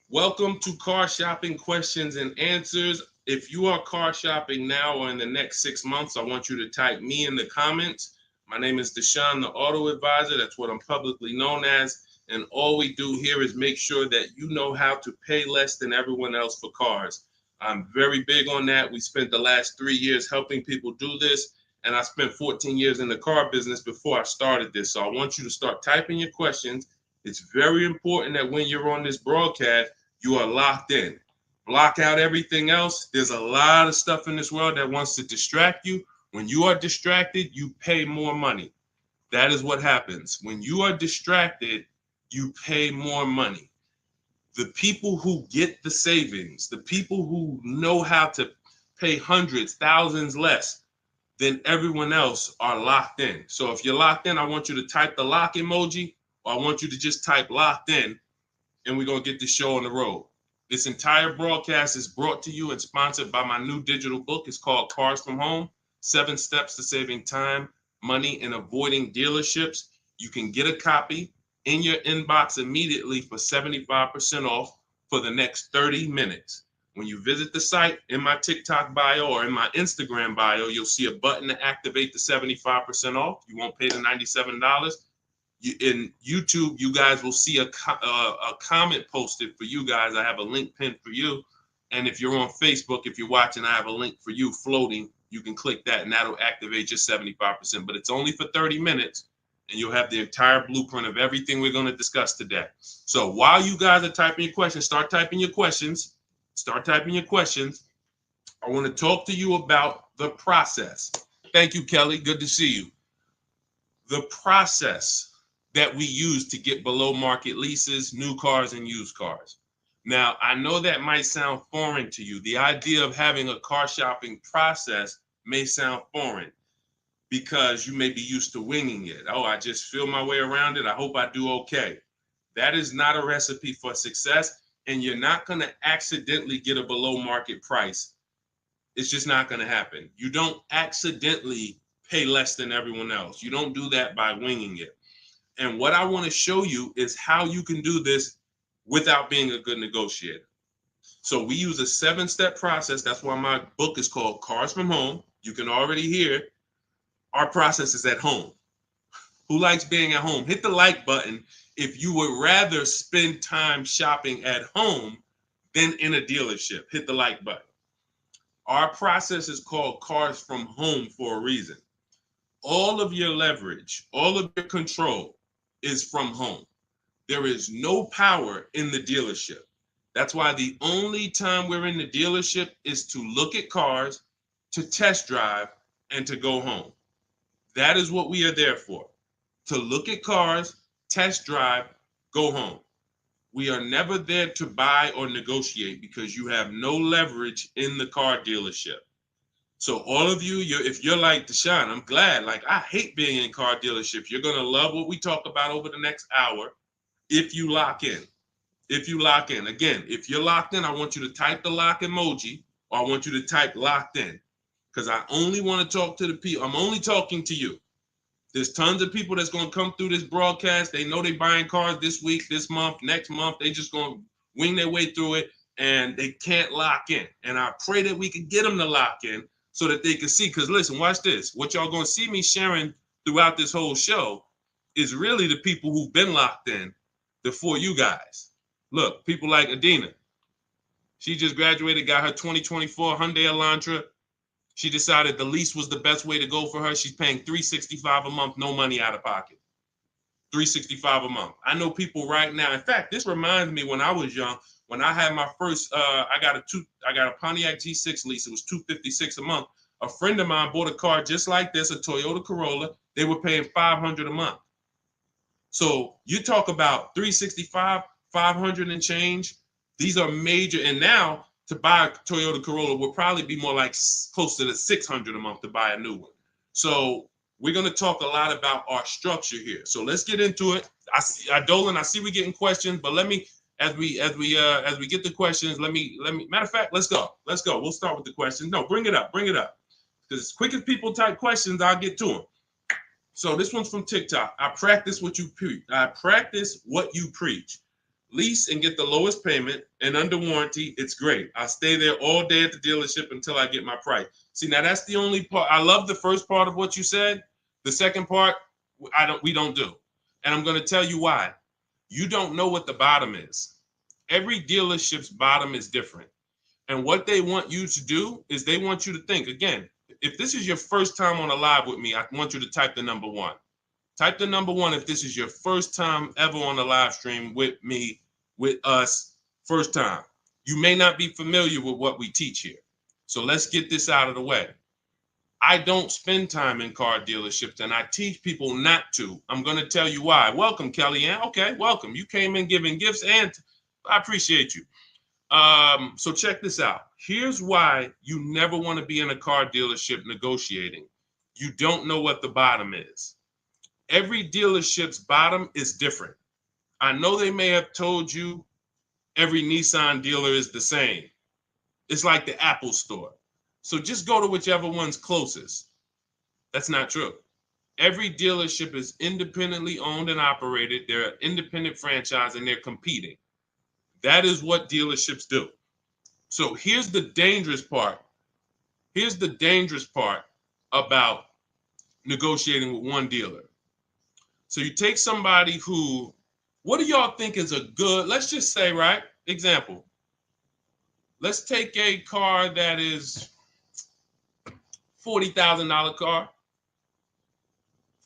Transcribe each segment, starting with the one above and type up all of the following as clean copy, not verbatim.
Welcome to Car Shopping Questions and Answers. If you are car shopping now or in the next 6 months, I want you to type me in the comments. My name is Deshone the Auto Advisor. That's what I'm publicly known as. And all we do here is make sure that you know how to pay less than everyone else for cars. I'm very big on that. We spent the last 3 years helping people do this. And I spent 14 years in the car business before I started this. So I want you to start typing your questions. It's very important that when you're on this broadcast, you are locked in. Block out everything else. There's a lot of stuff in this world that wants to distract you. When you are distracted, you pay more money. That is what happens. When you are distracted, you pay more money. The people who get the savings, the people who know how to pay hundreds, thousands less than everyone else are locked in. So if you're locked in, I want you to type the lock emoji, or I want you to just type locked in, and we're going to get this show on the road. This entire broadcast is brought to you and sponsored by my new digital book. It's called Cars from Home, 7 Steps to Saving Time, Money, and Avoiding Dealerships. You can get a copy in your inbox immediately for 75% off for the next 30 minutes. When you visit the site, in my TikTok bio or in my Instagram bio, you'll see a button to activate the 75% off. You won't pay the $97. In YouTube, you guys will see a comment posted for you guys. I have a link pinned for you. And if you're on Facebook, if you're watching, I have a link for you floating. You can click that and that'll activate your 75%. But it's only for 30 minutes and you'll have the entire blueprint of everything we're going to discuss today. So while you guys are typing your questions, start typing your questions. Start typing your questions. I want to talk to you about the process. Thank you, Kelly. Good to see you. The process that we use to get below market leases, new cars, and used cars. Now, I know that might sound foreign to you. The idea of having a car shopping process may sound foreign because you may be used to winging it. Oh, I just feel my way around it. I hope I do okay. That is not a recipe for success, and you're not going to accidentally get a below market price. It's just not going to happen. You don't accidentally pay less than everyone else. You don't do that by winging it. And what I want to show you is how you can do this without being a good negotiator. So we use a 7-step process. That's why my book is called Cars from Home. You can already hear our process is at home. Who likes being at home? Hit the like button if you would rather spend time shopping at home than in a dealership. Hit the like button. Our process is called Cars from Home for a reason. All of your leverage, all of your control is from home. There is no power in the dealership. That's why the only time we're in the dealership is to look at cars, to test drive, and to go home. That is what we are there for. To look at cars, test drive, go home. We are never there to buy or negotiate because you have no leverage in the car dealership. So all of you, if you're like Deshone, I'm glad. Like, I hate being in car dealerships. You're going to love what we talk about over the next hour if you lock in. If you lock in. Again, if you're locked in, I want you to type the lock emoji, or I want you to type locked in, because I only want to talk to the people. I'm only talking to you. There's tons of people that's going to come through this broadcast. They know they're buying cars this week, this month, next month. They just going to wing their way through it, and they can't lock in. And I pray that we can get them to lock in so that they can see. Because listen, watch this. What y'all going to see me sharing throughout this whole show is really the people who've been locked in before you guys. Look, people like Adina. She just graduated, got her 2024 Hyundai Elantra. She decided the lease was the best way to go for her. She's paying $365 a month, no money out of pocket. $365 a month. I know people right now. In fact, this reminds me when I was young, when I had my first, I got a Pontiac G6 lease. It was $256 a month. A friend of mine bought a car just like this, a Toyota Corolla. They were paying $500 a month. So you talk about 365, 500 and change. These are major. And now to buy a Toyota Corolla will probably be more like close to the $600 a month to buy a new one. So we're going to talk a lot about our structure here. So let's get into it. Dolan, I see we getting questions, but let me, as we get the questions, let me, matter of fact, let's go. We'll start with the questions. No, bring it up. Because as quick as people type questions, I'll get to them. So this one's from TikTok. I practice what you preach. lease and get the lowest payment and under warranty, it's great. I stay there all day at the dealership until I get my price. See, now that's the only part. I love the first part of what you said. The second part, we don't do. And I'm going to tell you why. You don't know what the bottom is. Every dealership's bottom is different. And what they want you to do is they want you to think, again, if this is your first time on a live with me, I want you to type the number 1. Type the number 1 if this is your first time ever on a live stream with me, with us, first time. You may not be familiar with what we teach here. So let's get this out of the way. I don't spend time in car dealerships, and I teach people not to. I'm going to tell you why. Welcome, Kellyanne. Okay, welcome. You came in giving gifts, and I appreciate you. So check this out. Here's why you never want to be in a car dealership negotiating. You don't know what the bottom is. Every dealership's bottom is different. I know they may have told you every Nissan dealer is the same. It's like the Apple store. So just go to whichever one's closest. That's not true. Every dealership is independently owned and operated. They're an independent franchise and they're competing. That is what dealerships do. So here's the dangerous part. Here's the dangerous part about negotiating with one dealer. So you take somebody who, what do y'all think is a good, let's just say, right? Example. Let's take a car that is $40,000 car.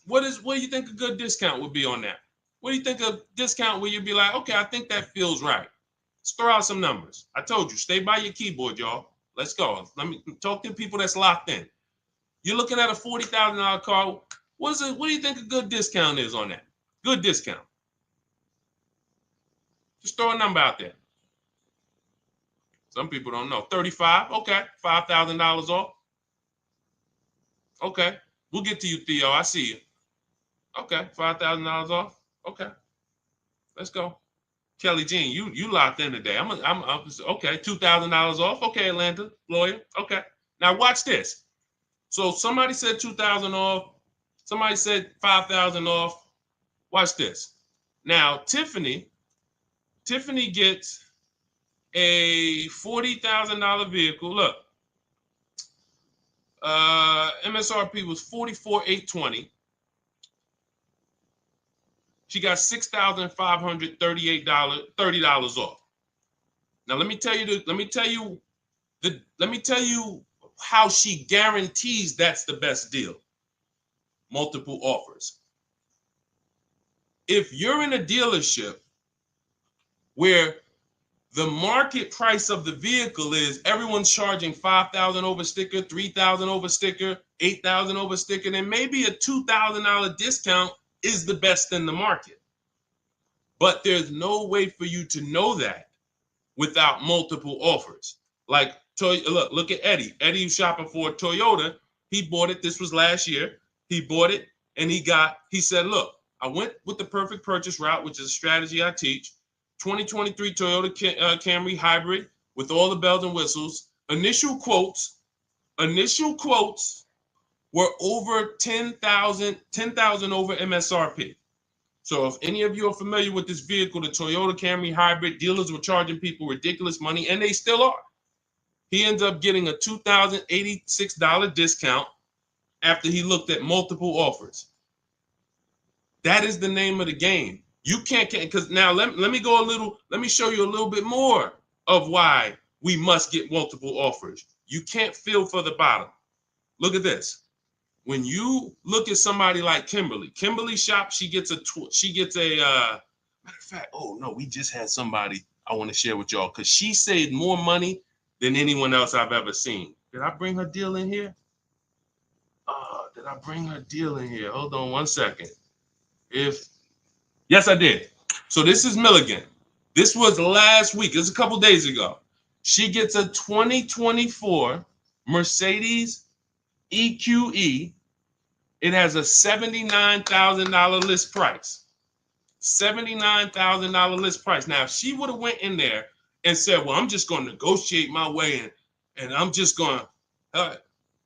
What do you think a good discount would be on that? What do you think a discount where you'd be like, okay, I think that feels right. Let's throw out some numbers. I told you, stay by your keyboard, y'all. Let's go. Let me talk to people that's locked in. You're looking at a $40,000 car. What do you think a good discount is on that? Good discount. Just throw a number out there. Some people don't know. 35, okay. $5,000 off. Okay. We'll get to you, Theo. I see you. Okay. $5,000 off. Okay. Let's go. Kelly Jean, you locked in today. I'm okay. $2,000 off. Okay, Atlanta lawyer. Okay. Now watch this. So somebody said 2,000 off. Somebody said 5,000 off. Watch this. Now Tiffany gets a $40,000 vehicle. Look, MSRP was $44,820. She got $6,538, $30 off. Now let me tell you how she guarantees that's the best deal. Multiple offers. If you're in a dealership where the market price of the vehicle is everyone's charging $5,000 over sticker, $3,000 over sticker, $8,000 over sticker, then maybe a $2,000 discount is the best in the market. But there's no way for you to know that without multiple offers. Like, look at Eddie. Eddie's shopping for a Toyota. He bought it. This was last year. He bought it and he said, look, I went with the perfect purchase route, which is a strategy I teach. 2023 Toyota Camry hybrid with all the bells and whistles. Initial quotes were over 10,000 over MSRP. So if any of you are familiar with this vehicle, the Toyota Camry hybrid, dealers were charging people ridiculous money, and they still are. He ends up getting a $2,086 discount after he looked at multiple offers. That is the name of the game. You can't, because now let me show you a little bit more of why we must get multiple offers. You can't feel for the bottom. Look at this. When you look at somebody like Kimberly shop, she gets a matter of fact, oh no, we just had somebody I want to share with y'all because she saved more money than anyone else I've ever seen. Did I bring her deal in here? Did I bring her deal in here? Hold on one second. Yes, I did. So this is Milligan. This was last week. It was a couple days ago. She gets a 2024 Mercedes EQE. It has a $79,000 list price. $79,000 list price. Now, if she would have went in there and said, well, I'm just going to negotiate my way in, and I'm just going to,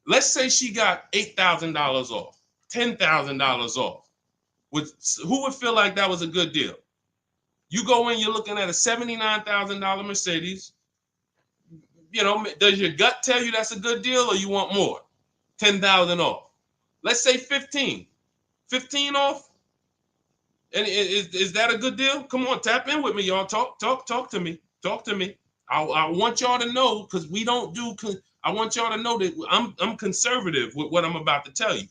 let's say she got $8,000 off, $10,000 off. Who would feel like that was a good deal? You go in, you're looking at a $79,000 Mercedes. You know, does your gut tell you that's a good deal, or you want more? 10,000 off. Let's say 15. 15 off. And is that a good deal? Come on, tap in with me, y'all. Talk to me. Talk to me. I want y'all to know, because we don't do. I want y'all to know that I'm conservative with what I'm about to tell you.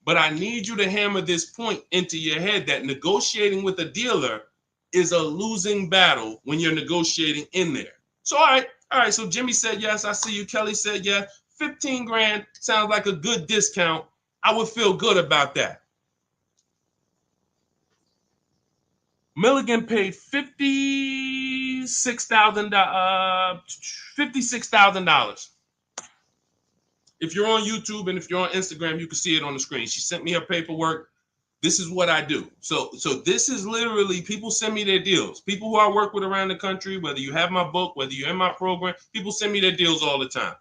But I need you to hammer this point into your head that negotiating with a dealer is a losing battle when you're negotiating in there. So all right. So Jimmy said yes. I see you. Kelly said yes. 15 grand sounds like a good discount. I would feel good about that. Milligan paid $56,000. If you're on YouTube and if you're on Instagram, you can see it on the screen. She sent me her paperwork. This is what I do. So this is literally, people send me their deals. People who I work with around the country, whether you have my book, whether you're in my program, people send me their deals all the time.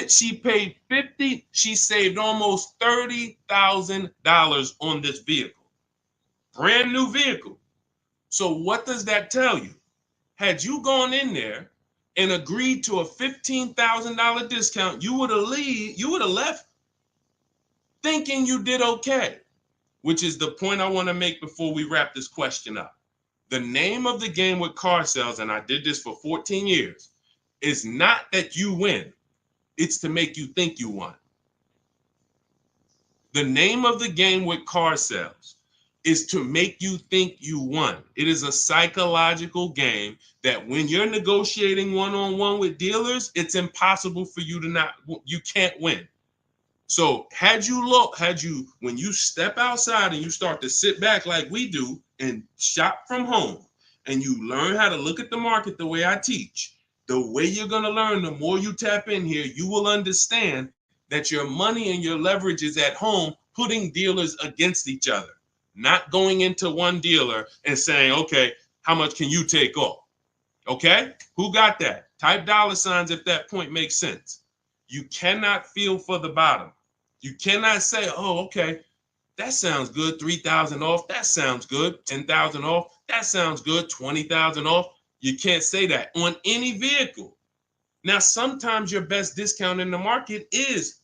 She paid 50. She saved almost $30,000 on this vehicle. Brand new vehicle. So what does that tell you? Had you gone in there and agreed to a $15,000 discount, you would have left thinking you did okay, which is the point I want to make before we wrap this question up. The name of the game with car sales, and I did this for 14 years, is not that you win. It's to make you think you won. The name of the game with car sales is to make you think you won. It is a psychological game that when you're negotiating one-on-one with dealers, it's impossible for you to you can't win. So when you step outside and you start to sit back like we do and shop from home, and you learn how to look at the market the way I teach, the way you're going to learn, the more you tap in here, you will understand that your money and your leverage is at home, putting dealers against each other. Not going into one dealer and saying, okay, how much can you take off? Okay, who got that? Type $ if that point makes sense. You cannot feel for the bottom. You cannot say, oh, okay, that sounds good. 3,000 off. That sounds good. 10,000 off. That sounds good. 20,000 off. You can't say that on any vehicle. Now, sometimes your best discount in the market is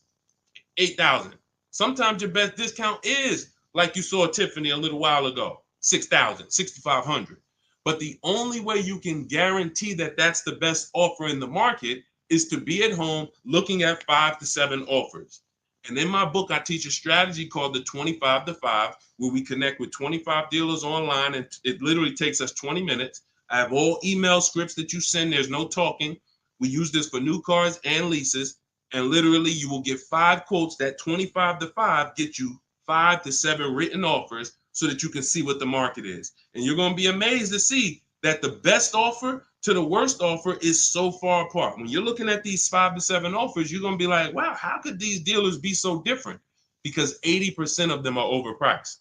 8,000. Sometimes your best discount is, like you saw Tiffany a little while ago, 6,000, 6,500. But the only way you can guarantee that that's the best offer in the market is to be at home looking at 5 to 7 offers. And in my book, I teach a strategy called the 25 to 5, where we connect with 25 dealers online, and it literally takes us 20 minutes. I have all email scripts that you send. There's no talking. We use this for new cars and leases. And literally, you will get 5 quotes. That 25 to 5 get you 5 to 7 written offers so that you can see what the market is. And you're going to be amazed to see that the best offer to the worst offer is so far apart. When you're looking at these 5 to 7 offers, you're going to be like, wow, how could these dealers be so different? Because 80% of them are overpriced.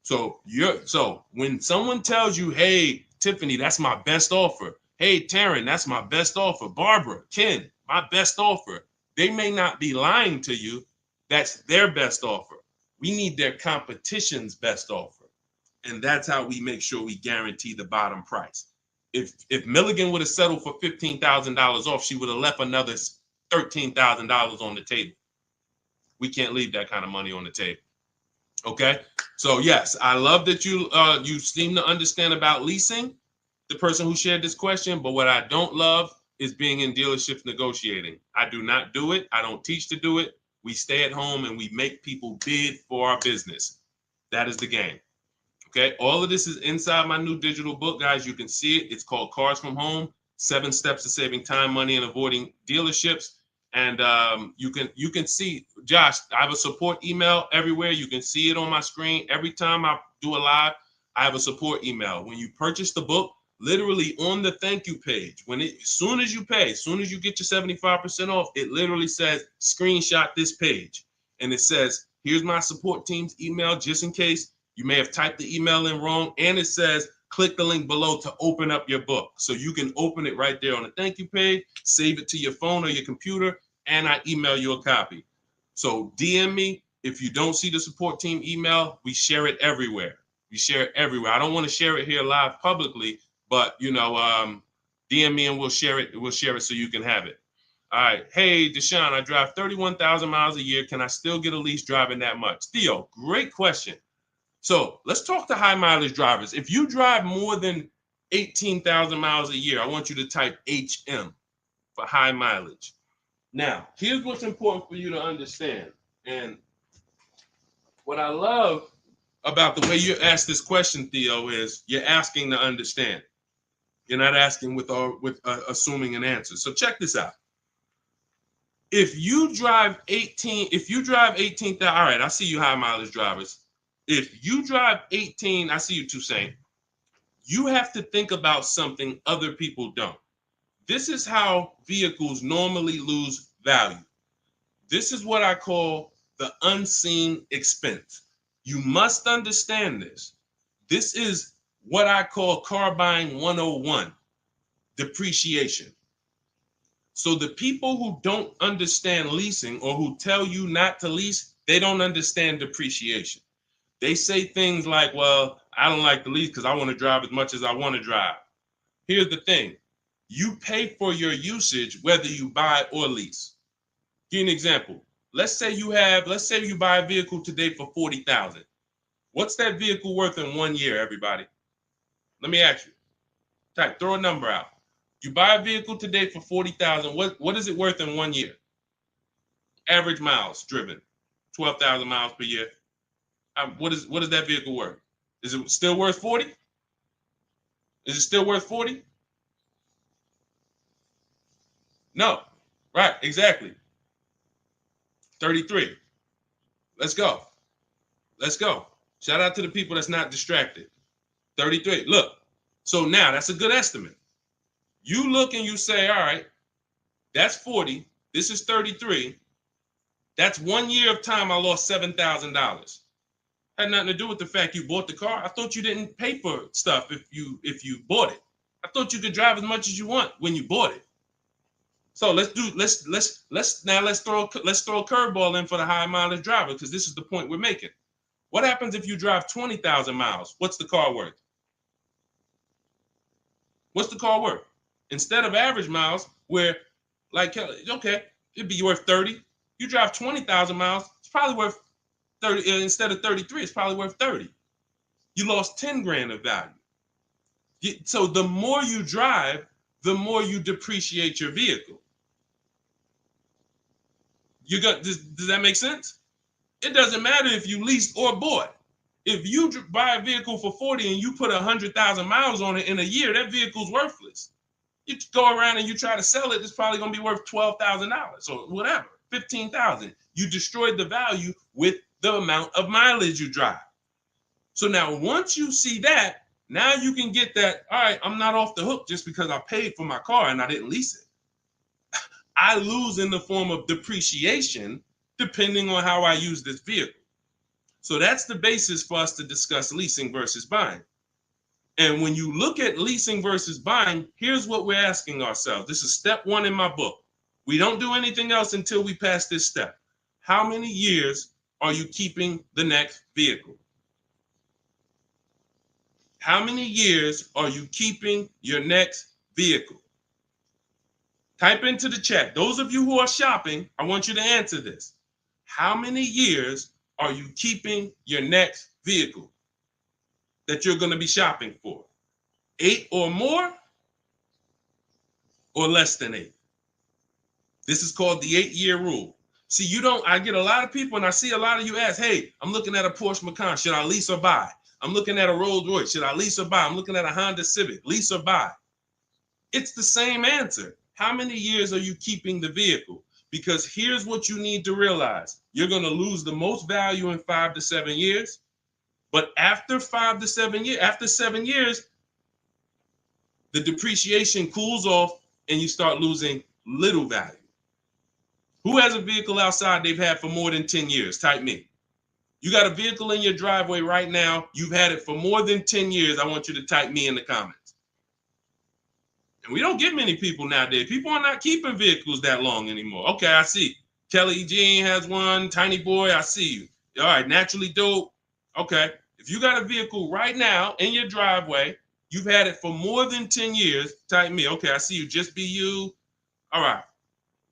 So when someone tells you, hey, Tiffany, that's my best offer. Hey, Taryn, that's my best offer. Barbara, Ken, my best offer. They may not be lying to you. That's their best offer. We need their competition's best offer. And that's how we make sure we guarantee the bottom price. If Milligan would have settled for $15,000 off, she would have left another $13,000 on the table. We can't leave that kind of money on the table. Okay? So yes, I love that you seem to understand about leasing, the person who shared this question, but what I don't love is being in dealerships negotiating. I do not do it. I don't teach to do it. We stay at home and we make people bid for our business. That is the game. Okay, all of this is inside my new digital book, guys. You can see it. It's called Cars from Home: 7 Steps to Saving Time, Money, and Avoiding Dealerships. And you can see, Josh, I have a support email everywhere. You can see it on my screen. Every time I do a live, I have a support email. When you purchase the book, literally on the thank you page, as soon as you pay, as soon as you get your 75% off, it literally says, screenshot this page. And it says, here's my support team's email, just in case you may have typed the email in wrong. And it says, click the link below to open up your book. So you can open it right there on the thank you page, save it to your phone or your computer, and I email you a copy. So DM me. If you don't see the support team email, we share it everywhere. We share it everywhere. I don't want to share it here live publicly, but DM me and we'll share it. We'll share it so you can have it. All right. Hey, Deshone, I drive 31,000 miles a year. Can I still get a lease driving that much? Theo, great question. So let's talk to high mileage drivers. If you drive more than 18,000 miles a year, I want you to type HM for high mileage. Now, here's what's important for you to understand. And what I love about the way you ask this question, Theo, is you're asking to understand. You're not asking with assuming an answer. So check this out. If you drive 18,000, all right, I see you high mileage drivers. If you drive 18, I see you Toussaint. You have to think about something other people don't. This is how vehicles normally lose value. This is what I call the unseen expense. You must understand this. This is what I call car buying 101, depreciation. So the people who don't understand leasing or who tell you not to lease, they don't understand depreciation. They say things like, well, I don't like to lease because I want to drive as much as I want to drive. Here's the thing. You pay for your usage whether you buy or lease. Give you an example. Let's say you buy a vehicle today for $40,000. What's that vehicle worth in 1 year, everybody? Let me ask you. Throw a number out. You buy a vehicle today for $40,000. What is it worth in 1 year? Average miles driven, 12,000 miles per year. What is that vehicle worth? Is it still worth 40? Is it still worth 40? No. Right, exactly. 33. Let's go. Let's go. Shout out to the people that's not distracted. 33. Look. So now that's a good estimate. You look and you say, all right, that's 40. This is 33. That's 1 year of time I lost $7,000. Had nothing to do with the fact you bought the car. I thought you didn't pay for stuff if you bought it. I thought you could drive as much as you want when you bought it. So let's throw a curveball in for the high mileage driver, because this is the point we're making. What happens if you drive 20,000 miles? What's the car worth? What's the car worth? Instead of average miles, where like, okay, it'd be worth 30. You drive 20,000 miles, it's probably worth 30. Instead of 33, it's probably worth 30. You lost 10 grand of value. So the more you drive, the more you depreciate your vehicle. Does that make sense? It doesn't matter if you leased or bought. If you buy a vehicle for 40 and you put 100,000 miles on it in a year, that vehicle's worthless. You go around and you try to sell it, it's probably going to be worth $12,000 or whatever, $15,000. You destroyed the value with the amount of mileage you drive. So now once you see that, now you can get that, all right, I'm not off the hook just because I paid for my car and I didn't lease it. I lose in the form of depreciation depending on how I use this vehicle. So that's the basis for us to discuss leasing versus buying. And when you look at leasing versus buying, here's what we're asking ourselves. This is step one in my book. We don't do anything else until we pass this step. How many years are you keeping the next vehicle? How many years are you keeping your next vehicle? Type into the chat. Those of you who are shopping, I want you to answer this. How many years are you keeping your next vehicle that you're going to be shopping for? 8 or more, or less than 8? This is called the 8-year rule. See, I get a lot of people, and I see a lot of you ask, hey, I'm looking at a Porsche Macan. Should I lease or buy? I'm looking at a Rolls Royce. Should I lease or buy? I'm looking at a Honda Civic. Lease or buy? It's the same answer. How many years are you keeping the vehicle? Because here's what you need to realize. You're going to lose the most value in 5 to 7 years. But after 5 to 7 years, after 7 years, the depreciation cools off and you start losing little value. Who has a vehicle outside they've had for more than 10 years? Type me. You got a vehicle in your driveway right now. You've had it for more than 10 years. I want you to type me in the comments. And we don't get many people nowadays. People are not keeping vehicles that long anymore. Okay, I see. Kelly Jean has one. Tiny Boy, I see you. All right, Naturally Dope. Okay. If you got a vehicle right now in your driveway, you've had it for more than 10 years, type me. Okay, I see you, just be you. All right.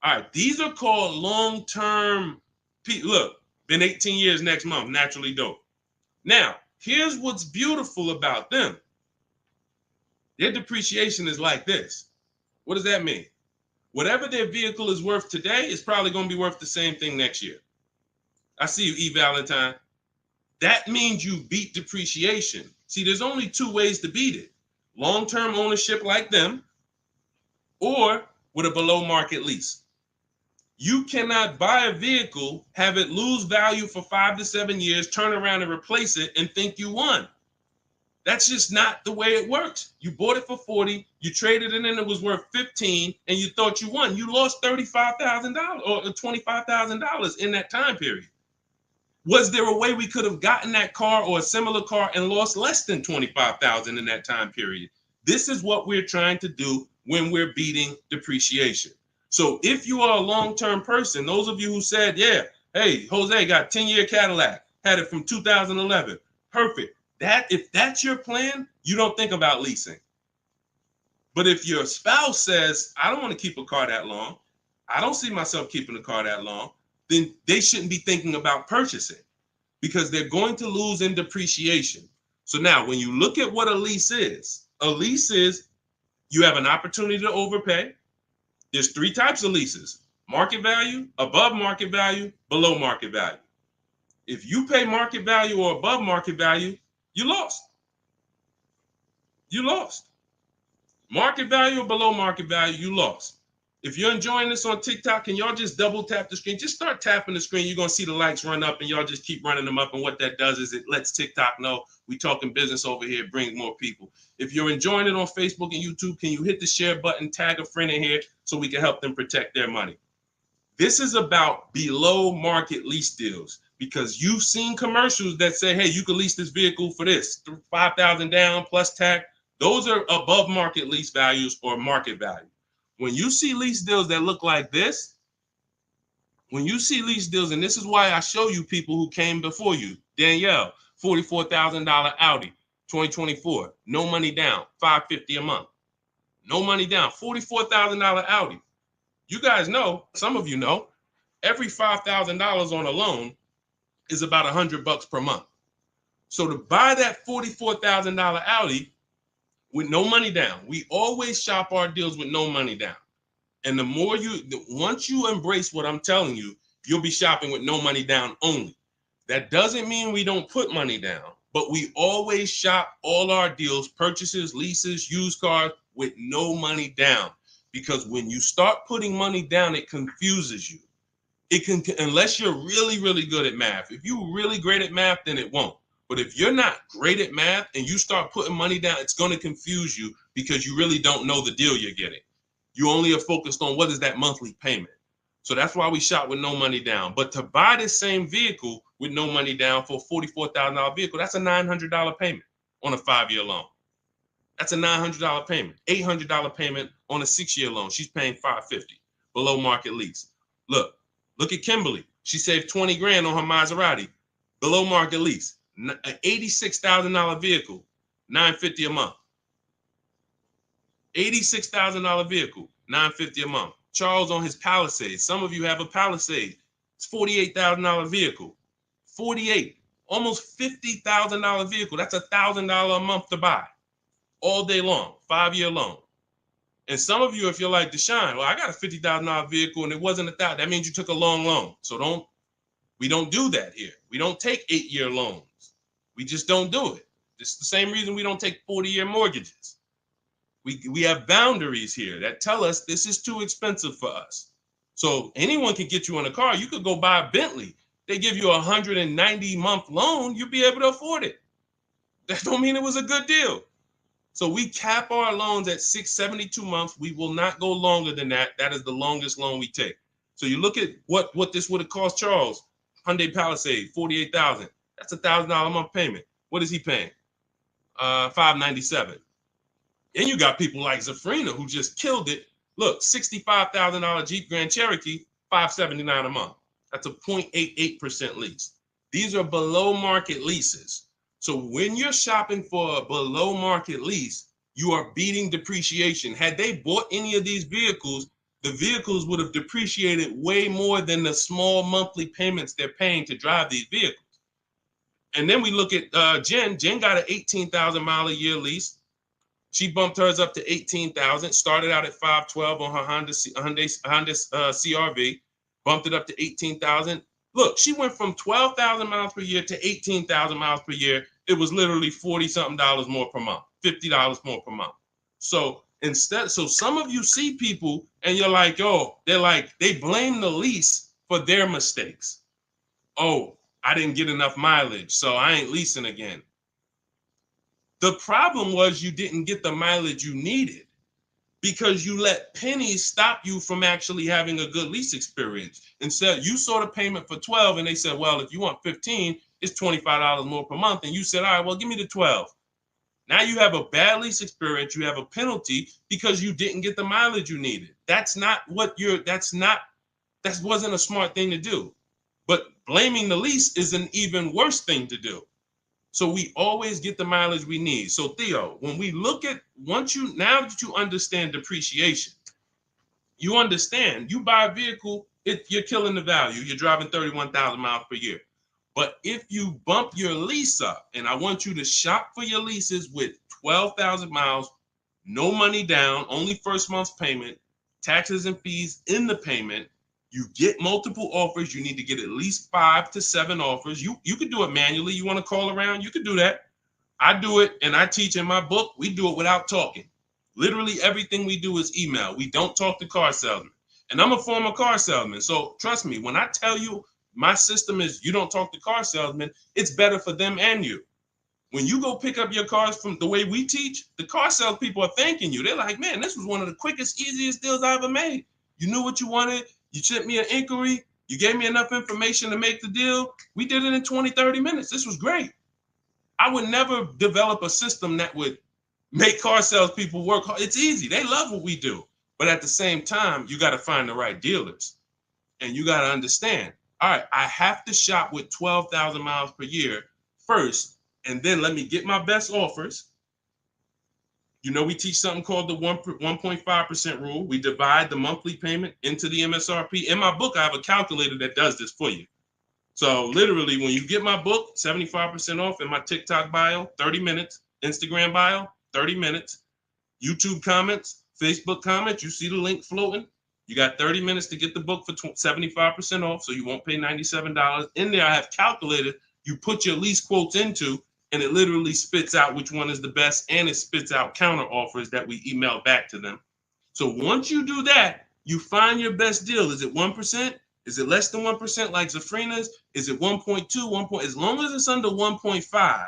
All right. These are called long-term. Look, been 18 years next month, naturally dope. Now, here's what's beautiful about them. Their depreciation is like this. What does that mean? Whatever their vehicle is worth today is probably going to be worth the same thing next year. I see you, E. Valentine. That means you beat depreciation. See, there's only two ways to beat it. Long-term ownership like them, or with a below market lease. You cannot buy a vehicle, have it lose value for 5 to 7 years, turn around and replace it and think you won. That's just not the way it works. You bought it for 40, you traded it in, it was worth 15, and you thought you won. You lost $35,000 or $25,000 in that time period. Was there a way we could have gotten that car or a similar car and lost less than $25,000 in that time period? This is what we're trying to do when we're beating depreciation. So if you are a long-term person, those of you who said, yeah, hey, Jose got 10-year Cadillac, had it from 2011, perfect. If that's your plan, you don't think about leasing. But if your spouse says, I don't want to keep a car that long, I don't see myself keeping a car that long, then they shouldn't be thinking about purchasing because they're going to lose in depreciation. So now when you look at what a lease is you have an opportunity to overpay. There's 3 types of leases: market value, above market value, below market value. If you pay market value or above market value, you lost. You lost. Market value or below market value, you lost. If you're enjoying this on TikTok, can y'all just double tap the screen? Just start tapping the screen. You're going to see the likes run up, and y'all just keep running them up. And what that does is it lets TikTok know we talking business over here, bring more people. If you're enjoying it on Facebook and YouTube, can you hit the share button, tag a friend in here so we can help them protect their money? This is about below market lease deals because you've seen commercials that say, hey, you can lease this vehicle for this, $5,000 down plus tax. Those are above market lease values or market value. When you see lease deals that look like this, and this is why I show you people who came before you. Danielle, $44,000 Audi, 2024, no money down, $550 a month. No money down, $44,000 Audi. You guys know, some of you know, every $5,000 on a loan is about $100 per month. So to buy that $44,000 Audi with no money down, we always shop our deals with no money down. And once you embrace what I'm telling you, you'll be shopping with no money down only. That doesn't mean we don't put money down, but we always shop all our deals, purchases, leases, used cars with no money down. Because when you start putting money down, it confuses you. Unless you're really, really good at math. If you're really great at math, then it won't. But if you're not great at math and you start putting money down, it's going to confuse you because you really don't know the deal you're getting. You only are focused on what is that monthly payment. So that's why we shop with no money down. But to buy this same vehicle with no money down for a $44,000 vehicle, that's a $900 payment on a 5-year loan. That's a $900 payment, $800 payment on a 6-year loan. She's paying $550 below market lease. Look at Kimberly. She saved 20 grand on her Maserati, below market lease, an $86,000 vehicle, $950 a month. $86,000 vehicle, $950 a month. Charles on his Palisade. Some of you have a Palisade. It's $48,000 vehicle. 48, almost $50,000 vehicle. That's $1,000 a month to buy. All day long, 5-year loan. And some of you, if you're like Deshone, well, I got a $50,000 vehicle and it wasn't $1,000. That means you took a long loan. So we don't do that here. We don't take 8-year loans. We just don't do it. It's the same reason we don't take 40-year mortgages. We have boundaries here that tell us this is too expensive for us. So anyone can get you in a car. You could go buy a Bentley. They give you a 190-month loan. You'll be able to afford it. That don't mean it was a good deal. So we cap our loans at 672 months. We will not go longer than that. That is the longest loan we take. So you look at what this would have cost Charles. Hyundai Palisade, $48,000. That's $1,000 a month payment. What is he paying? $597. And you got people like Zafrina who just killed it. Look, $65,000 Jeep Grand Cherokee, $579 a month. That's a 0.88% lease. These are below market leases. So when you're shopping for a below market lease, you are beating depreciation. Had they bought any of these vehicles, the vehicles would have depreciated way more than the small monthly payments they're paying to drive these vehicles. And then we look at Jen. Jen got an 18,000 mile a year lease. She bumped hers up to 18,000. Started out at 512 on her Honda CRV. Bumped it up to 18,000. Look, she went from 12,000 miles per year to 18,000 miles per year. It was literally 40 something dollars more per month, $50 more per month. So some of you see people and you're like, oh, they blame the lease for their mistakes. Oh, I didn't get enough mileage, so I ain't leasing again. The problem was you didn't get the mileage you needed because you let pennies stop you from actually having a good lease experience. Instead, you saw the payment for 12 and they said, well, if you want 15, it's $25 more per month. And you said, all right, well, give me the 12. Now you have a bad lease experience. You have a penalty because you didn't get the mileage you needed. That wasn't a smart thing to do. But blaming the lease is an even worse thing to do. So we always get the mileage we need. So Theo, when we look at now that you understand depreciation, you understand you buy a vehicle, you're killing the value. You're driving 31,000 miles per year. But if you bump your lease up, and I want you to shop for your leases with 12,000 miles, no money down, only first month's payment, taxes and fees in the payment. You get multiple offers. You need to get at least 5 to 7 offers. You could do it manually. You want to call around? You could do that. I do it, and I teach in my book. We do it without talking. Literally everything we do is email. We don't talk to car salesmen. And I'm a former car salesman. So trust me, when I tell you my system is you don't talk to car salesmen, it's better for them and you. When you go pick up your cars from the way we teach, the car sales people are thanking you. They're like, man, this was one of the quickest, easiest deals I ever made. You knew what you wanted. You sent me an inquiry. You gave me enough information to make the deal. We did it in 20, 30 minutes. This was great. I would never develop a system that would make car sales people work hard. It's easy. They love what we do. But at the same time, you got to find the right dealers. And you got to understand, all right, I have to shop with 12,000 miles per year first, and then let me get my best offers. You know, we teach something called the 1.5% rule. We divide the monthly payment into the MSRP. In my book, I have a calculator that does this for you. So literally, when you get my book, 75% off in my TikTok bio, 30 minutes, Instagram bio, 30 minutes, YouTube comments, Facebook comments, you see the link floating. You got 30 minutes to get the book for 75% off, so you won't pay $97. In there, I have calculated, you put your lease quotes into, and it literally spits out which one is the best, and it spits out counter offers that we email back to them. So once you do that, you find your best deal. Is it 1%? Is it less than 1% like Zafrina's? Is it 1.2, 1. As long as it's under 1.5,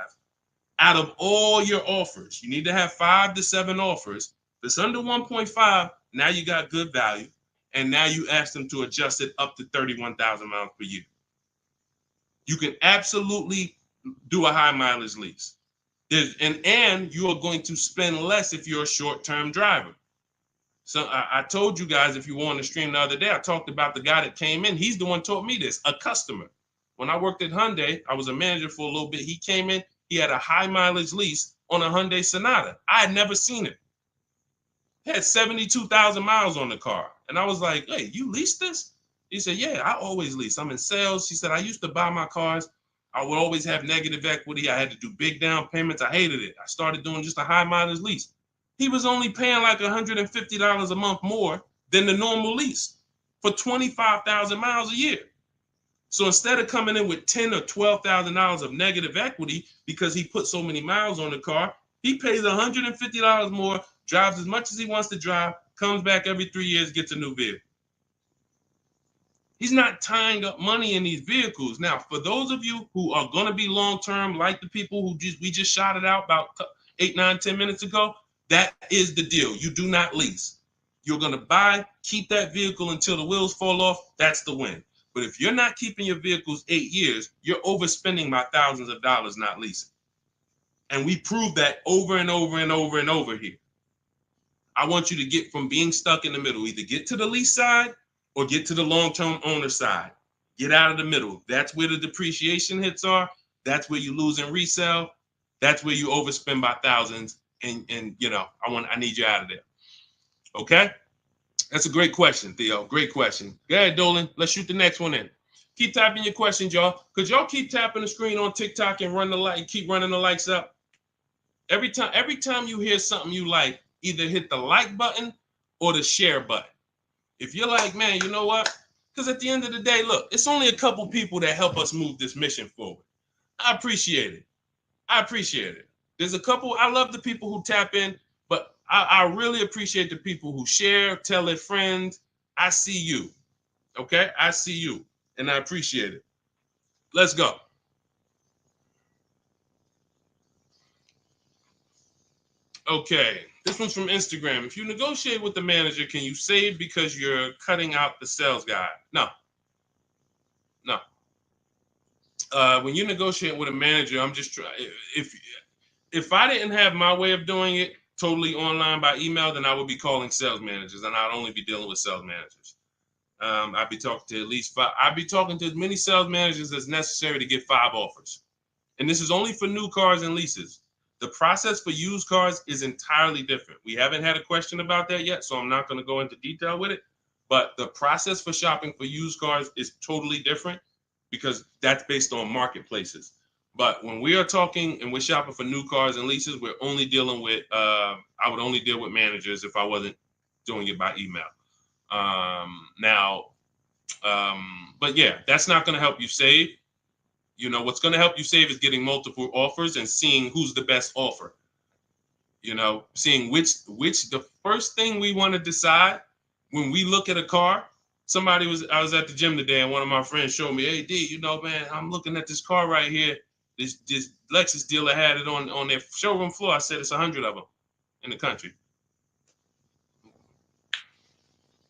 out of all your offers, you need to have 5 to 7 offers. If it's under 1.5, now you got good value. And now you ask them to adjust it up to 31,000 miles per year. You can absolutely do a high mileage lease. And you are going to spend less if you're a short-term driver. So I told you guys, if you were on the stream the other day, I talked about the guy that came in. He's the one taught me this, a customer. When I worked at Hyundai, I was a manager for a little bit. He came in, he had a high mileage lease on a Hyundai Sonata. I had never seen it. He had 72,000 miles on the car. And I was like, hey, you leased this? He said, yeah, I always lease. I'm in sales. He said, I used to buy my cars. I would always have negative equity. I had to do big down payments. I hated it. I started doing just a high mileage lease. He was only paying like $150 a month more than the normal lease for 25,000 miles a year. So instead of coming in with $10,000 or $12,000 of negative equity because he put so many miles on the car, he pays $150 more, drives as much as he wants to drive, comes back every 3 years, gets a new vehicle. He's not tying up money in these vehicles. Now, for those of you who are going to be long-term, like the people who we just shouted out about 8, 9, 10 minutes ago, that is the deal. You do not lease. You're going to buy, keep that vehicle until the wheels fall off. That's the win. But if you're not keeping your vehicles 8 years, you're overspending by thousands of dollars not leasing. And we prove that over and over and over and over here. I want you to get from being stuck in the middle, either get to the lease side or get to the long-term owner side. Get out of the middle. That's where the depreciation hits are. That's where you lose in resale. That's where you overspend by thousands, and I need you out of there. Okay, that's a great question, Theo. Great question. Go ahead, Dolan. Let's shoot the next one in. Keep typing your questions, y'all. Could y'all keep tapping the screen on TikTok and keep running the likes up? Every time you hear something you like, either hit the like button or the share button. If you're like, man, you know what? Because at the end of the day, look, it's only a couple people that help us move this mission forward. I appreciate it. There's a couple. I love the people who tap in, but I really appreciate the people who share, tell their friends. I see you. Okay? I see you, and I appreciate it. Let's go. Okay, this one's from Instagram. If you negotiate with the manager, can you save because you're cutting out the sales guy? No. When you negotiate with a manager, I'm just trying. If I didn't have my way of doing it totally online by email, then I would be calling sales managers, and I'd only be dealing with sales managers. I'd be talking to at least 5. I'd be talking to as many sales managers as necessary to get 5 offers. And this is only for new cars and leases. The process for used cars is entirely different. We haven't had a question about that yet, so I'm not going to go into detail with it. But the process for shopping for used cars is totally different because that's based on marketplaces. But when we are talking and we're shopping for new cars and leases, we're only dealing with, I would only deal with managers if I wasn't doing it by email. But yeah, that's not going to help you save. What's going to help you save is getting multiple offers and seeing who's the best offer. Seeing which the first thing we want to decide when we look at a car. I was at the gym today and one of my friends showed me, hey, D, man, I'm looking at this car right here. This Lexus dealer had it on their showroom floor. I said it's 100 of them in the country.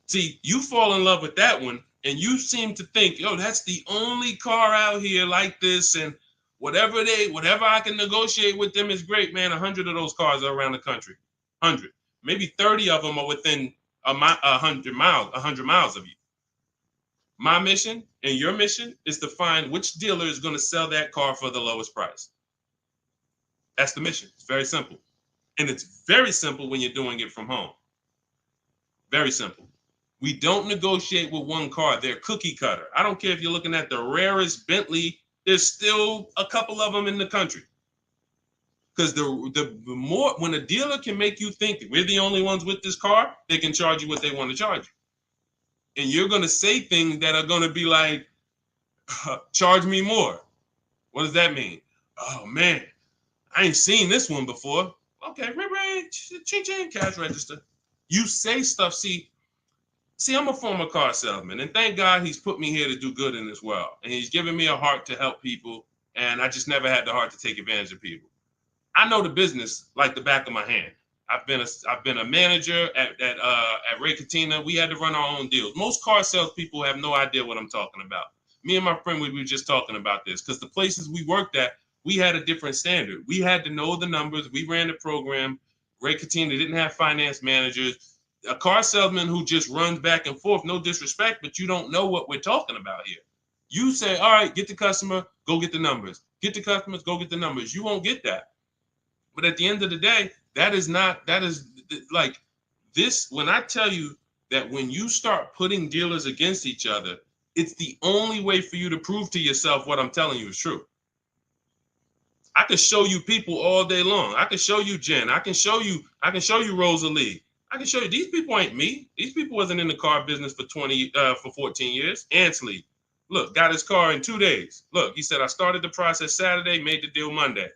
See, you fall in love with that one. And you seem to think, that's the only car out here like this, and whatever I can negotiate with them is great, man. 100 of those cars are around the country. 100, maybe 30 of them are within 100 miles of you. My mission and your mission is to find which dealer is going to sell that car for the lowest price. That's the mission. It's very simple, and it's very simple when you're doing it from home. Very simple. We don't negotiate with one car. They're cookie cutter. I don't care if you're looking at the rarest Bentley. There's still a couple of them in the country. Because the more, when a dealer can make you think we're the only ones with this car, they can charge you what they want to charge you. And you're going to say things that are going to be like, charge me more. What does that mean? Oh, man, I ain't seen this one before. Okay, ching, cash register. You say stuff, See, I'm a former car salesman, and thank God he's put me here to do good in this world. And he's given me a heart to help people, and I just never had the heart to take advantage of people. I know the business like the back of my hand. I've been a manager at Ray Katina. We had to run our own deals. Most car salespeople have no idea what I'm talking about. Me and my friend, we were just talking about this because the places we worked at, we had a different standard. We had to know the numbers. We ran the program. Ray Katina didn't have finance managers. A car salesman who just runs back and forth, no disrespect, but you don't know what we're talking about here. You say, all right, get the customer, go get the numbers. Get the customers, go get the numbers. You won't get that. But at the end of the day, that is like this. When I tell you that when you start putting dealers against each other, it's the only way for you to prove to yourself what I'm telling you is true. I can show you people all day long. I can show you Jen. I can show you Rosalie. I can show you these people ain't me. These people wasn't in the car business for 14 years. Ansley, look, got his car in 2 days. Look, he said, I started the process Saturday, made the deal Monday.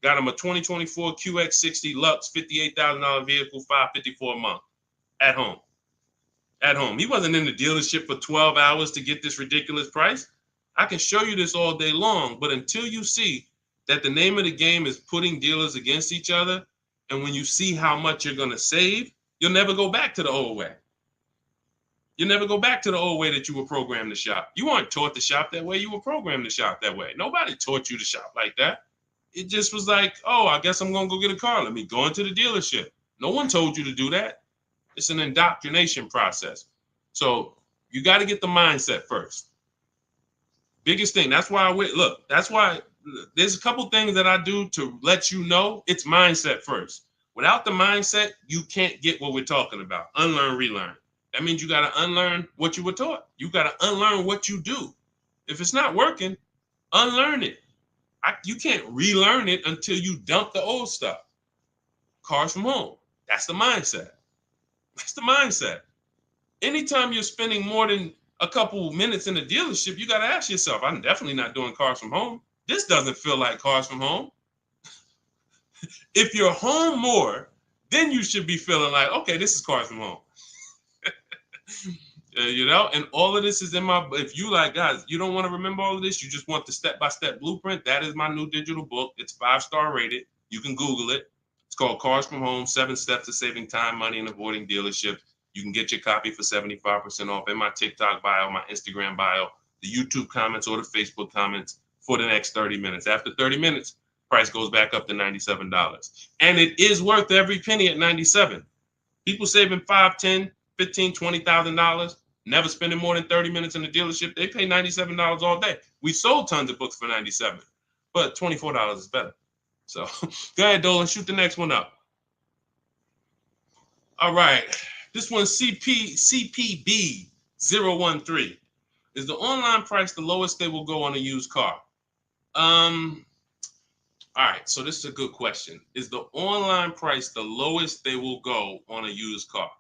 Got him a 2024 QX60 Lux, $58,000 vehicle, $554 a month at home. At home. He wasn't in the dealership for 12 hours to get this ridiculous price. I can show you this all day long, but until you see that the name of the game is putting dealers against each other, and when you see how much you're going to save, you'll never go back to the old way. You'll never go back to the old way that you were programmed to shop. You weren't taught to shop that way. You were programmed to shop that way. Nobody taught you to shop like that. It just was like, oh, I guess I'm going to go get a car. Let me go into the dealership. No one told you to do that. It's an indoctrination process. So you got to get the mindset first. Biggest thing. That's why that's why there's a couple things that I do to let you know it's mindset first. Without the mindset, you can't get what we're talking about. Unlearn, relearn. That means you got to unlearn what you were taught. You got to unlearn what you do. If it's not working, unlearn it. You can't relearn it until you dump the old stuff. Cars from home. That's the mindset. That's the mindset. Anytime you're spending more than a couple minutes in the dealership, you got to ask yourself, I'm definitely not doing cars from home. This doesn't feel like cars from home. If you're home more, then you should be feeling like, okay, this is cars from home. And all of this is in my, if you like, guys, you don't want to remember all of this, you just want the step-by-step blueprint, that is my new digital book. It's 5-star rated. You can Google it. It's called Cars from Home, 7 Steps to Saving Time, Money, and Avoiding Dealerships. You can get your copy for 75% off in my TikTok bio, my Instagram bio, the YouTube comments, or the Facebook comments for the next 30 minutes. After 30 minutes, price goes back up to $97. And it is worth every penny at $97. People saving $5, $10, $15, $20,000, never spending more than 30 minutes in the dealership. They pay $97 all day. We sold tons of books for $97, but $24 is better. So go ahead, Dolan, shoot the next one up. All right. This one's CPB013. Is the online price the lowest they will go on a used car? All right, so this is a good question. Is the online price the lowest they will go on a used car?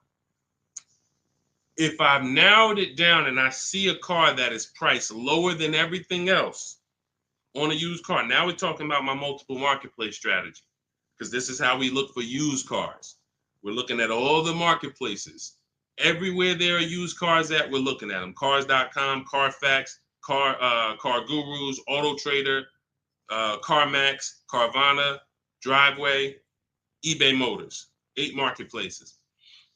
If I've narrowed it down and I see a car that is priced lower than everything else on a used car, now we're talking about my multiple marketplace strategy, because this is how we look for used cars. We're looking at all the marketplaces. Everywhere there are used cars at, we're looking at them. Cars.com, Carfax, Car Gurus, Auto Trader, CarMax, Carvana, Driveway, eBay Motors. 8 marketplaces.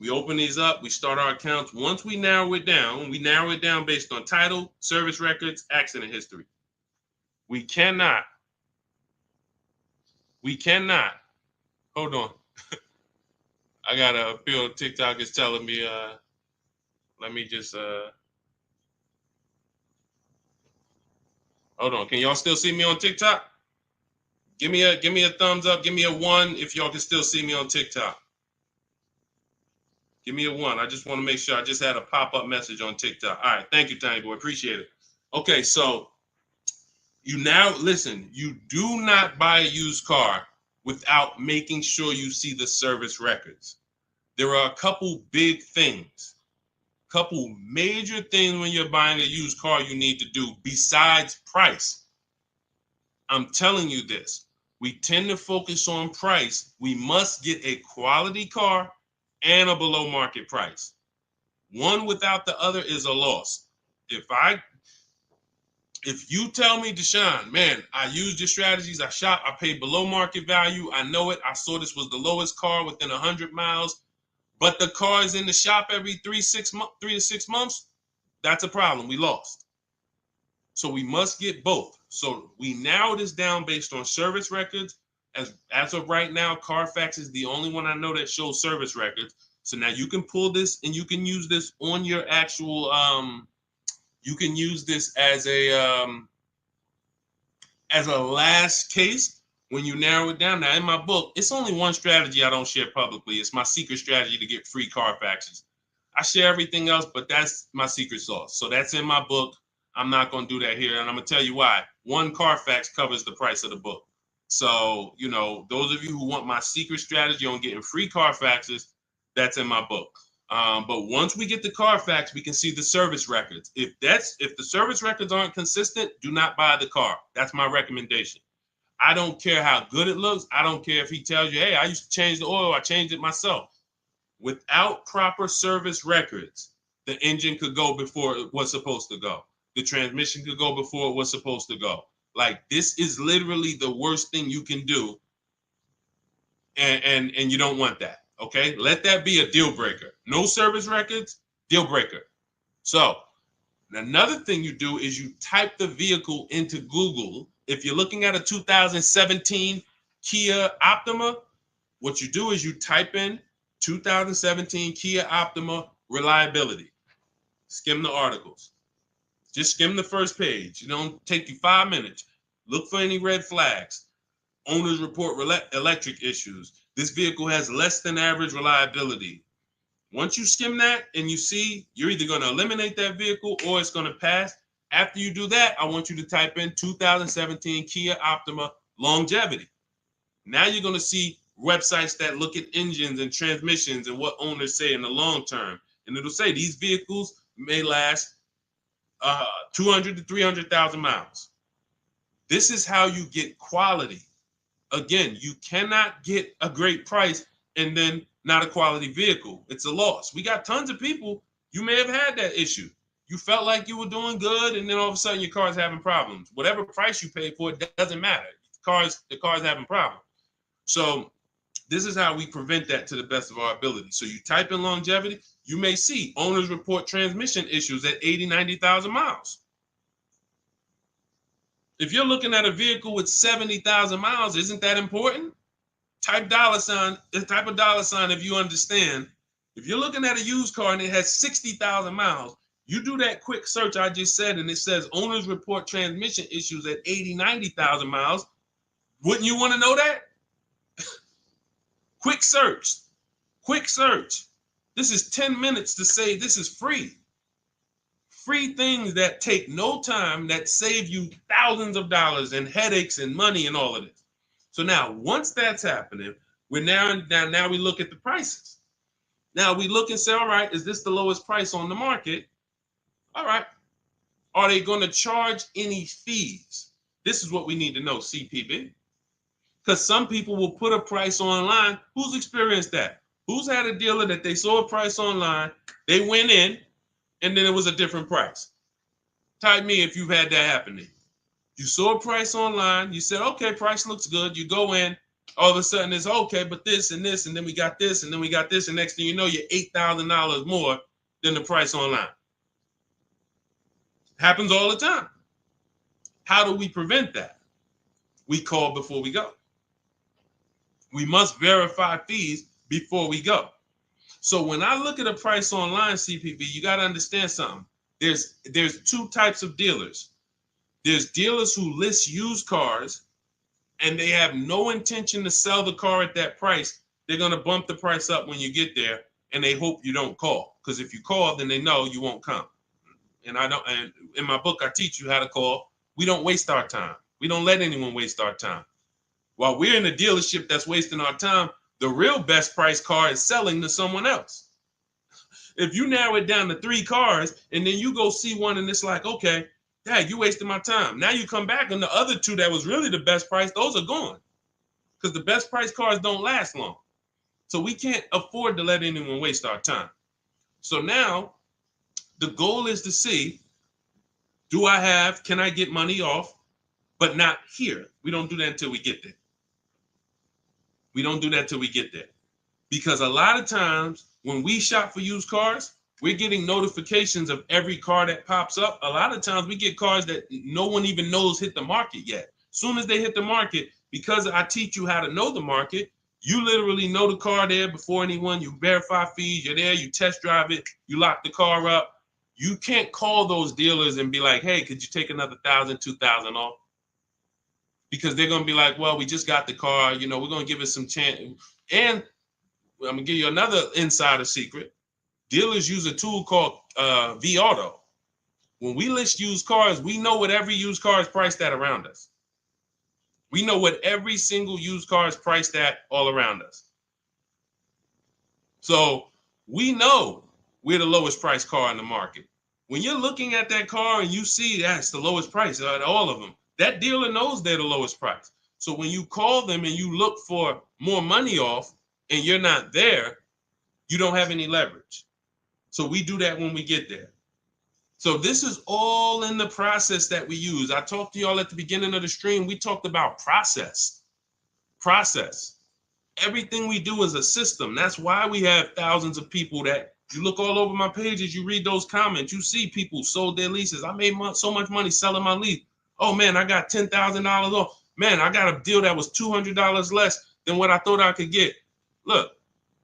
We open these up, we start our accounts. Once we narrow it down based on title, service records, accident history. We cannot, hold on. I got a feel TikTok is telling me, let me just, hold on. Can y'all still see me on TikTok? Give me a thumbs up. Give me a 1 if y'all can still see me on TikTok. Give me a 1. I just want to make sure. I just had a pop-up message on TikTok. All right. Thank you, Tiny Boy. Appreciate it. Okay, so you do not buy a used car without making sure you see the service records. There are a couple big things, couple major things when you're buying a used car you need to do besides price. I'm telling you this. We tend to focus on price. We must get a quality car and a below market price. One without the other is a loss. If you tell me, Deshone, man, I used your strategies, I shop, I paid below market value, I know it, I saw this was the lowest car within 100 miles, but the car is in the shop every 3 to 6 months, that's a problem. We lost. So we must get both. So we narrow this down based on service records. As of right now, Carfax is the only one I know that shows service records. So now you can pull this and you can use this on your actual, you can use this as a last case when you narrow it down. Now in my book, it's only one strategy I don't share publicly. It's my secret strategy to get free Carfaxes. I share everything else, but that's my secret sauce. So that's in my book. I'm not going to do that here. And I'm going to tell you why. One Carfax covers the price of the book. So, those of you who want my secret strategy on getting free Carfaxes, that's in my book. But once we get the Carfax, we can see the service records. If the service records aren't consistent, do not buy the car. That's my recommendation. I don't care how good it looks. I don't care if he tells you, hey, I used to change the oil. I changed it myself. Without proper service records, the engine could go before it was supposed to go. The transmission could go before it was supposed to go. Like, this is literally the worst thing you can do. And you don't want that. Okay, let that be a deal breaker. No service records, deal breaker. So another thing you do is you type the vehicle into Google. If you're looking at a 2017 Kia Optima, what you do is you type in 2017 Kia Optima reliability. Skim the articles. Just skim the first page. It don't take you 5 minutes. Look for any red flags. Owners report electric issues. This vehicle has less than average reliability. Once you skim that and you see you're either going to eliminate that vehicle or it's going to pass, after you do that, I want you to type in 2017 Kia Optima longevity. Now you're going to see websites that look at engines and transmissions and what owners say in the long term. And it'll say these vehicles may last 200 to 300,000 miles. This is how you get quality. Again, you cannot get a great price and then not a quality vehicle. It's a loss. We got tons of people, you may have had that issue. You felt like you were doing good, and then all of a sudden your car's having problems. Whatever price you paid for it doesn't matter. The car's having problems. So this is how we prevent that to the best of our ability. So you type in longevity, you may see owners report transmission issues at 80, 90,000 miles. If you're looking at a vehicle with 70,000 miles, isn't that important? Type dollar sign if you understand. If you're looking at a used car and it has 60,000 miles, you do that quick search I just said, and it says owners report transmission issues at 80, 90,000 miles. Wouldn't you want to know that? Quick search. This is 10 minutes to say this is free. Free things that take no time, that save you thousands of dollars and headaches and money and all of this. So now, once that's happening, we look at the prices. Now we look and say, all right, is this the lowest price on the market? All right. Are they going to charge any fees? This is what we need to know, CPB. Because some people will put a price online. Who's experienced that? Who's had a dealer that they saw a price online, they went in, and then it was a different price? Type me if you've had that happen to you. You saw a price online, you said, okay, price looks good. You go in, all of a sudden it's okay, but this and this, and then we got this, and then we got this, and next thing you know, you're $8,000 more than the price online. Happens all the time. How do we prevent that? We call before we go. We must verify fees before we go. So when I look at a price online, CPV, you got to understand something. There's two types of dealers. There's dealers who list used cars and they have no intention to sell the car at that price. They're going to bump the price up when you get there, and they hope you don't call. Because if you call, then they know you won't come. And in my book, I teach you how to call. We don't waste our time. We don't let anyone waste our time. While we're in a dealership that's wasting our time, the real best price car is selling to someone else. If you narrow it down to 3 cars and then you go see one and it's like, okay, Dad, you wasted my time. Now you come back and the other 2 that was really the best price, those are gone. Because the best price cars don't last long. So we can't afford to let anyone waste our time. So now the goal is to see, can I get money off, but not here. We don't do that until we get there. Because a lot of times when we shop for used cars, we're getting notifications of every car that pops up. A lot of times we get cars that no one even knows hit the market yet. Soon as they hit the market, because I teach you how to know the market, you literally know the car there before anyone. You verify fees, you're there, you test drive it, you lock the car up. You can't call those dealers and be like, hey, could you take another $1,000, $2,000 off? Because they're going to be like, well, we just got the car. We're going to give it some chance. And I'm going to give you another insider secret. Dealers use a tool called V-Auto. When we list used cars, we know what every used car is priced at around us. We know what every single used car is priced at all around us. So we know we're the lowest priced car in the market. When you're looking at that car and you see that's the lowest price out of all of them, that dealer knows they're the lowest price. So when you call them and you look for more money off and you're not there, you don't have any leverage. So we do that when we get there. So this is all in the process that we use. I talked to y'all at the beginning of the stream. We talked about process. Everything we do is a system. That's why we have thousands of people that you look all over my pages, you read those comments, you see people sold their leases. I made so much money selling my lease. Oh man, I got $10,000 off. Man, I got a deal that was $200 less than what I thought I could get. Look,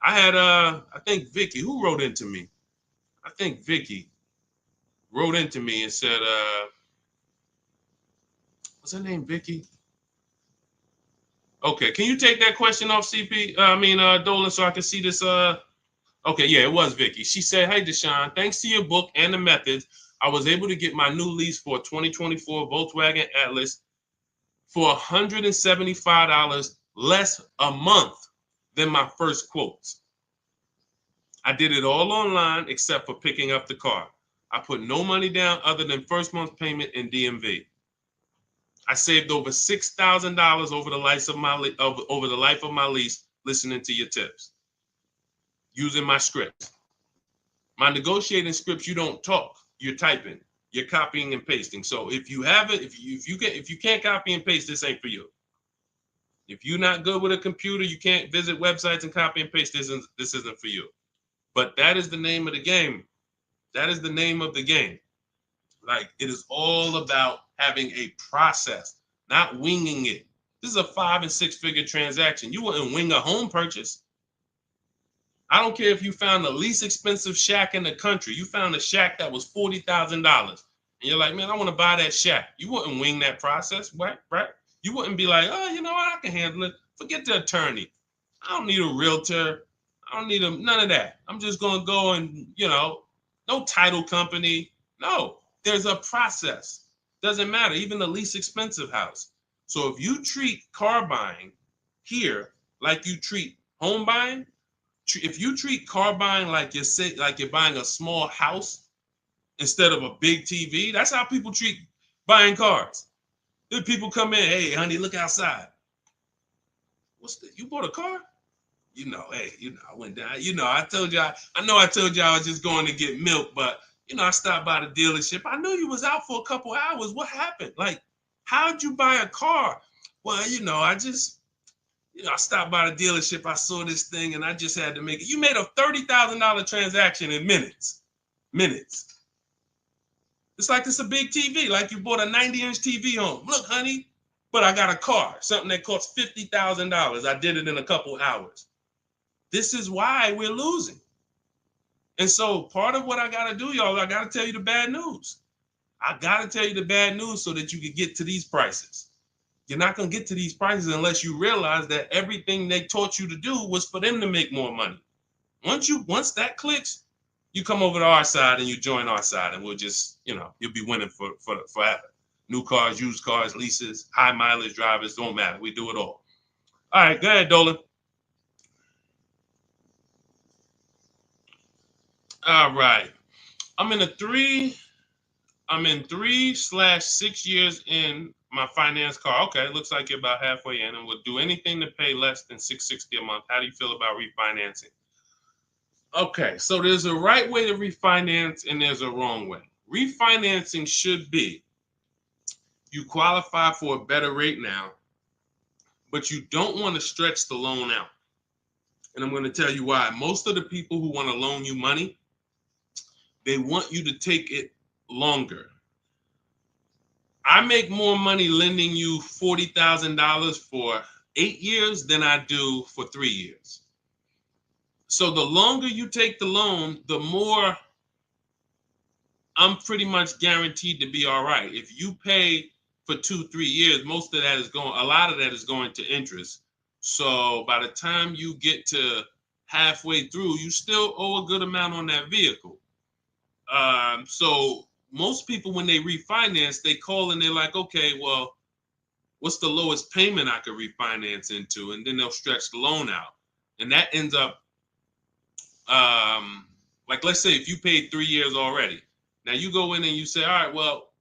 I had, I think Vicky, who wrote into me? I think Vicky wrote into me and said, What's her name, Vicky? Okay, can you take that question off, CP? Dolan, so I can see this. Okay, yeah, it was Vicky. She said, "Hey, Deshone, thanks to your book and the methods, I was able to get my new lease for a 2024 Volkswagen Atlas for $175 less a month than my first quotes. I did it all online except for picking up the car. I put no money down other than first month's payment and DMV. I saved over $6,000 over the life of my lease listening to your tips, using my scripts. My negotiating scripts, you don't talk, you're typing, you're copying and pasting. So if you have it, if you can't copy and paste, this ain't for you. If you're not good with a computer, you can't visit websites and copy and paste. This isn't for you. But that is the name of the game. That is the name of the game. Like, it is all about having a process, not winging it. This is a 5 and 6 figure transaction. You wouldn't wing a home purchase. I don't care if you found the least expensive shack in the country. You found a shack that was $40,000. And you're like, man, I want to buy that shack. You wouldn't wing that process, right? You wouldn't be like, oh, you know what? I can handle it. Forget the attorney. I don't need a realtor. I don't need none of that. I'm just going to go and, no title company. No, there's a process. Doesn't matter. Even the least expensive house. So if you treat car buying here like you treat home buying, if you treat car buying like you're buying a small house instead of a big TV, that's how people treat buying cars. Then people come in, hey, honey, look outside. You bought a car? Hey, I went down. I told you, I told you I was just going to get milk, but I stopped by the dealership. I knew you was out for a couple hours. What happened? Like, how'd you buy a car? Well, I stopped by the dealership. I saw this thing and I just had to make it. You made a $30,000 transaction in minutes. It's like it's a big TV, like you bought a 90-inch TV home. Look, honey, but I got a car, something that costs $50,000. I did it in a couple hours. This is why we're losing. And so part of what I got to do, y'all, I got to tell you the bad news. I got to tell you the bad news so that you can get to these prices. You're not going to get to these prices unless you realize that everything they taught you to do was for them to make more money. Once that clicks, you come over to our side and you join our side, and we'll just, you'll be winning for forever. New cars, used cars, leases, high mileage drivers, don't matter. We do it all. All right, go ahead, Dolan. All right. I'm in 3/6 years in my finance car. Okay, it looks like you're about halfway in, and would do anything to pay less than $660 a month. How do you feel about refinancing? Okay, so there's a right way to refinance and there's a wrong way. Refinancing should be you qualify for a better rate now, but you don't want to stretch the loan out. And I'm going to tell you why. Most of the people who want to loan you money, they want you to take it longer. I make more money lending you $40,000 for 8 years than I do for 3 years. So the longer you take the loan, the more I'm pretty much guaranteed to be all right. If you pay for 2-3 years, a lot of that is going to interest. So by the time you get to halfway through, you still owe a good amount on that vehicle. So most people, when they refinance, they call and they're like, okay, well, what's the lowest payment I could refinance into? And then they'll stretch the loan out. And that ends up, like, let's say if you paid 3 years already. Now you go in and you say, all right, well,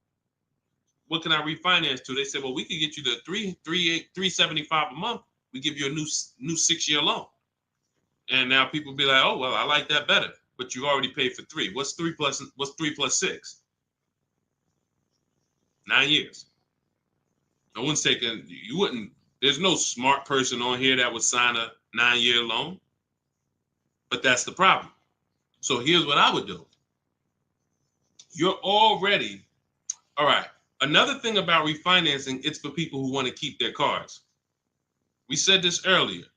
what can I refinance to? They say, well, we could get you the $375 a month. We give you a new 6-year loan. And now people be like, oh, well, I like that better. But you already paid for 3. What's 3 plus 6? 9 years. No one's taking, there's no smart person on here that would sign a 9-year loan. But that's the problem. So here's what I would do. You're already, all right. Another thing about refinancing, it's for people who want to keep their cars. We said this earlier.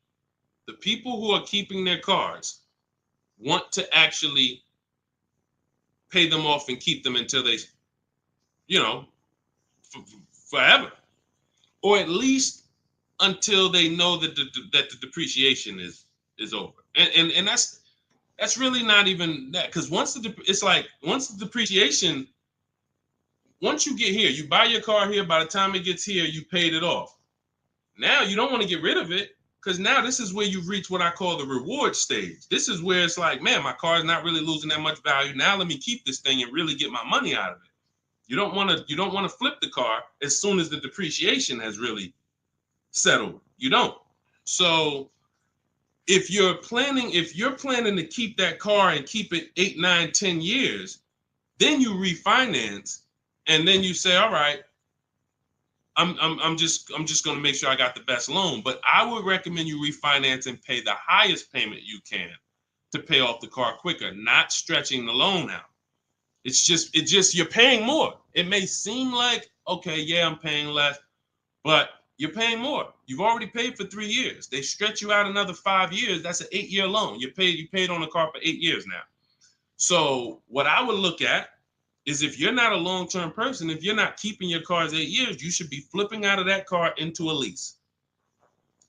The people who are keeping their cars want to actually pay them off and keep them until they, forever. or at least until they know that the depreciation is over. And that's really not even that, because once the depreciation, once you get here, you buy your car here, by the time it gets here, you paid it off. Now you don't want to get rid of it, because now this is where you've reached what I call the reward stage. This is where it's like, man, my car is not really losing that much value. Now let me keep this thing and really get my money out of it. You don't want to flip the car as soon as the depreciation has really settled. You don't. So if you're planning to keep that car and keep it 8, 9, 10 years, then you refinance, and then you say, all right, I'm just going to make sure I got the best loan. But I would recommend you refinance and pay the highest payment you can to pay off the car quicker, not stretching the loan out. It's just you're paying more. It may seem like, okay, yeah, I'm paying less, but you're paying more. You've already paid for 3 years. They stretch you out another 5 years. That's an 8-year loan. You paid on the car for 8 years now. So what I would look at is, if you're not a long-term person, if you're not keeping your cars 8 years, you should be flipping out of that car into a lease.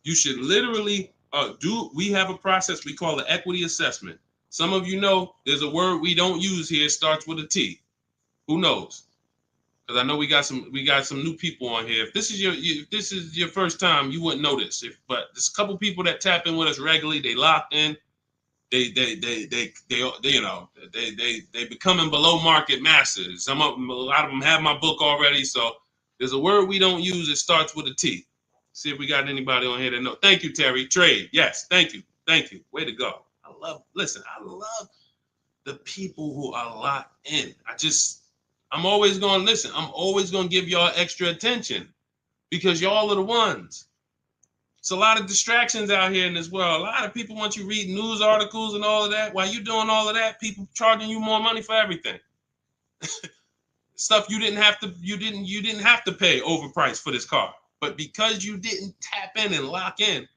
You should literally we have a process we call the equity assessment. Some of you know there's a word we don't use here. It starts with a T. Who knows? Because I know we got some new people on here. If this is your first time, you wouldn't know this. But there's a couple people that tap in with us regularly. They locked in. They becoming below market masters. A lot of them have my book already. So there's a word we don't use. It starts with a T. See if we got anybody on here that know. Thank you, Terry. Trade. Yes. Thank you. Way to go. I love the people who are locked in. I'm always going to listen. I'm always going to give y'all extra attention, because y'all are the ones. It's a lot of distractions out here in this world. A lot of people want you reading news articles and all of that. While you doing all of that, people charging you more money for everything. Stuff you didn't have to pay overpriced for this car. But because you didn't tap in and lock in,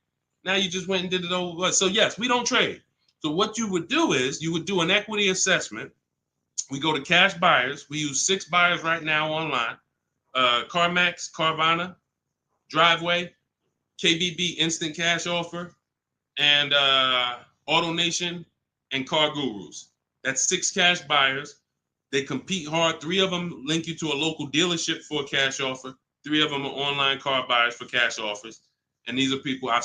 now you just went and did it over. So yes, we don't trade. So what you would do is you would do an equity assessment. We go to cash buyers. We use 6 buyers right now online. CarMax, Carvana, Driveway, KBB Instant Cash Offer, and AutoNation and Car Gurus. That's 6 cash buyers. They compete hard. 3 of them link you to a local dealership for a cash offer. 3 of them are online car buyers for cash offers. And these are people I've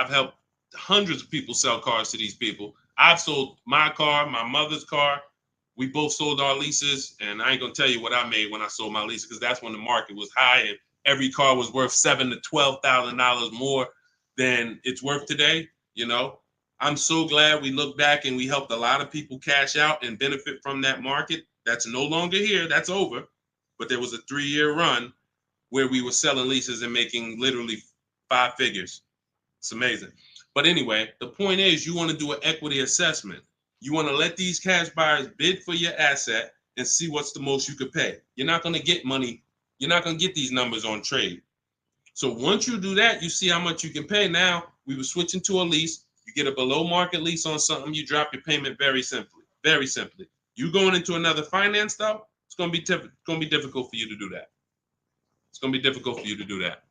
helped hundreds of people sell cars to these people. I've sold my car, my mother's car. We both sold our leases, and I ain't gonna tell you what I made when I sold my leases, because that's when the market was high and every car was worth $7,000 to $12,000 more than it's worth today. You know, I'm so glad we look back and we helped a lot of people cash out and benefit from that market. That's no longer here. That's over. But there was a 3-year run where we were selling leases and making literally 5 figures. It's amazing. But anyway, the point is, you want to do an equity assessment. You want to let these cash buyers bid for your asset and see what's the most you could pay. You're not going to get money. You're not going to get these numbers on trade. So once you do that, you see how much you can pay. Now, we were switching to a lease. You get a below market lease on something, you drop your payment very simply. Very simply. You going into another finance though, it's going to be difficult for you to do that. It's going to be difficult for you to do that.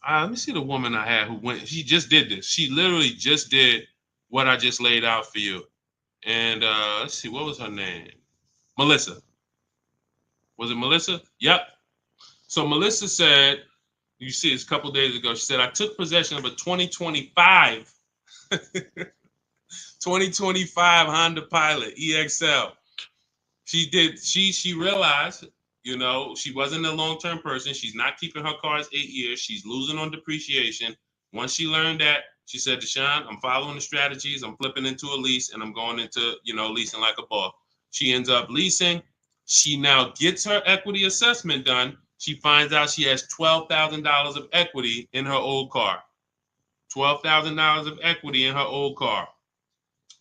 Let me see the woman I had who went. She just did this. She literally just did what I just laid out for you. And let's see, what was her name? Melissa. Was it Melissa? Yep. So Melissa said, you see this a couple days ago, she said, I took possession of a 2025 Honda Pilot EXL. She realized, you know, she wasn't a long-term person. She's not keeping her cars 8 years. She's losing on depreciation. Once she learned that, she said, Deshone, I'm following the strategies. I'm flipping into a lease and I'm going into, leasing like a boss. She ends up leasing. She now gets her equity assessment done. She finds out she has $12,000 of equity in her old car. $12,000 of equity in her old car.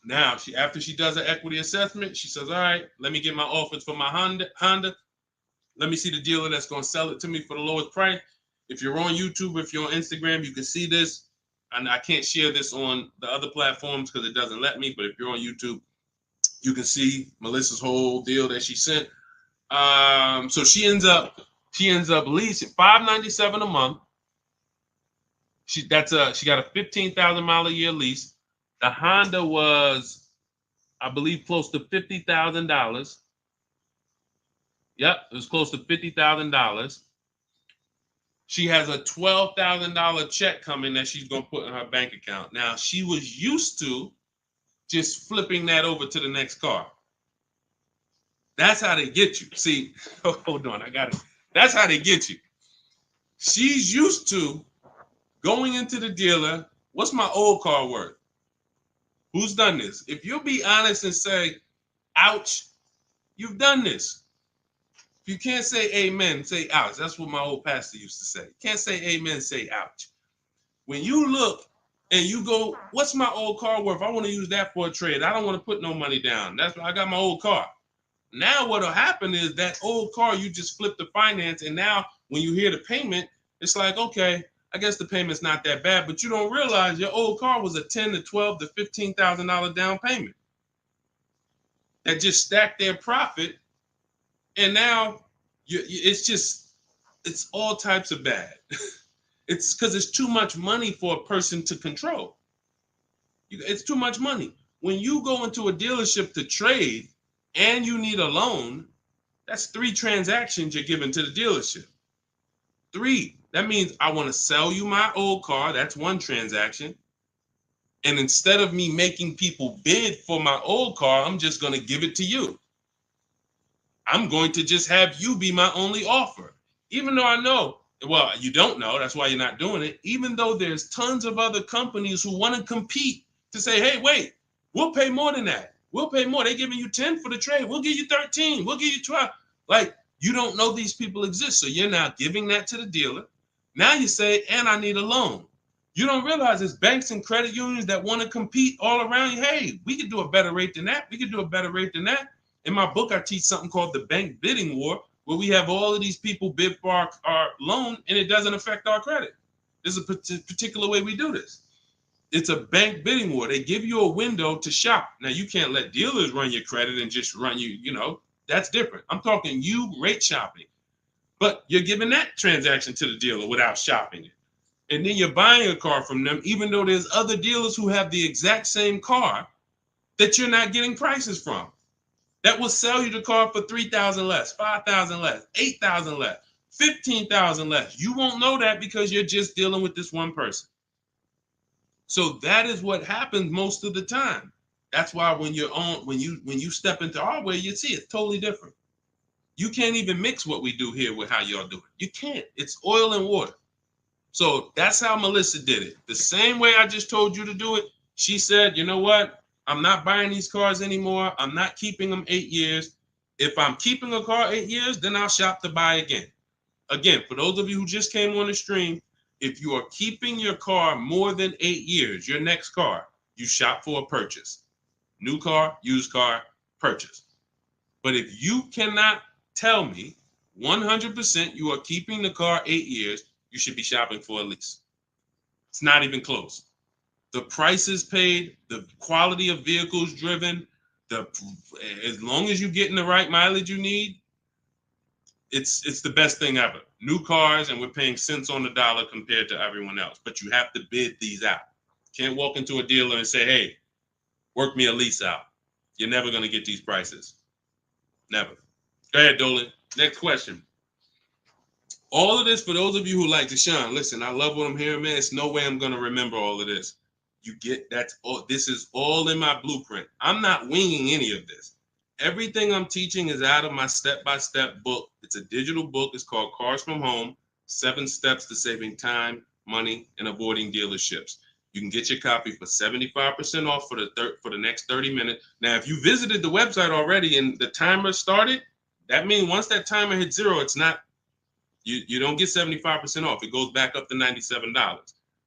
Now, after she does her equity assessment, she says, all right, let me get my offers for my Honda. Let me see the dealer that's going to sell it to me for the lowest price. If you're on YouTube, if you're on Instagram, you can see this. And I can't share this on the other platforms because it doesn't let me. But if you're on YouTube, you can see Melissa's whole deal that she sent. So she ends up She ends up leasing $597 a month. She got a 15,000 mile a year lease. The Honda was, I believe, close to $50,000. Yep, it was close to $50,000. She has a $12,000 check coming that she's gonna put in her bank account. Now she was used to just flipping that over to the next car. That's how they get you. See, hold on, I got it. That's how they get you. She's used to going into the dealer. What's my old car worth? Who's done this? If you'll be honest and say, ouch, you've done this. If you can't say amen, say ouch. That's what my old pastor used to say. Can't say amen, say ouch. When you look and you go, what's my old car worth? I want to use that for a trade. I don't want to put no money down. That's why I got my old car. Now what'll happen is that old car, you just flip the finance, and now when you hear the payment, it's like, okay, I guess the payment's not that bad, but you don't realize your old car was a $10,000 to $12,000 to $15,000 down payment that just stacked their profit, and now it's all types of bad. It's because it's too much money for a person to control. It's too much money. When you go into a dealership to trade and you need a loan, that's 3 transactions you're giving to the dealership. 3. That means I want to sell you my old car. That's 1 transaction. And instead of me making people bid for my old car, I'm just going to give it to you. I'm going to just have you be my only offer. Even though I know, well, you don't know, that's why you're not doing it. Even though there's tons of other companies who want to compete to say, hey, wait, we'll pay more than that. We'll pay more. They're giving you 10 for the trade. We'll give you 13. We'll give you 12. Like, you don't know these people exist. So you're now giving that to the dealer. Now you say, and I need a loan. You don't realize there's banks and credit unions that want to compete all around you. Hey, we could do a better rate than that. We could do a better rate than that. In my book, I teach something called the bank bidding war, where we have all of these people bid for our loan, and it doesn't affect our credit. There's a particular way we do this. It's a bank bidding war. They give you a window to shop. Now, you can't let dealers run your credit and just run you, that's different. I'm talking you rate shopping. But you're giving that transaction to the dealer without shopping it. And then you're buying a car from them, even though there's other dealers who have the exact same car that you're not getting prices from. That will sell you the car for $3,000 less, $5,000 less, $8,000 less, $15,000 less. You won't know that because you're just dealing with this one person. So that is what happens most of the time. That's why when you step into our way, you see it's totally different. You can't even mix what we do here with how y'all do it. You can't. It's oil and water. So that's how Melissa did it. The same way I just told you to do it. She said, you know what? I'm not buying these cars anymore. I'm not keeping them 8 years. If I'm keeping a car 8 years, then I'll shop to buy again. Again, for those of you who just came on the stream, if you are keeping your car more than 8 years, your next car, you shop for a purchase. New car, used car, purchase. But if you cannot tell me 100% you are keeping the car 8 years, you should be shopping for a lease. It's not even close. The prices paid, the quality of vehicles driven, as long as you're getting the right mileage you need, it's the best thing ever. New cars, and we're paying cents on the dollar compared to everyone else. But you have to bid these out. Can't walk into a dealer and say, hey, work me a lease out. You're never going to get these prices. Never. Go ahead, Dolan. Next question. All of this, for those of you who like Deshone, listen, I love what I'm hearing, man. It's no way I'm going to remember all of this. You get that's all. This is all in my blueprint. I'm not winging any of this. Everything I'm teaching is out of my step-by-step book. It's a digital book. It's called Cars from Home, 7 Steps to Saving Time, Money, and Avoiding Dealerships. You can get your copy for 75% off for the next 30 minutes. Now, if you visited the website already and the timer started, that means once that timer hits 0, it's not, you don't get 75% off. It goes back up to $97.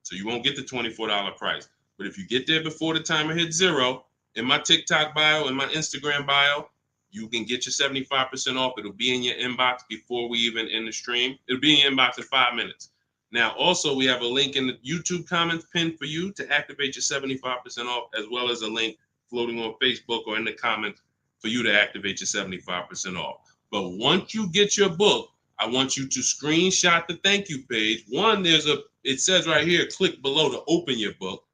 So you won't get the $24 price. But if you get there before the timer hits 0, in my TikTok bio, in my Instagram bio, you can get your 75% off. It'll be in your inbox before we even end the stream. It'll be in your inbox in 5 minutes. Now, also, we have a link in the YouTube comments pinned for you to activate your 75% off, as well as a link floating on Facebook or in the comments for you to activate your 75% off. But once you get your book, I want you to screenshot the thank you page. One, it says right here, click below to open your book.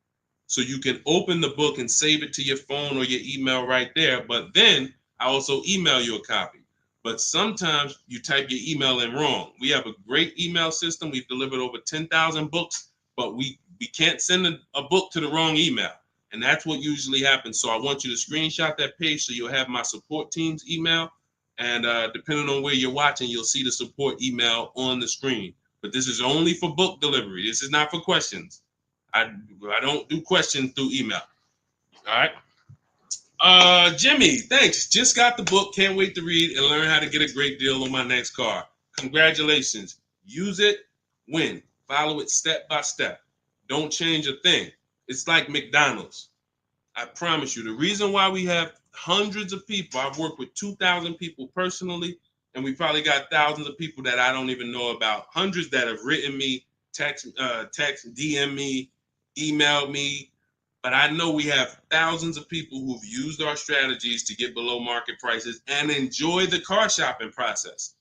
So you can open the book and save it to your phone or your email right there. But then I also email you a copy. But sometimes you type your email in wrong. We have a great email system. We've delivered over 10,000 books, but we can't send a book to the wrong email. And that's what usually happens. So I want you to screenshot that page so you'll have my support team's email. And depending on where you're watching, you'll see the support email on the screen. But this is only for book delivery. This is not for questions. I don't do questions through email. All right. Jimmy, thanks. Just got the book. Can't wait to read and learn how to get a great deal on my next car. Congratulations. Use it, win. Follow it step by step. Don't change a thing. It's like McDonald's. I promise you. The reason why we have hundreds of people, I've worked with 2,000 people personally, and we probably got thousands of people that I don't even know about. Hundreds that have written me, text, DM me, emailed me. But I know we have thousands of people who've used our strategies to get below market prices and enjoy the car shopping process.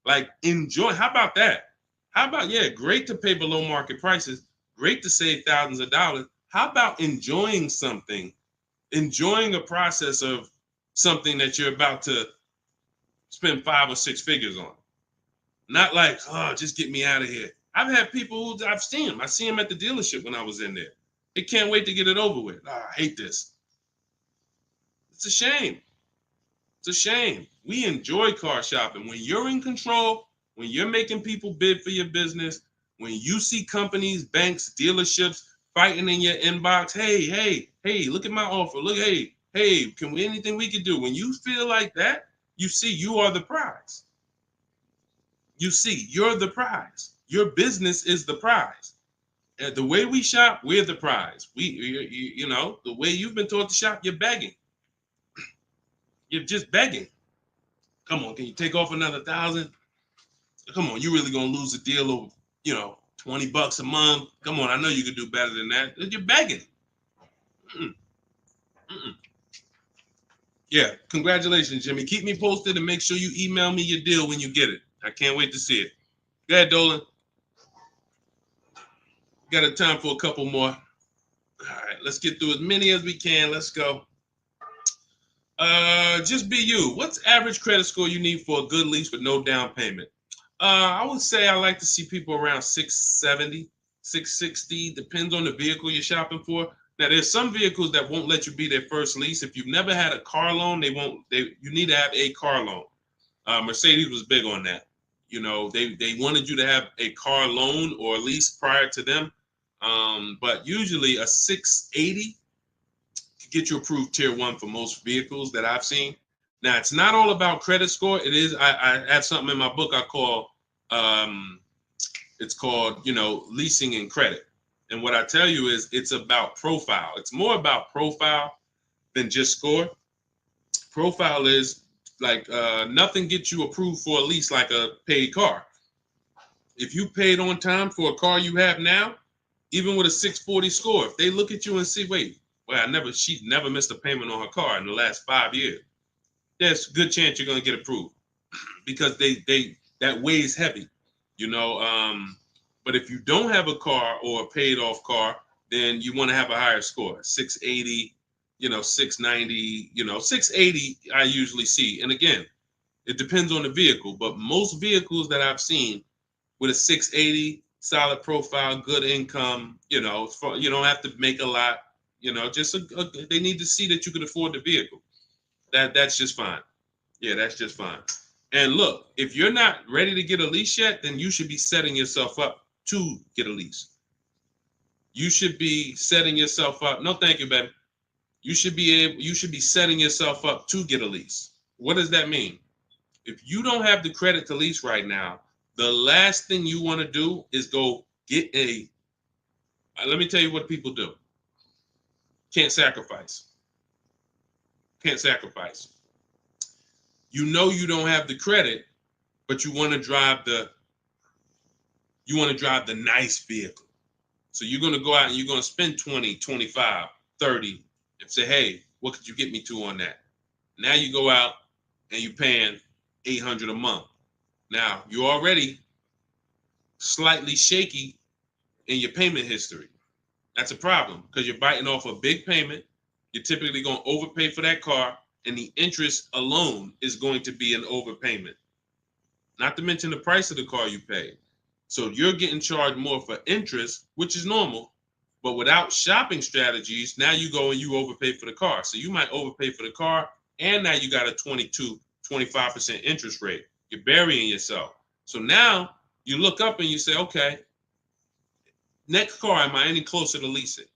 Like, enjoy. How about that? How about, yeah, great to pay below market prices, great to save thousands of dollars. How about enjoying something, enjoying a process of something that you're about to spend 5 or 6 figures on? Not like, oh, just get me out of here. I've had people who I've seen them. I see them at the dealership when I was in there. They can't wait to get it over with. Oh, I hate this. It's a shame. It's a shame. We enjoy car shopping. When you're in control, when you're making people bid for your business, when you see companies, banks, dealerships fighting in your inbox, hey, look at my offer. Look, hey, can we anything we can do? When you feel like that, you see you are the prize. You see, you're the prize. Your business is the prize. The way we shop, we're the prize. You know, the way you've been taught to shop, you're begging. You're just begging. Come on, can you take off another 1,000? Come on, you really gonna lose a deal over, $20 a month? Come on, I know you could do better than that. You're begging. Mm-mm. Mm-mm. Yeah, congratulations, Jimmy. Keep me posted and make sure you email me your deal when you get it. I can't wait to see it. Go ahead, Dolan. Got a time for a couple more. All right, let's get through as many as we can. Let's go. Just be you. What's average credit score you need for a good lease with no down payment? I would say I like to see people around 670, 660. Depends on the vehicle you're shopping for. Now, there's some vehicles that won't let you be their first lease. If you've never had a car loan, you need to have a car loan. Mercedes was big on that. They wanted you to have a car loan or lease prior to them. But usually a 680 can get you approved tier 1 for most vehicles that I've seen. Now, it's not all about credit score. It is. I have something in my book I call, it's called, leasing and credit. And what I tell you is it's about profile. It's more about profile than just score. Profile is like nothing gets you approved for a lease like a paid car. If you paid on time for a car you have now, even with a 640 score, if they look at you and see, wait, well, she's never missed a payment on her car in the last 5 years. There's a good chance you're going to get approved because that weighs heavy, But if you don't have a car or a paid off car, then you want to have a higher score, 680, 690, 680 I usually see. And again, it depends on the vehicle, but most vehicles that I've seen with a 680, solid profile, good income, you don't have to make a lot, they need to see that you can afford the vehicle. That's just fine. Yeah, that's just fine. And look, if you're not ready to get a lease yet, then you should be setting yourself up to get a lease. You should be setting yourself up. No, thank you, baby. You should be setting yourself up to get a lease. What does that mean? If you don't have the credit to lease right now, the last thing you want to do is go get let me tell you what people do. Can't sacrifice. Can't sacrifice. You don't have the credit, but you want to drive the nice vehicle. So you're going to go out and you're going to spend 20, 25, 30 and say, hey, what could you get me to on that? Now you go out and you're paying $800 a month. Now, you're already slightly shaky in your payment history. That's a problem because you're biting off a big payment. You're typically going to overpay for that car, and the interest alone is going to be an overpayment. Not to mention the price of the car you pay. So you're getting charged more for interest, which is normal. But without shopping strategies, now you go and you overpay for the car. So you might overpay for the car, and now you got a 25% interest rate. You're burying yourself. So now you look up and you say, okay, next car, am I any closer to leasing?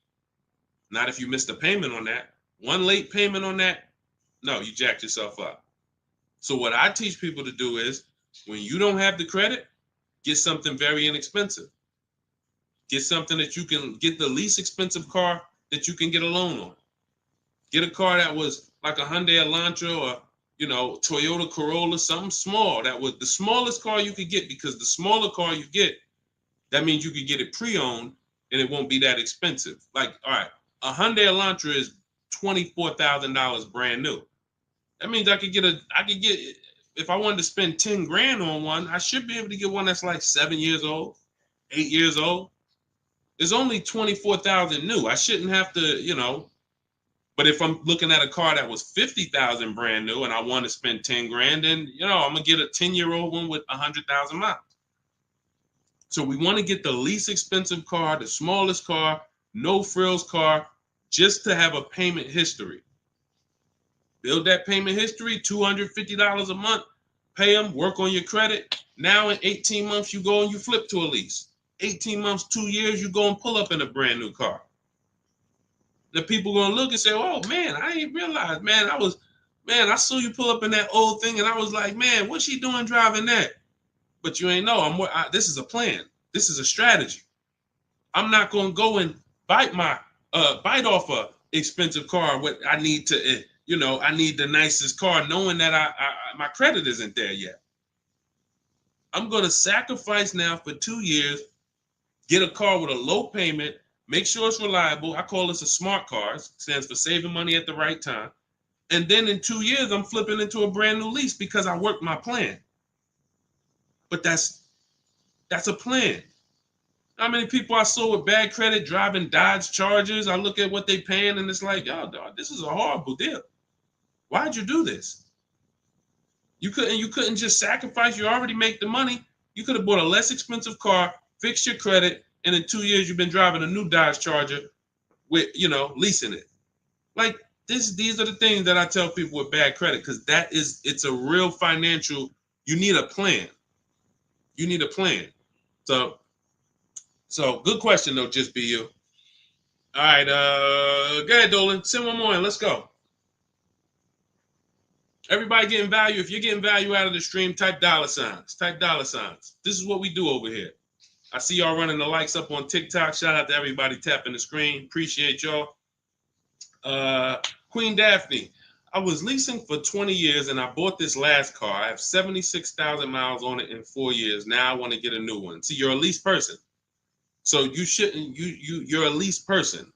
Not if you missed a payment on that. One late payment on that, no, you jacked yourself up. So what I teach people to do is, when you don't have the credit, get something very inexpensive. Get something that you can get, the least expensive car that you can get a loan on. Get a car that was like a Hyundai Elantra or, Toyota Corolla, something small. That was the smallest car you could get, because the smaller car you get, that means you could get it pre-owned and it won't be that expensive. Like, all right, a Hyundai Elantra is $24,000 brand new. That means I could get, if I wanted to spend 10 grand on one, I should be able to get one that's like 7 years old, 8 years old. It's only 24,000 new. I shouldn't have to, but if I'm looking at a car that was 50,000 brand new and I want to spend 10 grand, then, I'm going to get a 10-year-old one with 100,000 miles. So we want to get the least expensive car, the smallest car, no frills car, just to have a payment history. Build that payment history, $250 a month, pay them, work on your credit. Now in 18 months, you go and you flip to a lease. 18 months, 2 years, you go and pull up in a brand new car. The people going to look and say, oh, man, I ain't realized, man, I saw you pull up in that old thing, and I was like, man, what's she doing driving that? But you ain't know, this is a plan. This is a strategy. I'm not going to go and bite off a expensive car. What I need to, I need the nicest car, knowing that my credit isn't there yet. I'm going to sacrifice now for 2 years, get a car with a low payment, make sure it's reliable. I call this a smart car. It stands for saving money at the right time. And then in 2 years, I'm flipping into a brand new lease because I worked my plan. But that's a plan. How many people I saw with bad credit driving Dodge Chargers? I look at what they paying and it's like, yo, dog, this is a horrible deal. Why'd you do this? You couldn't just sacrifice. You already make the money. You could have bought a less expensive car, fixed your credit, and in 2 years you've been driving a new Dodge Charger with, leasing it. Like these are the things that I tell people with bad credit, because it's a real financial, you need a plan. You need a plan. So good question though, just be you. All right, go ahead, Dolan. Send one more in. Let's go. Everybody getting value. If you're getting value out of the stream, type dollar signs. Type dollar signs. This is what we do over here. I see y'all running the likes up on TikTok. Shout out to everybody tapping the screen. Appreciate y'all. Queen Daphne, I was leasing for 20 years and I bought this last car. I have 76,000 miles on it in 4 years. Now I want to get a new one. See, you're a lease person. So you shouldn't, you're a lease person.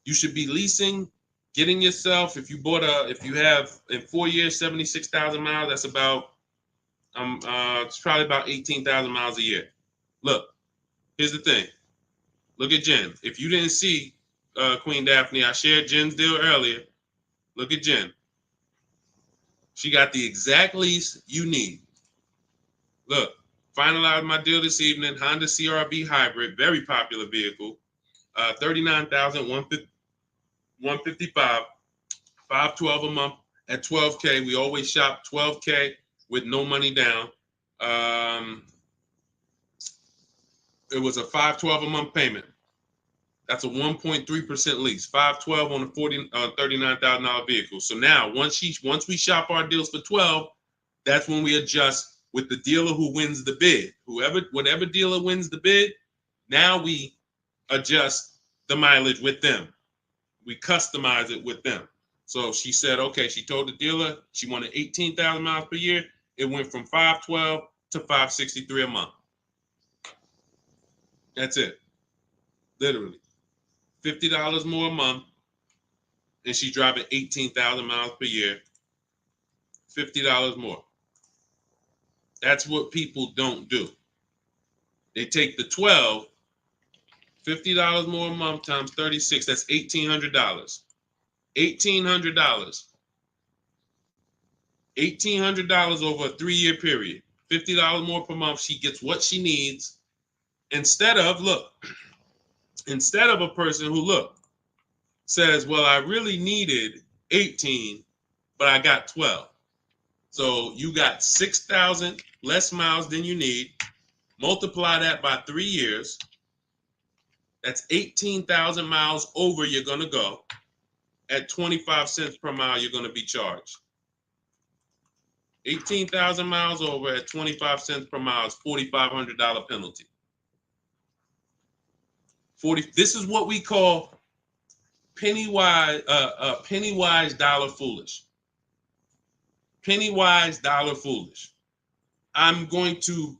You should be leasing, getting yourself, if you have in 4 years, 76,000 miles, that's about, it's probably about 18,000 miles a year. Look, here's the thing. Look at Jen. If you didn't see Queen Daphne, I shared Jen's deal earlier. Look at Jen. She got the exact lease you need. Look, finalized my deal this evening. Honda CR-V hybrid, very popular vehicle. 39,155, 512 a month at 12K. We always shop 12K with no money down. It was a 512 a month payment. That's a 1.3% lease. 512 on a $39,000 vehicle. So now once we shop our deals for 12, that's when we adjust with the dealer who wins the bid. Whatever dealer wins the bid, now we adjust the mileage with them. We customize it with them. So she said, okay, she told the dealer she wanted 18,000 miles per year. It went from 512 to 563 a month. That's it. Literally. $50 more a month. And she's driving 18,000 miles per year. $50 more. That's what people don't do. They take the 12, $50 more a month times 36, that's $1,800. $1,800. $1,800 over a 3-year period. $50 more per month. She gets what she needs instead of a person who says, well, I really needed 18, but I got 12. So you got 6,000 less miles than you need. Multiply that by 3 years. That's 18,000 miles over you're going to go. At 25 cents per mile, you're going to be charged. 18,000 miles over at 25 cents per mile is $4,500 penalty. This is what we call penny wise, dollar foolish. Penny wise, dollar foolish. I'm going to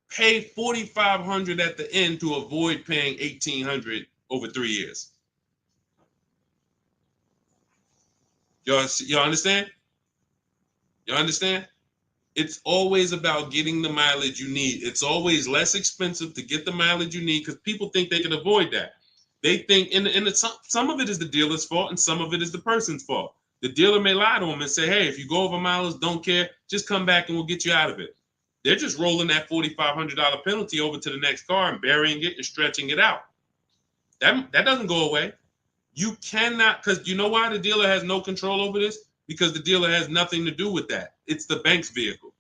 pay $4,500 at the end to avoid paying $1,800 over 3 years. Y'all understand? You understand? It's always about getting the mileage you need. It's always less expensive to get the mileage you need because people think they can avoid that. They think, some of it is the dealer's fault and some of it is the person's fault. The dealer may lie to them and say, hey, if you go over mileage, don't care, just come back and we'll get you out of it. They're just rolling that $4,500 penalty over to the next car and burying it and stretching it out. That doesn't go away. You cannot, because you know why the dealer has no control over this? Because the dealer has nothing to do with that. It's the bank's vehicle.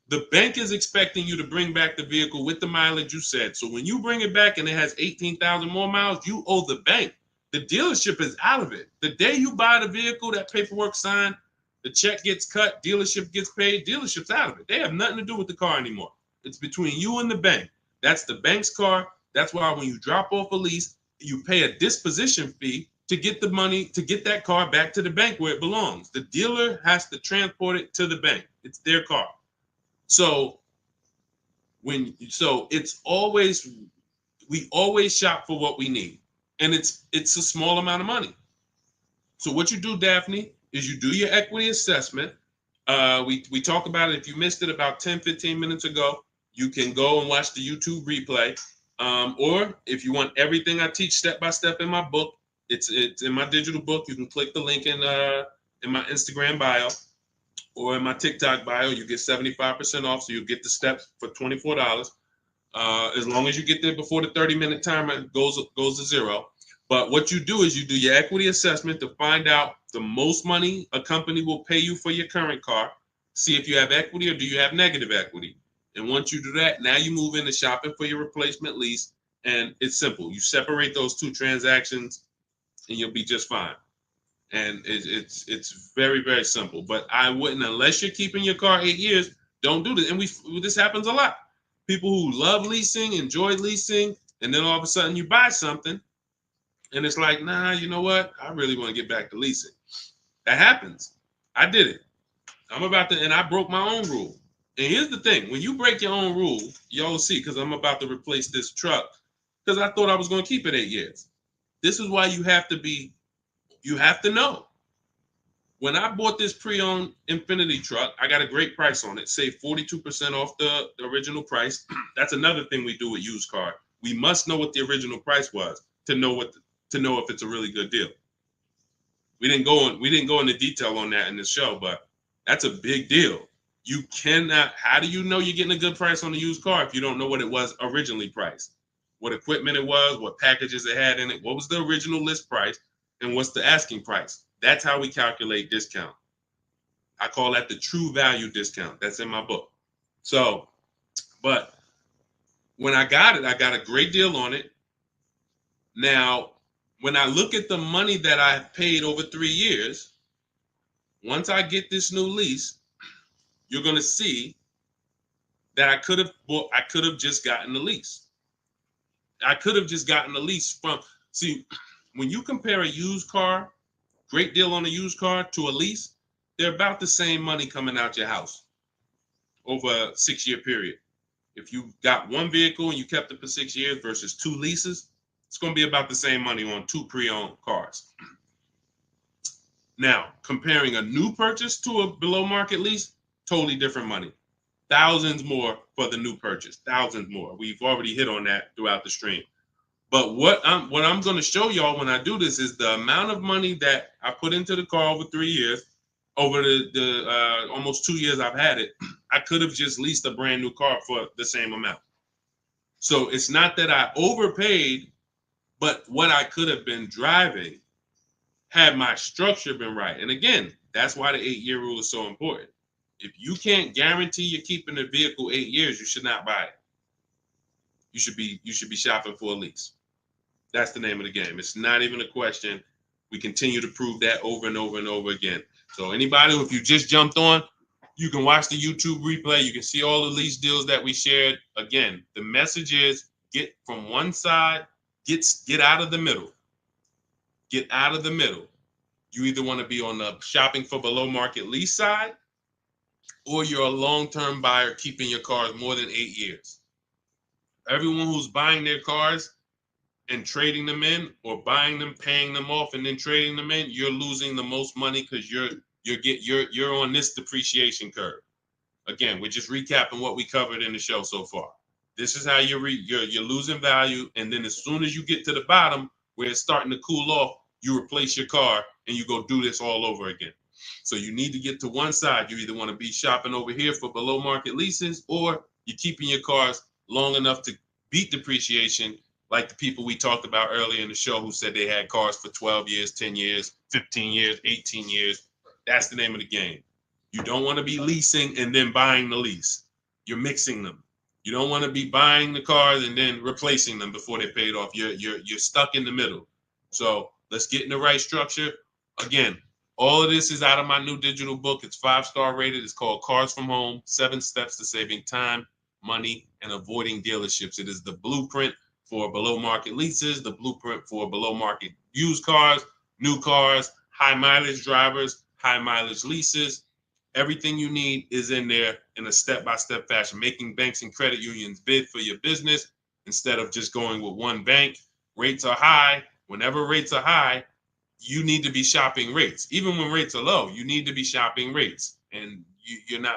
The bank is expecting you to bring back the vehicle with the mileage you said. So when you bring it back and it has 18,000 more miles, you owe the bank. The dealership is out of it. The day you buy the vehicle, that paperwork signed, the check gets cut, dealership gets paid, dealership's out of it. They have nothing to do with the car anymore. It's between you and the bank. That's the bank's car. That's why when you drop off a lease, you pay a disposition fee to get the money, to get that car back to the bank where it belongs. The dealer has to transport it to the bank. It's their car. So it's always, we always shop for what we need. And it's a small amount of money. So what you do, Daphne, is you do your equity assessment. We talked about it. If you missed it about 10, 15 minutes ago, you can go and watch the YouTube replay. Or if you want everything I teach step by step in my book, it's in my digital book. You can click the link in my Instagram bio or in my TikTok bio. You get 75% off, so you get the steps for $24. As long as you get there before the 30-minute timer goes to zero. But what you do is you do your equity assessment to find out the most money a company will pay you for your current car. See if you have equity or do you have negative equity. And once you do that, now you move into shopping for your replacement lease. And it's simple. You separate those two transactions and you'll be just fine. And it's very, very simple. But I wouldn't, unless you're keeping your car 8 years, don't do this. And this happens a lot. People who love leasing, enjoy leasing, and then all of a sudden you buy something and it's like, nah, you know what? I really want to get back to leasing. That happens. I did it. And I broke my own rule. And here's the thing. When you break your own rule, y'all see, because I'm about to replace this truck, because I thought I was going to keep it 8 years. This is why you have to know. When I bought this pre-owned Infiniti truck, I got a great price on it. Saved 42% off the original price. That's another thing we do with used car. We must know what the original price was to know if it's a really good deal. We didn't go into detail on that in this show, but that's a big deal. You cannot. How do you know you're getting a good price on a used car if you don't know what it was originally priced? What equipment it was, what packages it had in it, what was the original list price, and what's the asking price? That's how we calculate discount. I call that the true value discount. That's in my book. So, but when I got it, I got a great deal on it. Now, when I look at the money that I paid over 3 years, once I get this new lease, you're going to see that I could have just gotten the lease. I could have just gotten the lease when you compare a used car, great deal on a used car, to a lease, they're about the same money coming out your house over a 6-year period. If you got one vehicle and you kept it for 6 years versus 2 leases, it's going to be about the same money on 2 pre-owned cars. Now, comparing a new purchase to a below market lease, totally different money. thousands more for the new purchase, thousands more. We've already hit on that throughout the stream. But what I'm going to show y'all when I do this is the amount of money that I put into the car over 3 years, over the almost 2 years I've had it. I could have just leased a brand new car for the same amount. So it's not that I overpaid, but what I could have been driving had my structure been right. And again, that's why the 8-year rule is so important. If you can't guarantee you're keeping the vehicle 8 years, you should not buy it. You should be shopping for a lease. That's the name of the game. It's not even a question. We continue to prove that over and over and over again. So anybody, if you just jumped on, you can watch the YouTube replay. You can see all the lease deals that we shared. Again, the message is get from one side, get out of the middle. Get out of the middle. You either want to be on the shopping for below market lease side, or you're a long-term buyer keeping your cars more than 8 years. Everyone who's buying their cars and trading them in, or buying them, paying them off, and then trading them in, you're losing the most money because you're on this depreciation curve. Again, we're just recapping what we covered in the show so far. This is how you're losing value, and then as soon as you get to the bottom where it's starting to cool off, you replace your car and you go do this all over again. So you need to get to one side. You either want to be shopping over here for below market leases, or you're keeping your cars long enough to beat depreciation, like the people we talked about earlier in the show who said they had cars for 12 years, 10 years, 15 years, 18 years. That's the name of the game. You don't want to be leasing and then buying the lease. You're mixing them. You don't want to be buying the cars and then replacing them before they're paid off. You're stuck in the middle. So let's get in the right structure. Again, all of this is out of my new digital book. It's 5-star rated. It's called Cars from Home, 7 Steps to Saving Time, Money, and Avoiding Dealerships. It is the blueprint for below market leases, the blueprint for below market used cars, new cars, high mileage drivers, high mileage leases. Everything you need is in there in a step-by-step fashion, making banks and credit unions bid for your business instead of just going with one bank. Rates are high. Whenever rates are high, you need to be shopping rates. Even when rates are low, you need to be shopping rates. And you're not,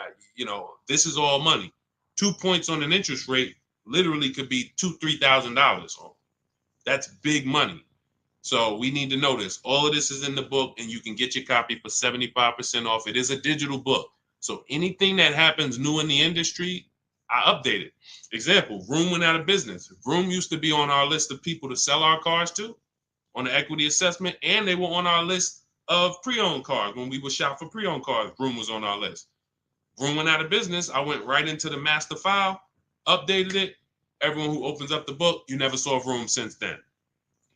this is all money. 2 points on an interest rate literally could be $2,000-$3,000. That's big money. So we need to know this. All of this is in the book, and you can get your copy for 75% off. It is a digital book. So anything that happens new in the industry, I update it. Example, Vroom went out of business. Vroom used to be on our list of people to sell our cars to on the equity assessment, and they were on our list of pre-owned cars. When we would shop for pre-owned cars, Vroom was on our list. Vroom went out of business. I went right into the master file, updated it. Everyone who opens up the book, you never saw Vroom since then.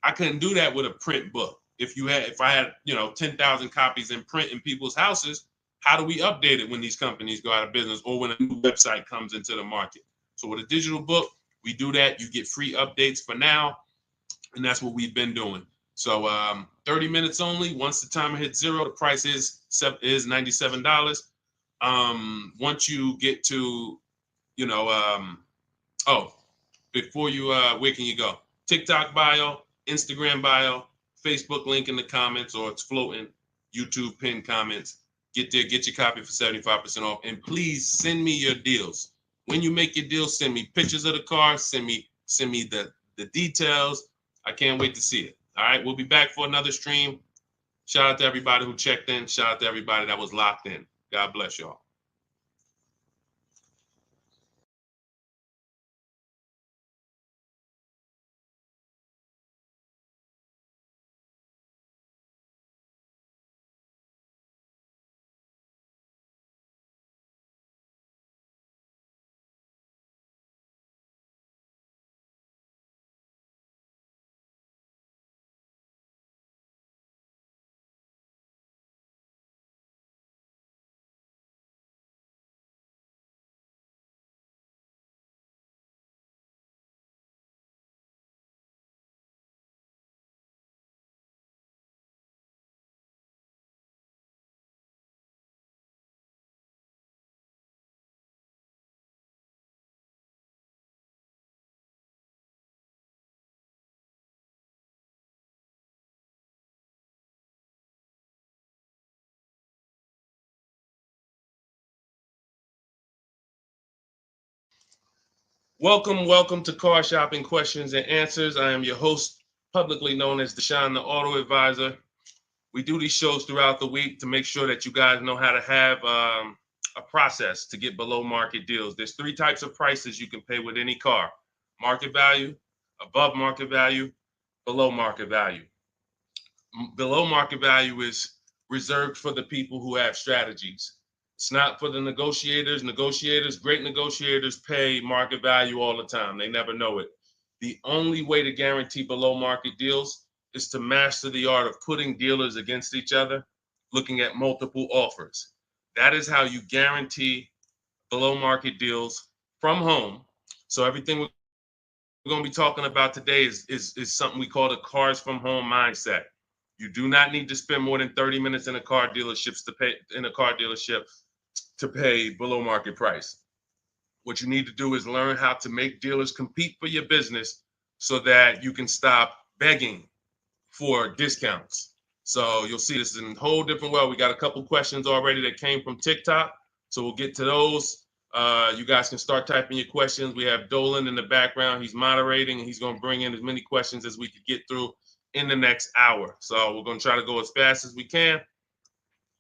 I couldn't do that with a print book. If I had 10,000 copies in print in people's houses, how do we update it when these companies go out of business or when a new website comes into the market? So with a digital book, we do that. You get free updates for now, and that's what we've been doing. So 30 minutes only. Once the timer hits 0, the price is $97. Once you get to, before you, where can you go? TikTok bio, Instagram bio, Facebook link in the comments, or it's floating, YouTube pinned comments. Get there, get your copy for 75% off. And please send me your deals. When you make your deals, send me pictures of the car, send me the details. I can't wait to see it. All right, we'll be back for another stream. Shout out to everybody who checked in. Shout out to everybody that was locked in. God bless y'all. Welcome to Car Shopping Questions and Answers. I am your host, publicly known as Deshone the Auto Advisor. We do these shows throughout the week to make sure that you guys know how to have a process to get below market deals. There's three types of prices you can pay with any car: market value, above market value, below market value. Below market value is reserved for the people who have strategies. It's not for the negotiators. Great negotiators pay market value all the time. They never know it. The only way to guarantee below market deals is to master the art of putting dealers against each other, looking at multiple offers. That is how you guarantee below market deals from home. So everything we're going to be talking about today is something we call the cars from home mindset. You do not need to spend more than 30 minutes in a car dealership to pay below market price. What you need to do is learn how to make dealers compete for your business so that you can stop begging for discounts. So you'll see this in a whole different way. We got a couple questions already that came from TikTok. So we'll get to those. You guys can start typing your questions. We have Dolan in the background. He's moderating and he's going to bring in as many questions as we could get through in the next hour. So we're going to try to go as fast as we can.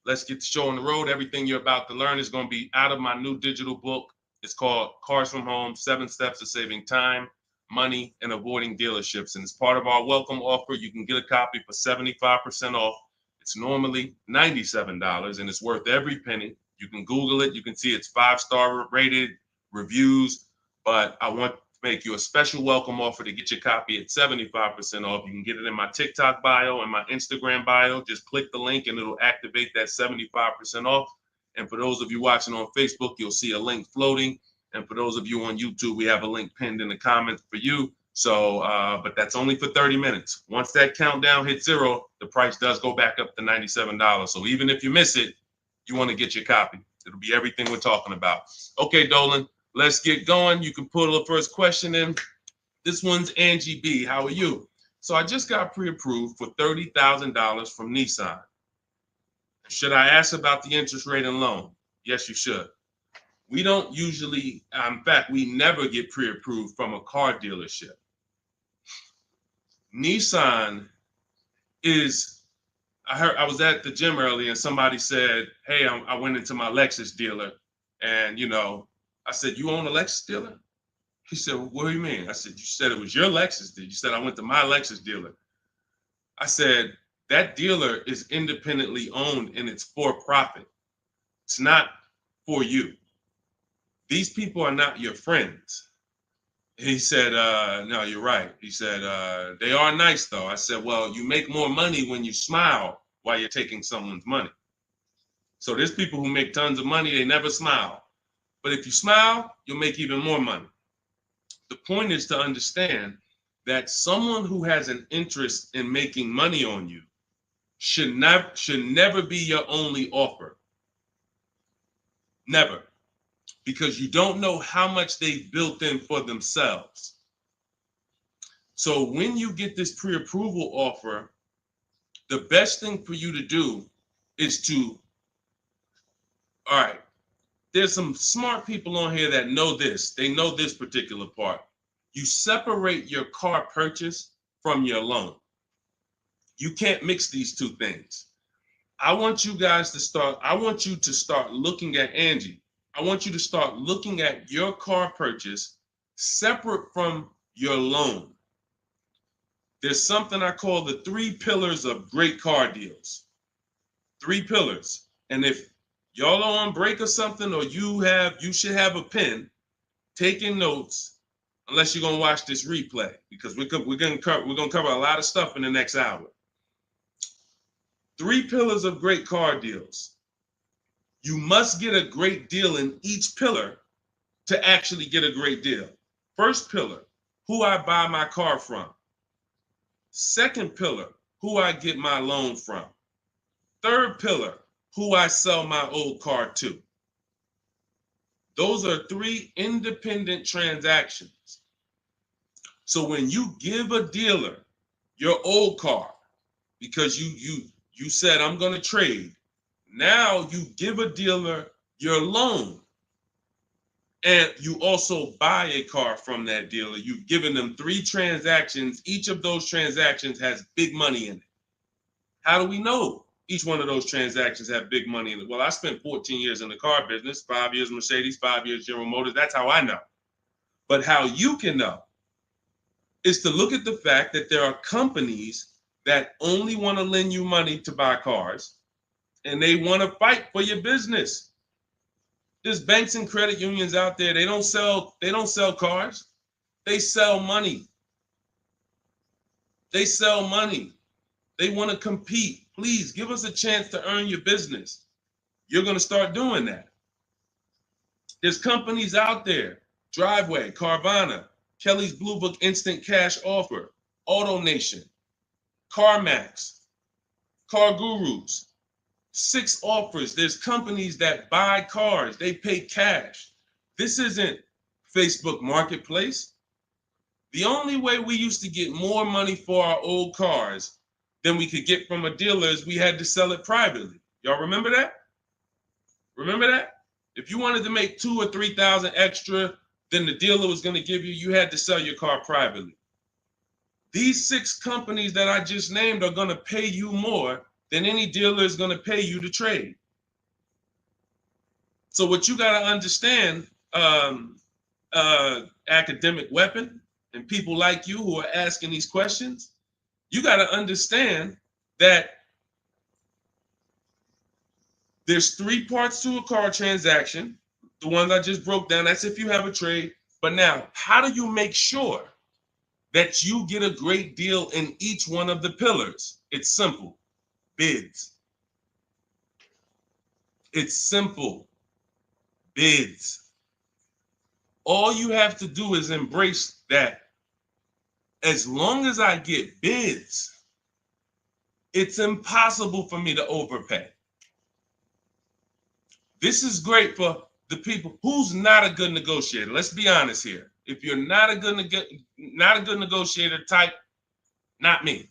Let's get the show on the road. Everything you're about to learn is going to be out of my new digital book. It's called Cars from Home, 7 Steps to Saving Time, Money, and Avoiding Dealerships. And as part of our welcome offer, you can get a copy for 75% off. It's normally $97 and it's worth every penny. You can Google it. You can see it's 5-star rated reviews, but I want to make you a special welcome offer to get your copy at 75% off. You can get it in my TikTok bio and my Instagram bio. Just click the link and it'll activate that 75% off. And for those of you watching on Facebook, you'll see a link floating. And for those of you on YouTube, we have a link pinned in the comments for you. So, but that's only for 30 minutes. Once that countdown hits 0, the price does go back up to $97. So even if you miss it, you want to get your copy. It'll be everything we're talking about. Okay, Dolan, let's get going. You can put the first question in. This one's Angie B. How are you? So I just got pre-approved for $30,000 from Nissan. Should I ask about the interest rate and loan? Yes, you should. We don't usually, in fact, we never get pre-approved from a car dealership. Nissan is, I was at the gym earlier and somebody said, hey, I went into my Lexus dealer and, I said, you own a Lexus dealer? He said, well, what do you mean? I said, you said it was your Lexus dealer. You said, I went to my Lexus dealer. I said, that dealer is independently owned and it's for profit. It's not for you. These people are not your friends. He said, no, you're right. He said, they are nice though. I said, well, you make more money when you smile while you're taking someone's money. So there's people who make tons of money, they never smile. But if you smile, you'll make even more money. The point is to understand that someone who has an interest in making money on you should never be your only offer. Never. Because you don't know how much they've built in for themselves. So when you get this pre-approval offer, the best thing for you to do is to, all right, there's some smart people on here that know this. They know this particular part. You separate your car purchase from your loan. You can't mix these two things. I want you to start looking at Angie. I want you to start looking at your car purchase separate from your loan. There's something I call the 3 pillars of great car deals. 3 pillars. And if y'all are on break or something, or you should have a pen taking notes, unless you're gonna watch this replay, because we're gonna cover a lot of stuff in the next hour. 3 pillars of great car deals. You must get a great deal in each pillar to actually get a great deal. First pillar, who I buy my car from. Second pillar, who I get my loan from. Third pillar, who I sell my old car to. Those are 3 independent transactions. So when you give a dealer your old car, because you said I'm going to trade, now you give a dealer your loan. And you also buy a car from that dealer. You've given them 3 transactions. Each of those transactions has big money in it. How do we know each one of those transactions have big money in it? Well, I spent 14 years in the car business, 5 years Mercedes, 5 years General Motors. That's how I know. But how you can know is to look at the fact that there are companies that only want to lend you money to buy cars, and they want to fight for your business. There's banks and credit unions out there. They don't sell cars. They sell money. They sell money. They want to compete. Please give us a chance to earn your business. You're going to start doing that. There's companies out there, Driveway, Carvana, Kelly's Blue Book Instant Cash Offer, AutoNation, CarMax, Car Gurus, 6 offers. There's companies that buy cars. They pay cash. This isn't Facebook Marketplace. The only way we used to get more money for our old cars than we could get from a dealer is we had to sell it privately. Y'all remember that? Remember that? If you wanted to make 2,000 or 3,000 extra than the dealer was going to give you, you had to sell your car privately. These 6 companies that I just named are going to pay you more than any dealer is going to pay you to trade. So what you got to understand, academic weapon, and people like you who are asking these questions, you got to understand that there's 3 parts to a car transaction. The ones I just broke down, that's if you have a trade. But now, how do you make sure that you get a great deal in each one of the pillars? It's simple. Bids. It's simple. Bids. All you have to do is embrace that. As long as I get bids, it's impossible for me to overpay. This is great for the people who's not a good negotiator. Let's be honest here. If you're not a good negotiator, type not me.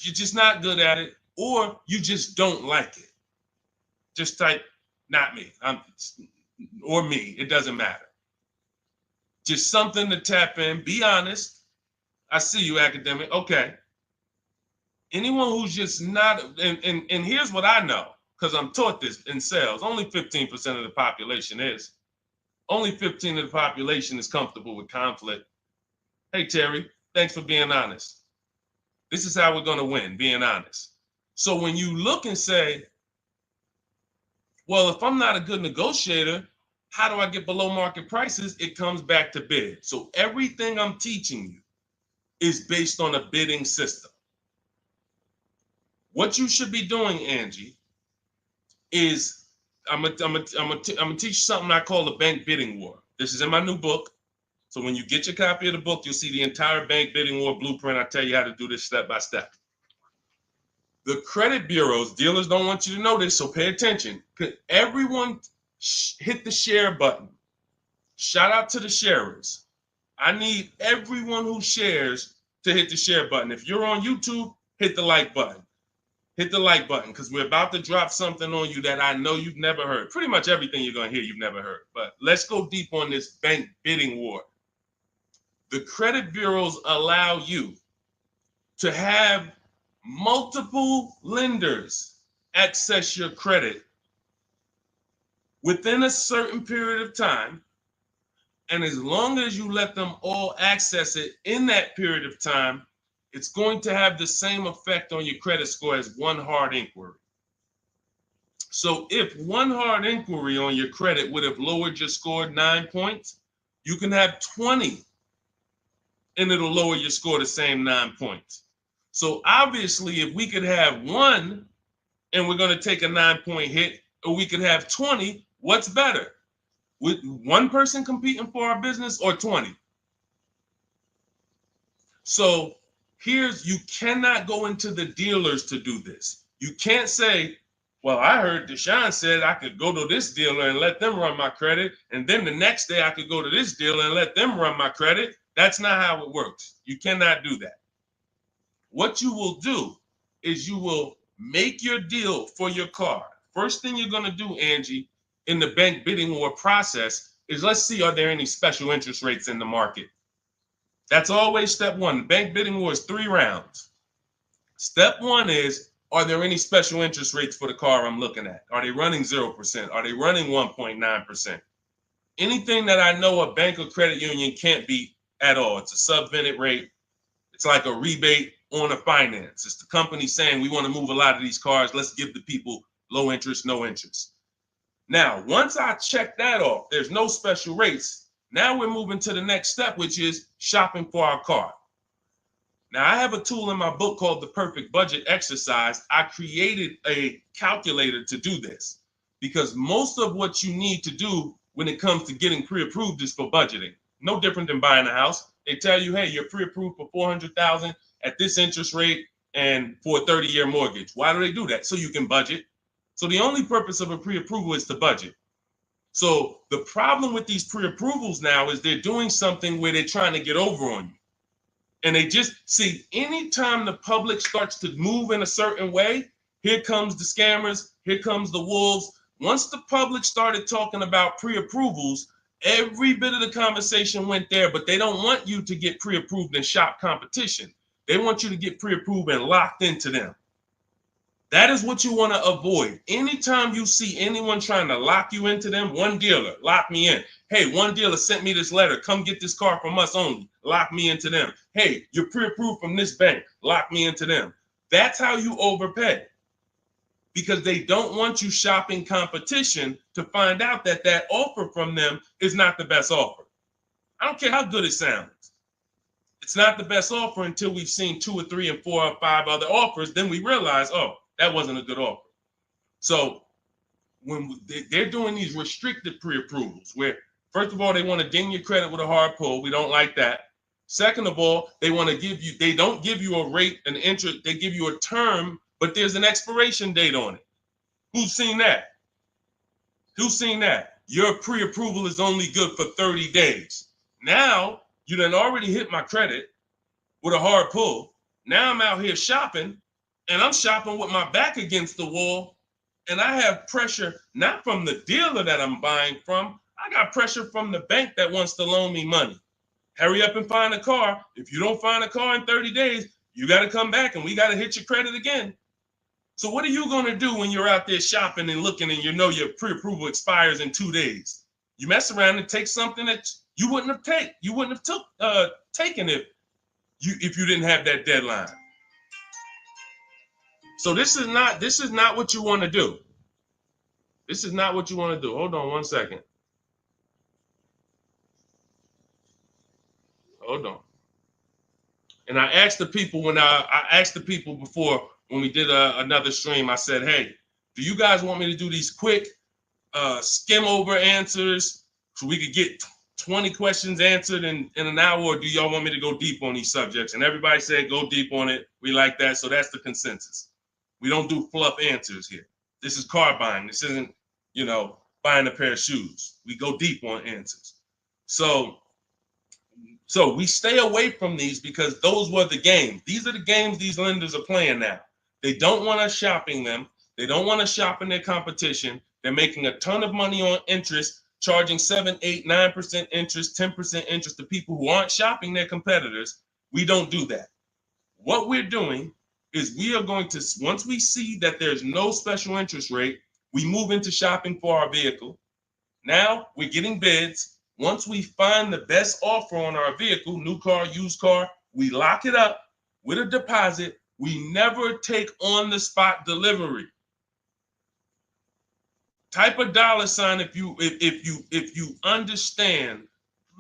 You're just not good at it, or you just don't like it. Just type not me. Or me. It doesn't matter. Just something to tap in. Be honest. I see you, academic. Okay. Anyone who's just not, and here's what I know, because I'm taught this in sales. Only 15% of the population is. Only 15% of the population is comfortable with conflict. Hey, Terry, thanks for being honest. This is how we're going to win, being honest. So when you look and say, well, if I'm not a good negotiator, how do I get below market prices? It comes back to bid. So everything I'm teaching you is based on a bidding system. What you should be doing, Angie, is I'm gonna teach you something I call the bank bidding war. This is in my new book. So when you get your copy of the book, you'll see the entire bank bidding war blueprint. I tell you how to do this step by step. The credit bureaus, dealers don't want you to know this, so pay attention. Everyone hit the share button. Shout out to the sharers. I need everyone who shares to hit the share button. If you're on YouTube, hit the like button. Hit the like button, because we're about to drop something on you that I know you've never heard. Pretty much everything you're going to hear you've never heard. But let's go deep on this bank bidding war. The credit bureaus allow you to have multiple lenders access your credit within a certain period of time. And as long as you let them all access it in that period of time, it's going to have the same effect on your credit score as one hard inquiry. So if one hard inquiry on your credit would have lowered your score 9 points, you can have 20 and it'll lower your score the same 9 points. So obviously, if we could have one and we're going to take a 9-point hit, or we could have 20, what's better? With one person competing for our business or 20? So you cannot go into the dealers to do this. You can't say, well, I heard Deshone said I could go to this dealer and let them run my credit, and then the next day I could go to this dealer and let them run my credit. That's not how it works. You cannot do that. What you will do is you will make your deal for your car. First thing you're going to do, Angie, in the bank bidding war process is let's see, are there any special interest rates in the market? That's always step one. The bank bidding war is 3 rounds. Step one is, are there any special interest rates for the car I'm looking at? Are they running 0%? Are they running 1.9%? Anything that I know a bank or credit union can't beat at all. It's a subvented rate. It's like a rebate on a finance. It's the company saying we want to move a lot of these cars. Let's give the people low interest, no interest. Now, once I check that off, there's no special rates. Now we're moving to the next step, which is shopping for our car. Now, I have a tool in my book called the Perfect Budget Exercise. I created a calculator to do this because most of what you need to do when it comes to getting pre-approved is for budgeting. No different than buying a house. They tell you, hey, you're pre-approved for $400,000 at this interest rate and for a 30-year mortgage. Why do they do that? So you can budget. So the only purpose of a pre-approval is to budget. So the problem with these pre-approvals now is they're doing something where they're trying to get over on you. And they just see anytime the public starts to move in a certain way, here comes the scammers, here comes the wolves. Once the public started talking about pre-approvals, every bit of the conversation went there, but they don't want you to get pre-approved and shop competition. They want you to get pre-approved and locked into them. That is what you want to avoid. Anytime you see anyone trying to lock you into them, one dealer, lock me in. Hey, one dealer sent me this letter. Come get this car from us only. Lock me into them. Hey, you're pre-approved from this bank. Lock me into them. That's how you overpay. Because they don't want you shopping competition to find out that that offer from them is not the best offer. I don't care how good it sounds. It's not the best offer until we've seen 2 or 3 and 4 or 5 other offers. Then we realize, oh, that wasn't a good offer. So when they're doing these restricted pre-approvals, where first of all, they want to ding your credit with a hard pull. We don't like that. Second of all, they want to give you, they don't give you a rate, an interest, they give you a term, but there's an expiration date on it. Who's seen that? Who's seen that? Your pre-approval is only good for 30 days. Now, you done already hit my credit with a hard pull. Now I'm out here shopping, and I'm shopping with my back against the wall, and I have pressure not from the dealer that I'm buying from. I got pressure from the bank that wants to loan me money. Hurry up and find a car. If you don't find a car in 30 days, you got to come back and we got to hit your credit again. So what are you going to do when you're out there shopping and looking and you know your pre-approval expires in 2 days? You mess around and take something that you wouldn't have taken if you didn't have that deadline. So this is not what you want to do. This is not what you want to do. Hold on one second. Hold on. And I asked the people before when we did another stream, I said, hey, do you guys want me to do these quick skim over answers so we could get 20 questions answered in an hour, or do y'all want me to go deep on these subjects? And everybody said go deep on it. We like that. So that's the consensus. We don't do fluff answers here. This is car buying. This isn't, buying a pair of shoes. We go deep on answers. So we stay away from these because those were the games. These are the games these lenders are playing now. They don't want us shopping them. They don't want us shopping their competition. They're making a ton of money on interest, charging 7, 8, 9% interest, 10% interest to people who aren't shopping their competitors. We don't do that. What we're doing is we are going to, once we see that there's no special interest rate, we move into shopping for our vehicle. Now we're getting bids. Once we find the best offer on our vehicle, new car, used car, we lock it up with a deposit. We never take on the spot delivery. Type a $sign if you understand.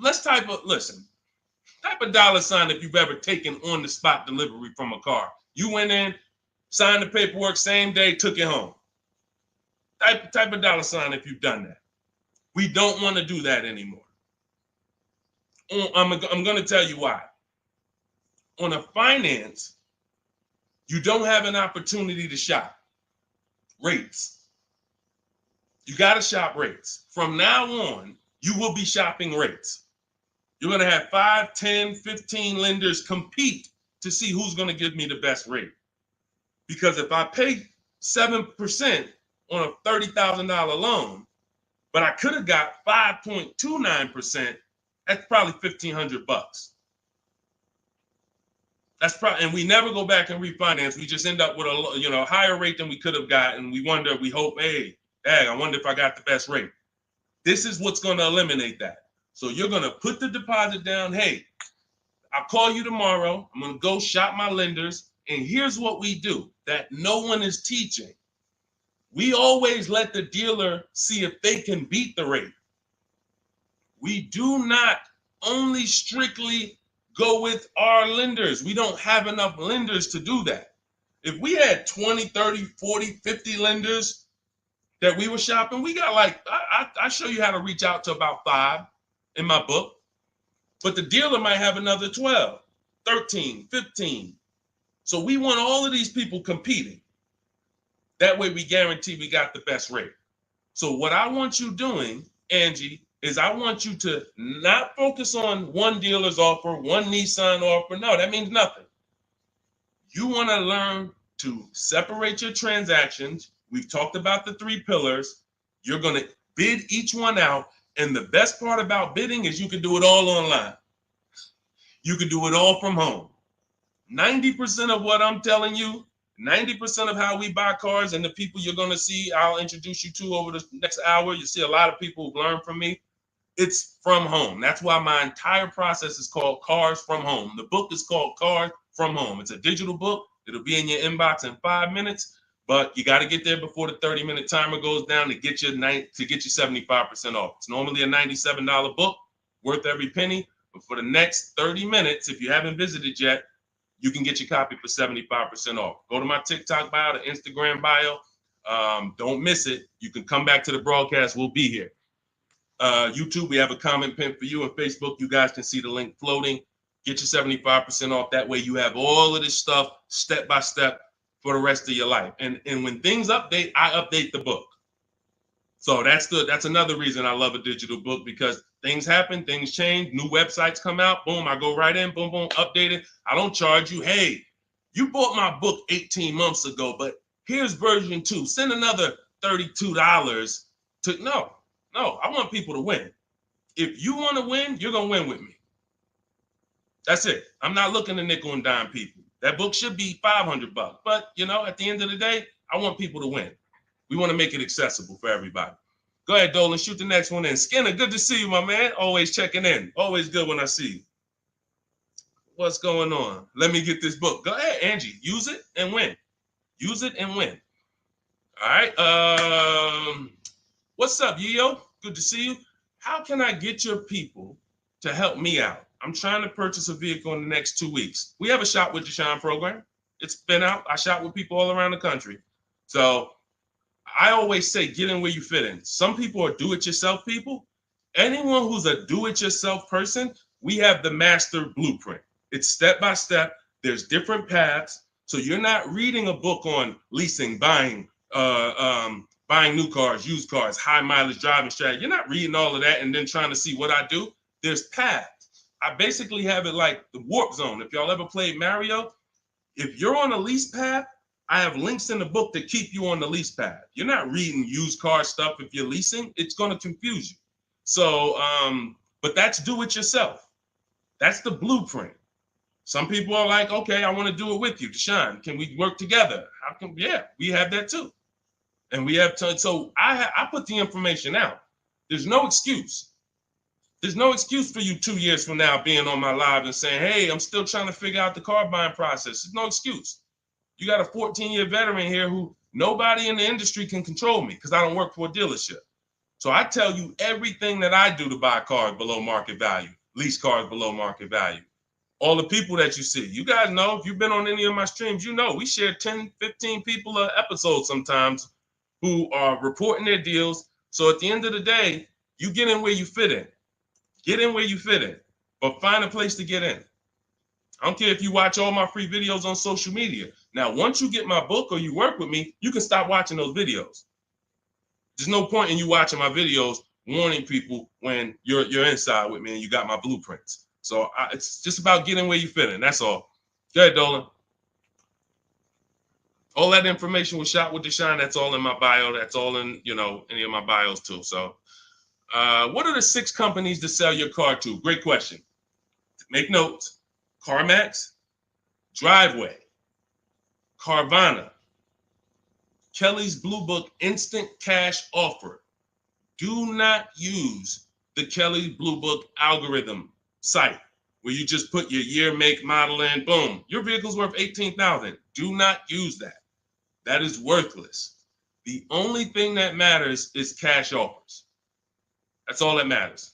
Type a $sign if you've ever taken on the spot delivery from a car. You went in, signed the paperwork, same day, took it home. Type a $sign if you've done that. We don't want to do that anymore. I'm going to tell you why. On a finance, you don't have an opportunity to shop rates. You got to shop rates. From now on, you will be shopping rates. You're going to have 5, 10, 15 lenders compete to see who's going to give me the best rate. Because if I pay 7% on a $30,000 loan, but I could have got 5.29%. That's probably $1,500. That's probably, and we never go back and refinance. We just end up with a higher rate than we could have gotten. We wonder, we hope, hey, dang, I wonder if I got the best rate. This is what's going to eliminate that. So you're going to put the deposit down. Hey, I'll call you tomorrow. I'm going to go shop my lenders. And here's what we do that no one is teaching. We always let the dealer see if they can beat the rate. We do not only strictly go with our lenders. We don't have enough lenders to do that. If we had 20, 30, 40, 50 lenders that we were shopping, we got like, I show you how to reach out to about 5 in my book, but the dealer might have another 12, 13, 15. So we want all of these people competing. That way we guarantee we got the best rate. So what I want you doing, Angie, is I want you to not focus on one dealer's offer, one Nissan offer. No, that means nothing. You want to learn to separate your transactions. We've talked about the 3 pillars. You're going to bid each one out. And the best part about bidding is you can do it all online. You can do it all from home. 90% of what I'm telling you, 90% of how we buy cars and the people you're going to see, I'll introduce you to over the next hour. You see a lot of people who've learned from me. It's from home. That's why my entire process is called Cars from Home. The book is called Cars from Home. It's a digital book. It'll be in your inbox in 5 minutes, but you got to get there before the 30-minute timer goes down to get you 75% off. It's normally a $97 book, worth every penny. But for the next 30 minutes, if you haven't visited yet, you can get your copy for 75% off. Go to my TikTok bio, the Instagram bio. Don't miss it. You can come back to the broadcast. We'll be here. YouTube, we have a comment pin for you. On Facebook, you guys can see the link floating. Get your 75% off. That way you have all of this stuff step by step for the rest of your life. And when things update, I update the book. So that's another reason I love a digital book, because things happen, things change, new websites come out, boom, I go right in, boom, boom, update it. I don't charge you. Hey, you bought my book 18 months ago, but here's version 2. Send another $32 to, no, I want people to win. If you want to win, you're going to win with me. That's it. I'm not looking to nickel and dime people. That book should be $500, but at the end of the day, I want people to win. We want to make it accessible for everybody. Go ahead, Dolan, shoot the next one in. Skinner, good to see you, my man. Always checking in. Always good when I see you. What's going on? Let me get this book. Go ahead, Angie. Use it and win. Use it and win. All right. What's up, Yo? Good to see you. How can I get your people to help me out? I'm trying to purchase a vehicle in the next 2 weeks. We have a Shop with Deshone program. It's been out. I shop with people all around the country. So I always say, get in where you fit in. Some people are do-it-yourself people. Anyone who's a do-it-yourself person, we have the master blueprint. It's step-by-step. There's different paths. So you're not reading a book on leasing, buying new cars, used cars, high mileage driving strategy. You're not reading all of that and then trying to see what I do. There's paths. I basically have it like the warp zone. If y'all ever played Mario, if you're on a lease path, I have links in the book to keep you on the lease path. You're not reading used car stuff if you're leasing. It's going to confuse you. So, but that's do it yourself. That's the blueprint. Some people are like, okay, I want to do it with you, Deshone. Can we work together? How can? Yeah, we have that too. And we have to. So I put the information out. There's no excuse. There's no excuse for you 2 years from now being on my live and saying, hey, I'm still trying to figure out the car buying process. There's no excuse. You got a 14-year veteran here who nobody in the industry can control me because I don't work for a dealership. So I tell you everything that I do to buy cars below market value, lease cars below market value. All the people that you see, you guys know, if you've been on any of my streams, you know we share 10, 15 people an episode sometimes who are reporting their deals. So at the end of the day, you get in where you fit in. Get in where you fit in, but find a place to get in. I don't care if you watch all my free videos on social media. Now, once you get my book or you work with me, you can stop watching those videos. There's no point in you watching my videos warning people when you're inside with me and you got my blueprints. So it's just about getting where you fit in. That's all. Go ahead, Dolan. All that information was Shop with Deshone. That's all in my bio. That's all in, any of my bios too. So what are the 6 companies to sell your car to? Great question. Make notes. CarMax, Driveway, Carvana, Kelly's Blue Book Instant Cash Offer. Do not use the Kelly Blue Book algorithm site where you just put your year, make, model in, boom. Your vehicle's worth $18,000. Do not use that. That is worthless. The only thing that matters is cash offers. That's all that matters.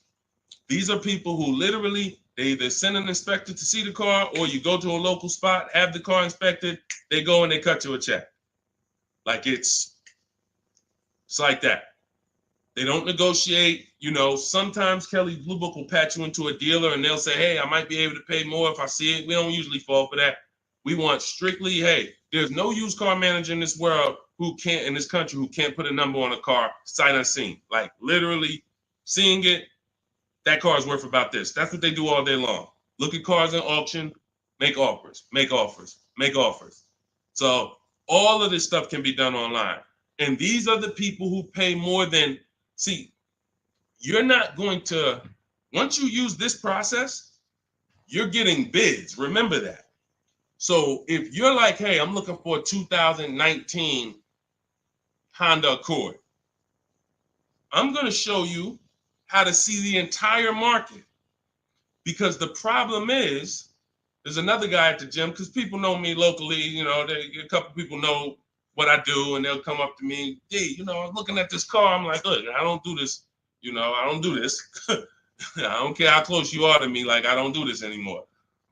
These are people who literally, they either send an inspector to see the car, or you go to a local spot, have the car inspected, they go and they cut you a check. Like it's like that. They don't negotiate. Sometimes Kelly Blue Book will patch you into a dealer and they'll say, hey, I might be able to pay more if I see it. We don't usually fall for that. We want strictly, hey, there's no used car manager in this world in this country who can't put a number on a car sight unseen. Like literally seeing it, that car is worth about this. That's what they do all day long. Look at cars in auction, make offers, make offers, make offers. So all of this stuff can be done online. And these are the people who pay more than, see, you're not going to, once you use this process, you're getting bids. Remember that. So if you're like, hey, I'm looking for a 2019 Honda Accord, I'm going to show you how to see the entire market. Because the problem is, there's another guy at the gym, because people know me locally, a couple people know what I do, and they'll come up to me, hey, I'm looking at this car. I'm like, look, I don't do this. I don't do this. I don't care how close you are to me. Like, I don't do this anymore.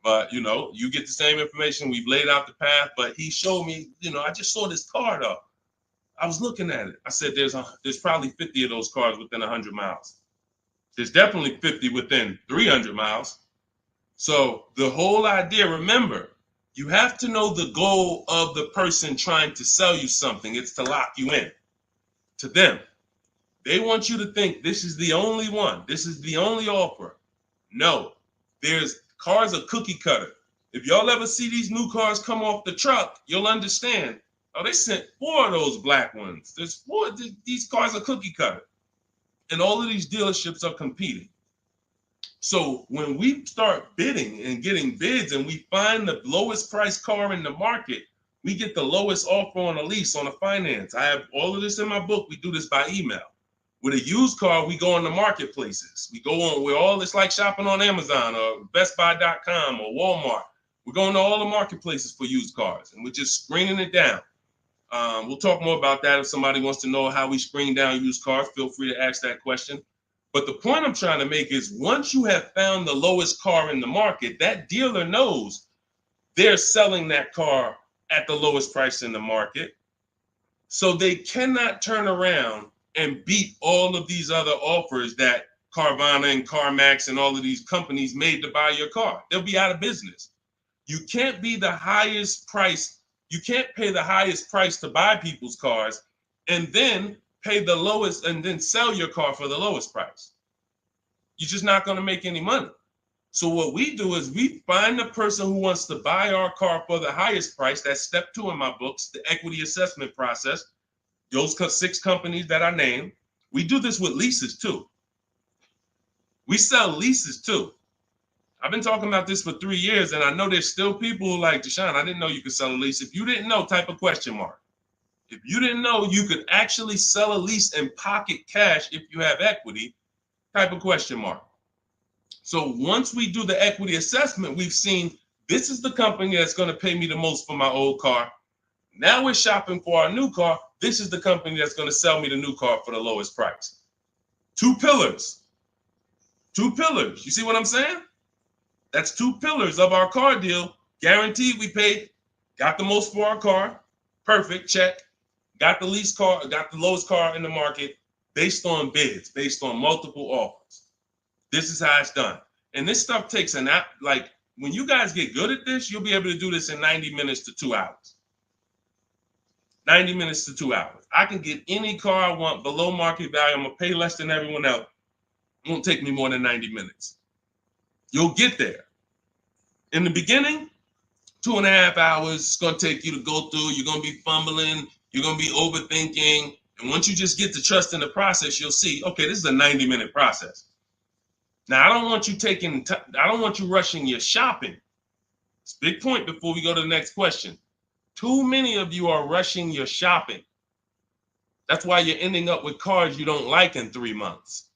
But, you get the same information. We've laid out the path. But he showed me, I just saw this car, though. I was looking at it. I said, there's probably 50 of those cars within 100 miles. There's definitely 50 within 300 miles. So the whole idea, remember, you have to know the goal of the person trying to sell you something. It's to lock you in to them. They want you to think this is the only one. This is the only offer. No, there's cars are cookie cutter. If y'all ever see these new cars come off the truck, you'll understand. Oh, they sent 4 of those black ones. There's 4. These cars are cookie cutter. And all of these dealerships are competing. So when we start bidding and getting bids and we find the lowest price car in the market, we get the lowest offer on a lease, on a finance. I have all of this in my book. We do this by email. With a used car, we go on the marketplaces. We go on, it's like shopping on Amazon or BestBuy.com or Walmart. We're going to all the marketplaces for used cars, and we're just screening it down. We'll talk more about that. If somebody wants to know how we screen down used cars, feel free to ask that question. But the point I'm trying to make is, once you have found the lowest car in the market, that dealer knows they're selling that car at the lowest price in the market. So they cannot turn around and beat all of these other offers that Carvana and CarMax and all of these companies made to buy your car. They'll be out of business. You can't be the highest price. You can't pay the highest price to buy people's cars and then pay the lowest and then sell your car for the lowest price. You're just not going to make any money. So what we do is we find the person who wants to buy our car for the highest price. That's step 2 in my books, the equity assessment process. Those 6 companies that I named. We do this with leases too. We sell leases too. I've been talking about this for 3 years, and I know there's still people who like, Deshone, I didn't know you could sell a lease. If you didn't know, type a question mark. If you didn't know you could actually sell a lease and pocket cash if you have equity, type a question mark. So once we do the equity assessment, we've seen this is the company that's going to pay me the most for my old car. Now we're shopping for our new car. This is the company that's going to sell me the new car for the lowest price. 2 pillars. 2 pillars. You see what I'm saying? That's 2 pillars of our car deal. Guaranteed we paid, got the most for our car. Perfect, check. Got the least car, got the lowest car in the market based on bids, based on multiple offers. This is how it's done. And this stuff takes an app. Like, when you guys get good at this, you'll be able to do this in 90 minutes to 2 hours. 90 minutes to 2 hours. I can get any car I want below market value. I'm going to pay less than everyone else. It won't take me more than 90 minutes. You'll get there. In the beginning, 2.5 hours it's going to take you to go through. You're going to be fumbling. You're going to be overthinking. And once you just get to trust in the process, you'll see, okay, this is a 90-minute process. Now, I don't want you rushing your shopping. It's a big point before we go to the next question. Too many of you are rushing your shopping. That's why you're ending up with cars you don't like in 3 months.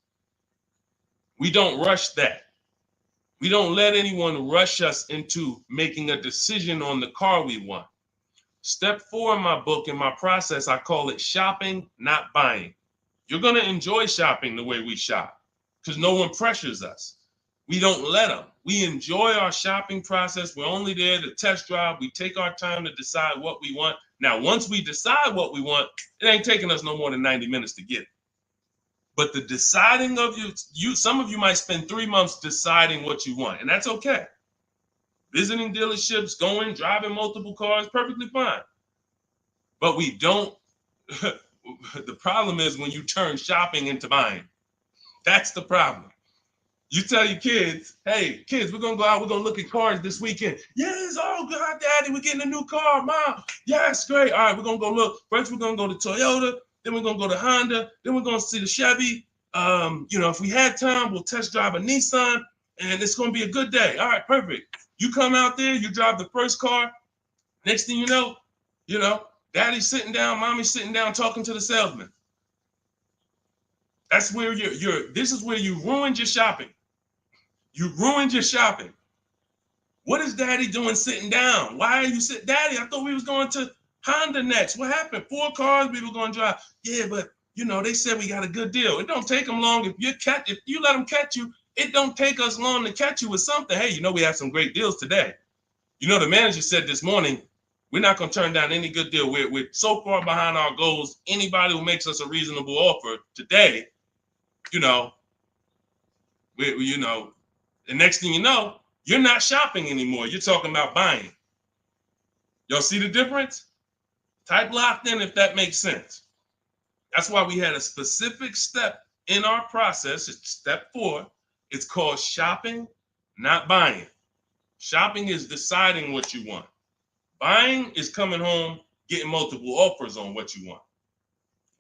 We don't rush that. We don't let anyone rush us into making a decision on the car we want. Step 4 in my book, in my process, I call it shopping, not buying. You're going to enjoy shopping the way we shop because no one pressures us. We don't let them. We enjoy our shopping process. We're only there to test drive. We take our time to decide what we want. Now, once we decide what we want, it ain't taking us no more than 90 minutes to get it. But the deciding of some of you might spend 3 months deciding what you want, and that's okay. Visiting dealerships, driving multiple cars, perfectly fine. But we don't, the problem is when you turn shopping into buying. That's the problem. You tell your kids, hey, kids, we're going to go out, we're going to look at cars this weekend. Yes, oh, God, Daddy, we're getting a new car, Mom. Yes, great. All right, we're going to go look. First, we're going to go to Toyota. Then we're going to go to Honda. Then we're going to see the Chevy. If we had time, we'll test drive a Nissan, and it's going to be a good day. All right, perfect. You come out there, you drive the first car. Next thing you know, Daddy's sitting down, Mommy's sitting down talking to the salesman. That's where this is where you ruined your shopping. You ruined your shopping. What is Daddy doing sitting down? Why are you sitting? Daddy, I thought we was going to Honda next. What happened? 4 cars we were going to drive. Yeah, but they said we got a good deal. It don't take them long. If you let them catch you, it don't take us long to catch you with something. Hey, we have some great deals today. The manager said this morning, we're not going to turn down any good deal. We're so far behind our goals. Anybody who makes us a reasonable offer today, the next thing you know, you're not shopping anymore. You're talking about buying. Y'all see the difference? Type locked in if that makes sense. That's why we had a specific step in our process. It's step 4. It's called shopping, not buying. Shopping is deciding what you want. Buying is coming home, getting multiple offers on what you want.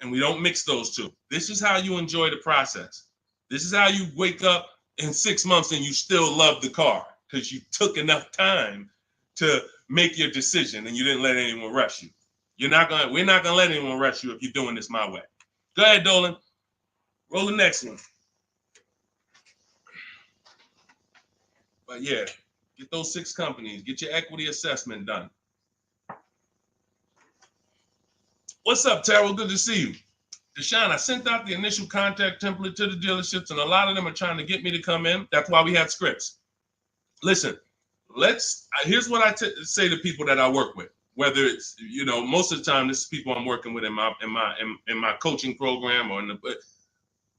And we don't mix those two. This is how you enjoy the process. This is how you wake up in 6 months and you still love the car because you took enough time to make your decision and you didn't let anyone rush you. We're not gonna let anyone rush you if you're doing this my way. Go ahead, Dolan. Roll the next one. But yeah, get those 6 companies. Get your equity assessment done. What's up, Terrell? Good to see you. Deshone, I sent out the initial contact template to the dealerships, and a lot of them are trying to get me to come in. That's why we had scripts. Listen, here's what I say to people that I work with. Whether it's most of the time this is people I'm working with in my coaching program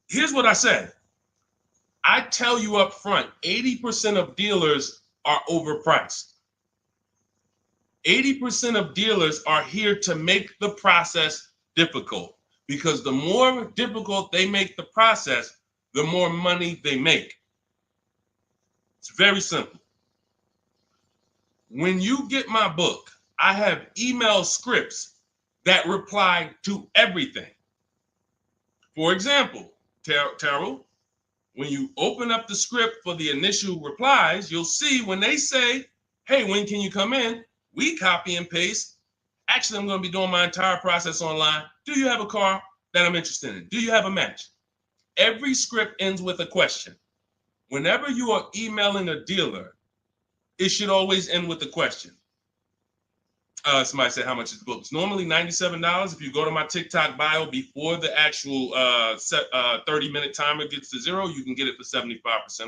here's what I say. I tell you up front, 80% of dealers are overpriced. 80% of dealers are here to make the process difficult because the more difficult they make the process, the more money they make. It's very simple. When you get my book, I have email scripts that reply to everything. For example, Terrell, when you open up the script for the initial replies, you'll see when they say, hey, when can you come in? We copy and paste. Actually, I'm going to be doing my entire process online. Do you have a car that I'm interested in? Do you have a match? Every script ends with a question. Whenever you are emailing a dealer, it should always end with a question. Somebody said, how much is the book? It's normally $97. If you go to my TikTok bio before the actual 30-minute timer gets to 0, you can get it for 75%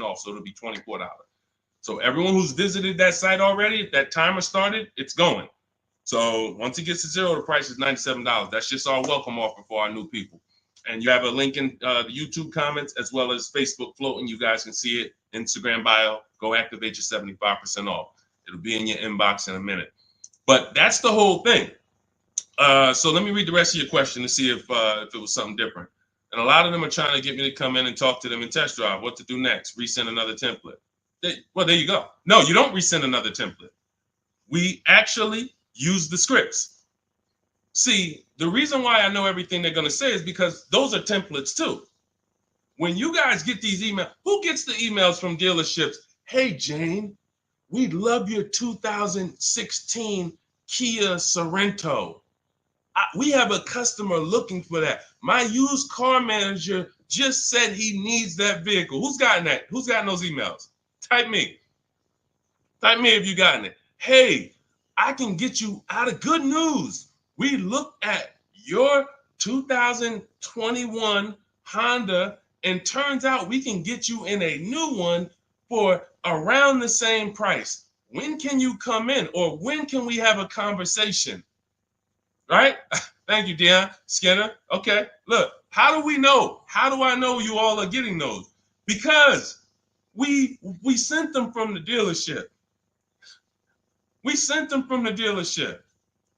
off. So it'll be $24. So everyone who's visited that site already, if that timer started, it's going. So once it gets to 0, the price is $97. That's just our welcome offer for our new people. And you have a link in the YouTube comments as well as Facebook floating. You guys can see it. Instagram bio. Go activate your 75% off. It'll be in your inbox in a minute. But that's the whole thing. So let me read the rest of your question to see if it was something different. And a lot of them are trying to get me to come in and talk to them and test drive. What to do next? Resend another template. Well, there you go. No, you don't resend another template. We actually use the scripts. See, the reason why I know everything they're going to say is because those are templates too. When you guys get these emails, who gets the emails from dealerships? Hey, Jane, we love your 2016 Kia Sorento. We have a customer looking for that. My used car manager just said he needs that vehicle. Who's gotten that? Who's gotten those emails? Type me. Type me if you gotten it. Hey, I can get you out of good news. We looked at your 2021 Honda, and turns out we can get you in a new one for around the same price. When can you come in? Or when can we have a conversation? Right? Thank you, Dion Skinner. Okay, look, how do we know? How do I know you all are getting those? Because we sent them from the dealership. We sent them from the dealership.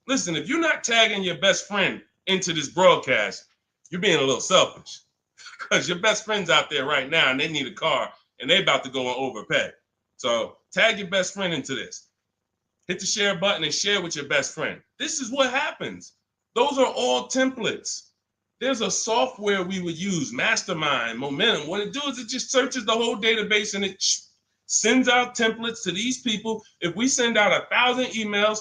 Listen, if you're not tagging your best friend into this broadcast, you're being a little selfish, because your best friend's out there right now and they need a car and they about to go and overpay. So tag your best friend into this. Hit the share button and share with your best friend. This is what happens. Those are all templates. There's a software we would use, Mastermind, Momentum. What it does is it just searches the whole database and it sends out templates to these people. If we send out 1,000 emails,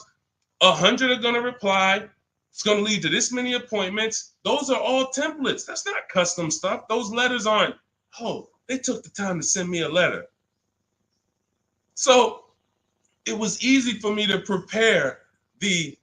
100 are going to reply. It's going to lead to this many appointments. Those are all templates. That's not custom stuff. Those letters aren't, oh, they took the time to send me a letter. So it was easy for me to prepare the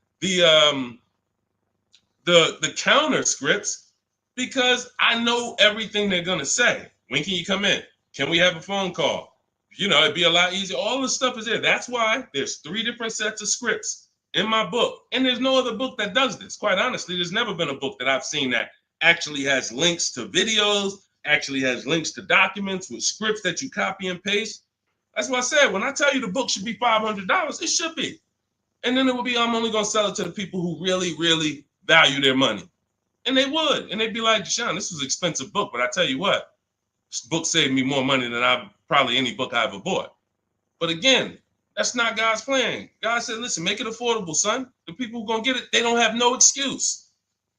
counter scripts because I know everything they're going to say. When can you come in? Can we have a phone call? You know, it'd be a lot easier. All the stuff is there. That's why there's 3 different sets of scripts in my book. And there's no other book that does this. Quite honestly, there's never been a book that I've seen that actually has links to videos, actually has links to documents with scripts that you copy and paste. That's what I said. When I tell you the book should be $500, it should be. And then it would be, I'm only going to sell it to the people who really, really value their money. And they would. And they'd be like, Deshone, this was an expensive book, but I tell you what, this book saved me more money than probably any book I ever bought. But again, that's not God's plan. God said, listen, make it affordable, son. The people who are going to get it, they don't have no excuse.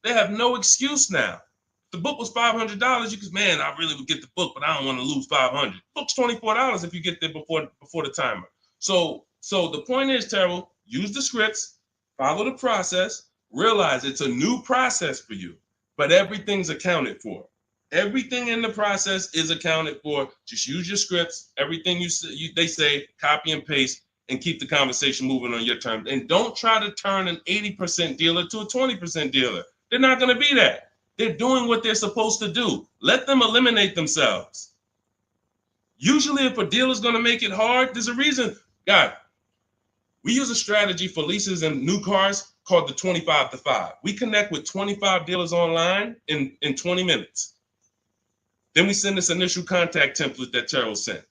They have no excuse now. If the book was $500, you could, man, I really would get the book, but I don't want to lose $500. Book's $24 if you get there before the timer. So the point is, Terrell, use the scripts, follow the process, realize it's a new process for you, but everything's accounted for. Everything in the process is accounted for. Just use your scripts. Everything they say, copy and paste, and keep the conversation moving on your terms. And don't try to turn an 80% dealer to a 20% dealer. They're not going to be that. They're doing what they're supposed to do. Let them eliminate themselves. Usually, if a dealer's going to make it hard, there's a reason. God, we use a strategy for leases and new cars called the 25 to 5. We connect with 25 dealers online in 20 minutes. Then we send this initial contact template that Terrell sent.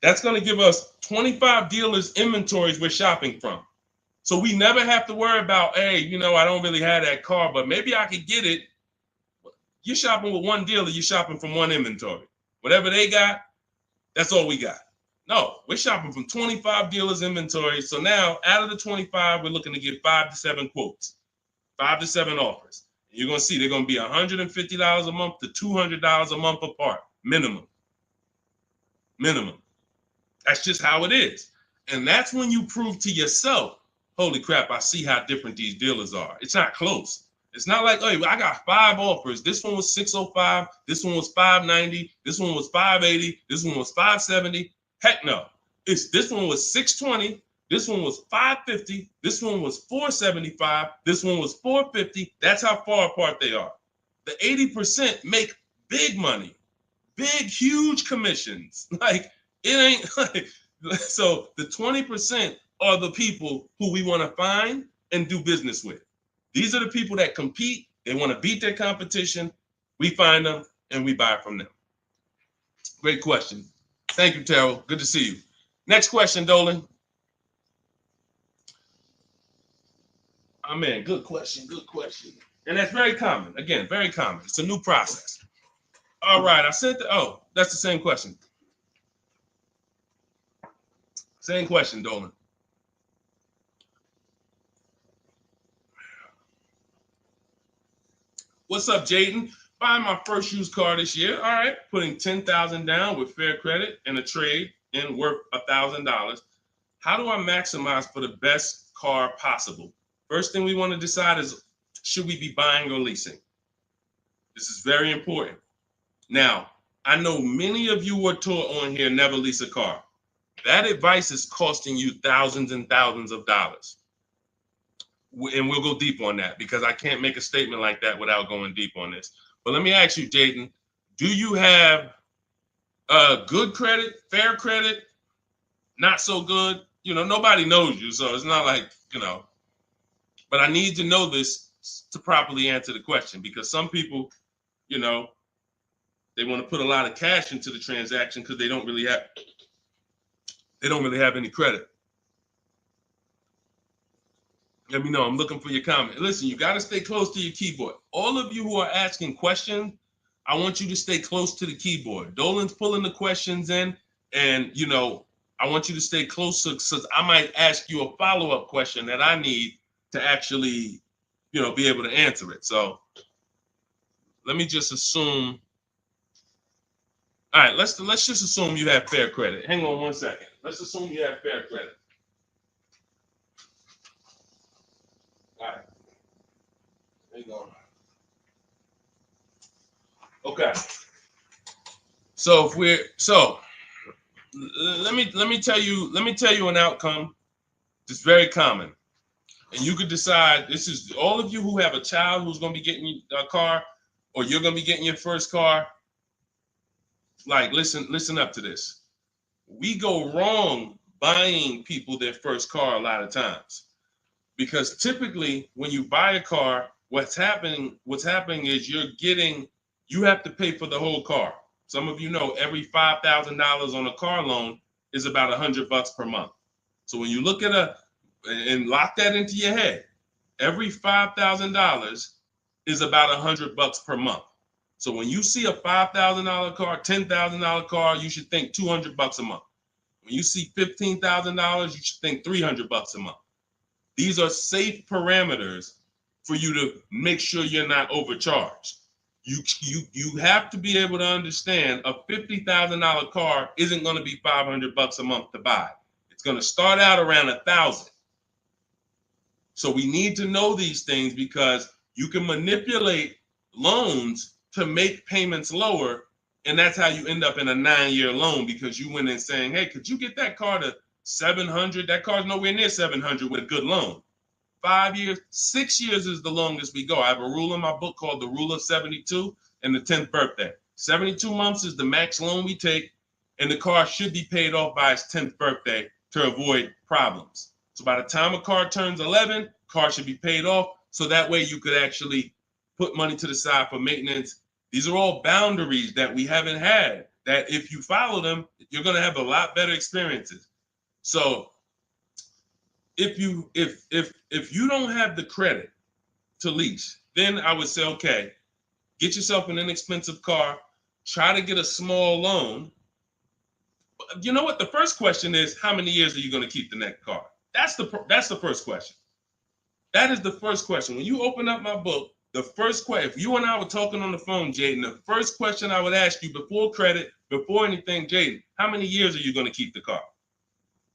That's going to give us 25 dealers' inventories we're shopping from. So we never have to worry about, hey, you know, I don't really have that car, but maybe I could get it. You're shopping with one dealer, you're shopping from one inventory. Whatever they got, that's all we got. No, we're shopping from 25 dealers' inventory. So now out of the 25, we're looking to get 5 to 7 quotes, 5 to 7 offers. You're going to see they're going to be $150 a month to $200 a month apart, minimum. That's just how it is. And that's when you prove to yourself, holy crap, I see how different these dealers are. It's not close. It's not like, hey, I got 5 offers. This one was $605. This one was $590. This one was $580. This one was $570. Heck no. This one was $620. This one was $550. This one was $475. This one was $450. That's how far apart they are. The 80% make big money, big, huge commissions. Like, it ain't like, so the 20% are the people who we want to find and do business with. These are the people that compete. They want to beat their competition. We find them and we buy from them. Great question. Thank you, Terrell. Good to see you. Next question, Dolan. Oh, man, good question. And that's very common. Again, very common. It's a new process. All right, I said that's the same question. Same question, Dolan. What's up, Jaden? Buying my first used car this year. All right, putting $10,000 down with fair credit and a trade in worth $1,000. How do I maximize for the best car possible? First thing we want to decide is, should we be buying or leasing? This is very important. Now, I know many of you were taught on here, never lease a car. That advice is costing you thousands and thousands of dollars. And we'll go deep on that because I can't make a statement like that without going deep on this. But let me ask you, Jaden, do you have good credit, fair credit, not so good? You know, nobody knows you, so it's not like, you know. But I need to know this to properly answer the question, because some people, you know, they want to put a lot of cash into the transaction because they don't really have any credit. Let me know. I'm looking for your comment. Listen, you got to stay close to your keyboard. All of you who are asking questions, I want you to stay close to the keyboard. Dolan's pulling the questions in, and, you know, I want you to stay close, because I might ask you a follow-up question that I need to actually, you know, be able to answer it. So let me just assume. All right, let's just assume you have fair credit. Hang on one second. Let's assume you have fair credit. All right. Hang on. Okay. So let me tell you an outcome that's very common. And you could decide, this is all of you who have a child who's going to be getting a car, or you're going to be getting your first car. Like, listen up to this. We go wrong buying people their first car a lot of times, because typically when you buy a car, what's happening is you have to pay for the whole car. Some of you know every $5,000 on a car loan is about $100 per month. So when you look at and lock that into your head, every $5,000 is about $100 per month. So when you see a $5,000 car, $10,000 car, you should think $200 a month. When you see $15,000, you should think $300 a month. These are safe parameters for you to make sure you're not overcharged. You have to be able to understand a $50,000 car isn't going to be $500 a month to buy. It's going to start out around $1,000. So we need to know these things, because you can manipulate loans to make payments lower, and that's how you end up in a 9-year loan, because you went in saying, hey, could you get that car to 700? That car's nowhere near 700 with a good loan. 5 years, 6 years is the longest we go. I have a rule in my book called the Rule of 72 and the 10th birthday. 72 months is the max loan we take, and the car should be paid off by its 10th birthday to avoid problems. So by the time a car turns 11, car should be paid off, so that way you could actually put money to the side for maintenance. These are all boundaries that we haven't had, that if you follow them, you're going to have a lot better experiences. So if you don't have the credit to lease, then I would say, okay, get yourself an inexpensive car, try to get a small loan. You know what? The first question is, how many years are you going to keep the next car? That's the first question. That is the first question. When you open up my book, the first question, if you and I were talking on the phone, Jaden, the first question I would ask you before credit, before anything, Jaden, how many years are you going to keep the car?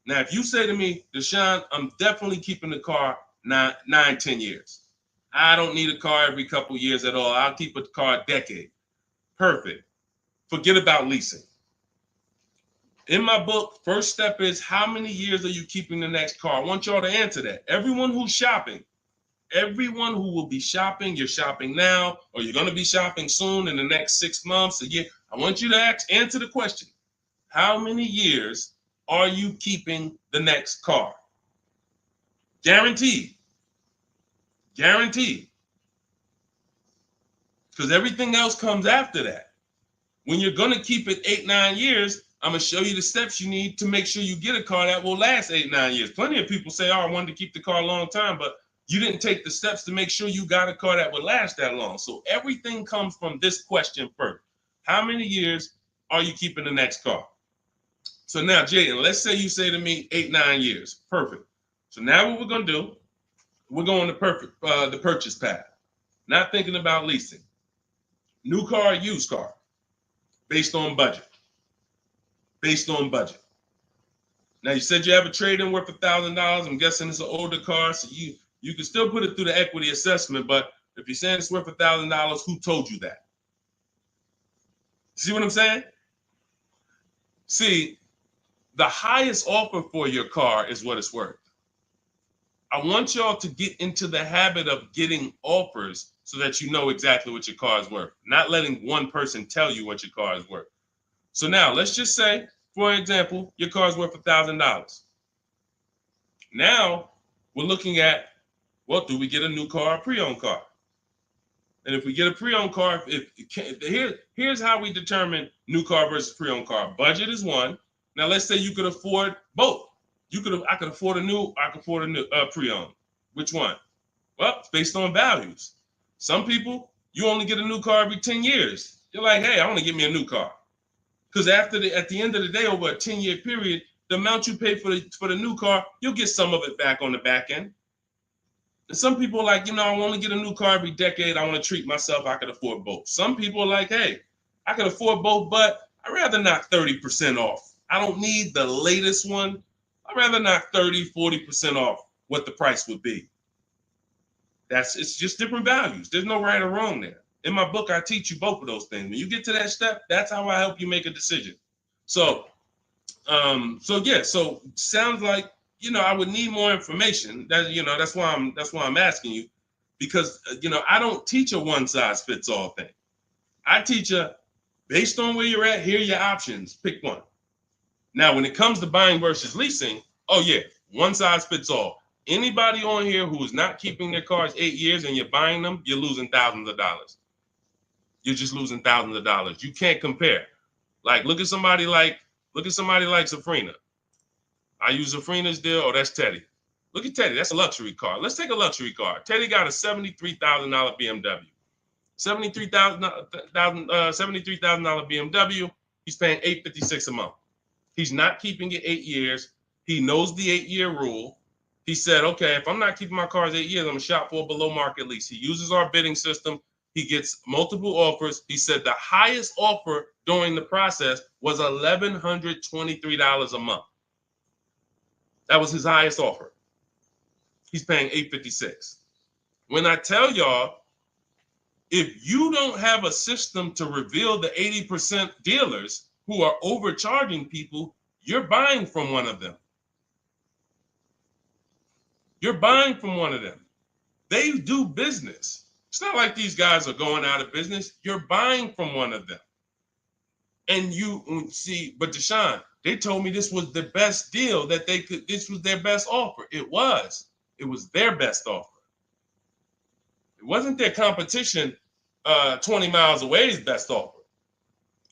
Now, if you say to me, Deshone, I'm definitely keeping the car 9-10 years. I don't need a car every couple years at all. I'll keep a car a decade. Perfect. Forget about leasing. In my book, first step is, how many years are you keeping the next car? I want y'all to answer that. Everyone who's shopping, everyone who will be shopping, you're shopping now, or you're going to be shopping soon in the next 6 months, a year. I want you to answer the question. How many years are you keeping the next car? Guaranteed. Guaranteed. Because everything else comes after that. When you're going to keep it 8-9 years, I'm going to show you the steps you need to make sure you get a car that will last 8-9 years. Plenty of people say, oh, I wanted to keep the car a long time, but you didn't take the steps to make sure you got a car that would last that long. So everything comes from this question first. How many years are you keeping the next car? So now, Jaden, let's say you say to me 8-9 years. Perfect. So now what we're going to do, we're going to the purchase path. Not thinking about leasing. New car, used car, based on budget. Based on budget. Now you said you have a trade-in worth $1,000. I'm guessing it's an older car, so you can still put it through the equity assessment. But if you're saying it's worth $1,000, who told you that? See what I'm saying? See, the highest offer for your car is what it's worth. I want y'all to get into the habit of getting offers so that you know exactly what your car is worth, not letting one person tell you what your car is worth. So now let's just say, for example, your car is worth $1,000. Now we're looking at, well, do we get a new car or pre-owned car? And if we get a pre-owned car, here's how we determine new car versus pre-owned car. Budget is one. Now let's say you could afford both. I could afford a new, I could afford a new pre-owned. Which one? Well, it's based on values. Some people, you only get a new car every 10 years. You're like, hey, I want to get me a new car. Because at the end of the day, over a 10-year period, the amount you pay for the new car, you'll get some of it back on the back end. And some people are like, I want to get a new car every decade. I want to treat myself. I could afford both. Some people are like, hey, I can afford both, but I'd rather knock 30% off. I don't need the latest one. I'd rather knock 30, 40% off what the price would be. It's just different values. There's no right or wrong there. In my book, I teach you both of those things. When you get to that step, that's how I help you make a decision. So sounds like, I would need more information. That's why I'm asking you, because I don't teach a one size fits all thing. I teach based on where you're at, here are your options. Pick one. Now, when it comes to buying versus leasing, oh yeah, one size fits all. Anybody on here who is not keeping their cars 8 years and you're buying them, you're losing thousands of dollars. You're just losing thousands of dollars. You can't compare. Like, look at somebody like Safrina. I use Safrina's deal. Oh, that's Teddy. Look at Teddy. That's a luxury car. Let's take a luxury car. Teddy got a $73,000 BMW. $73,000 BMW. He's paying $856 a month. He's not keeping it 8 years. He knows the 8-year rule. He said, okay, if I'm not keeping my cars 8 years, I'm going to shop for a below market lease. He uses our bidding system. He gets multiple offers. He said the highest offer during the process was $1,123 a month. That was his highest offer. He's paying $856. When I tell y'all, if you don't have a system to reveal the 80% dealers who are overcharging people, you're buying from one of them. You're buying from one of them. They do business. It's not like these guys are going out of business. You're buying from one of them. And you see, but Deshone, they told me this was the best deal that they could, this was their best offer. It was their best offer. It wasn't their competition 20 miles away's best offer.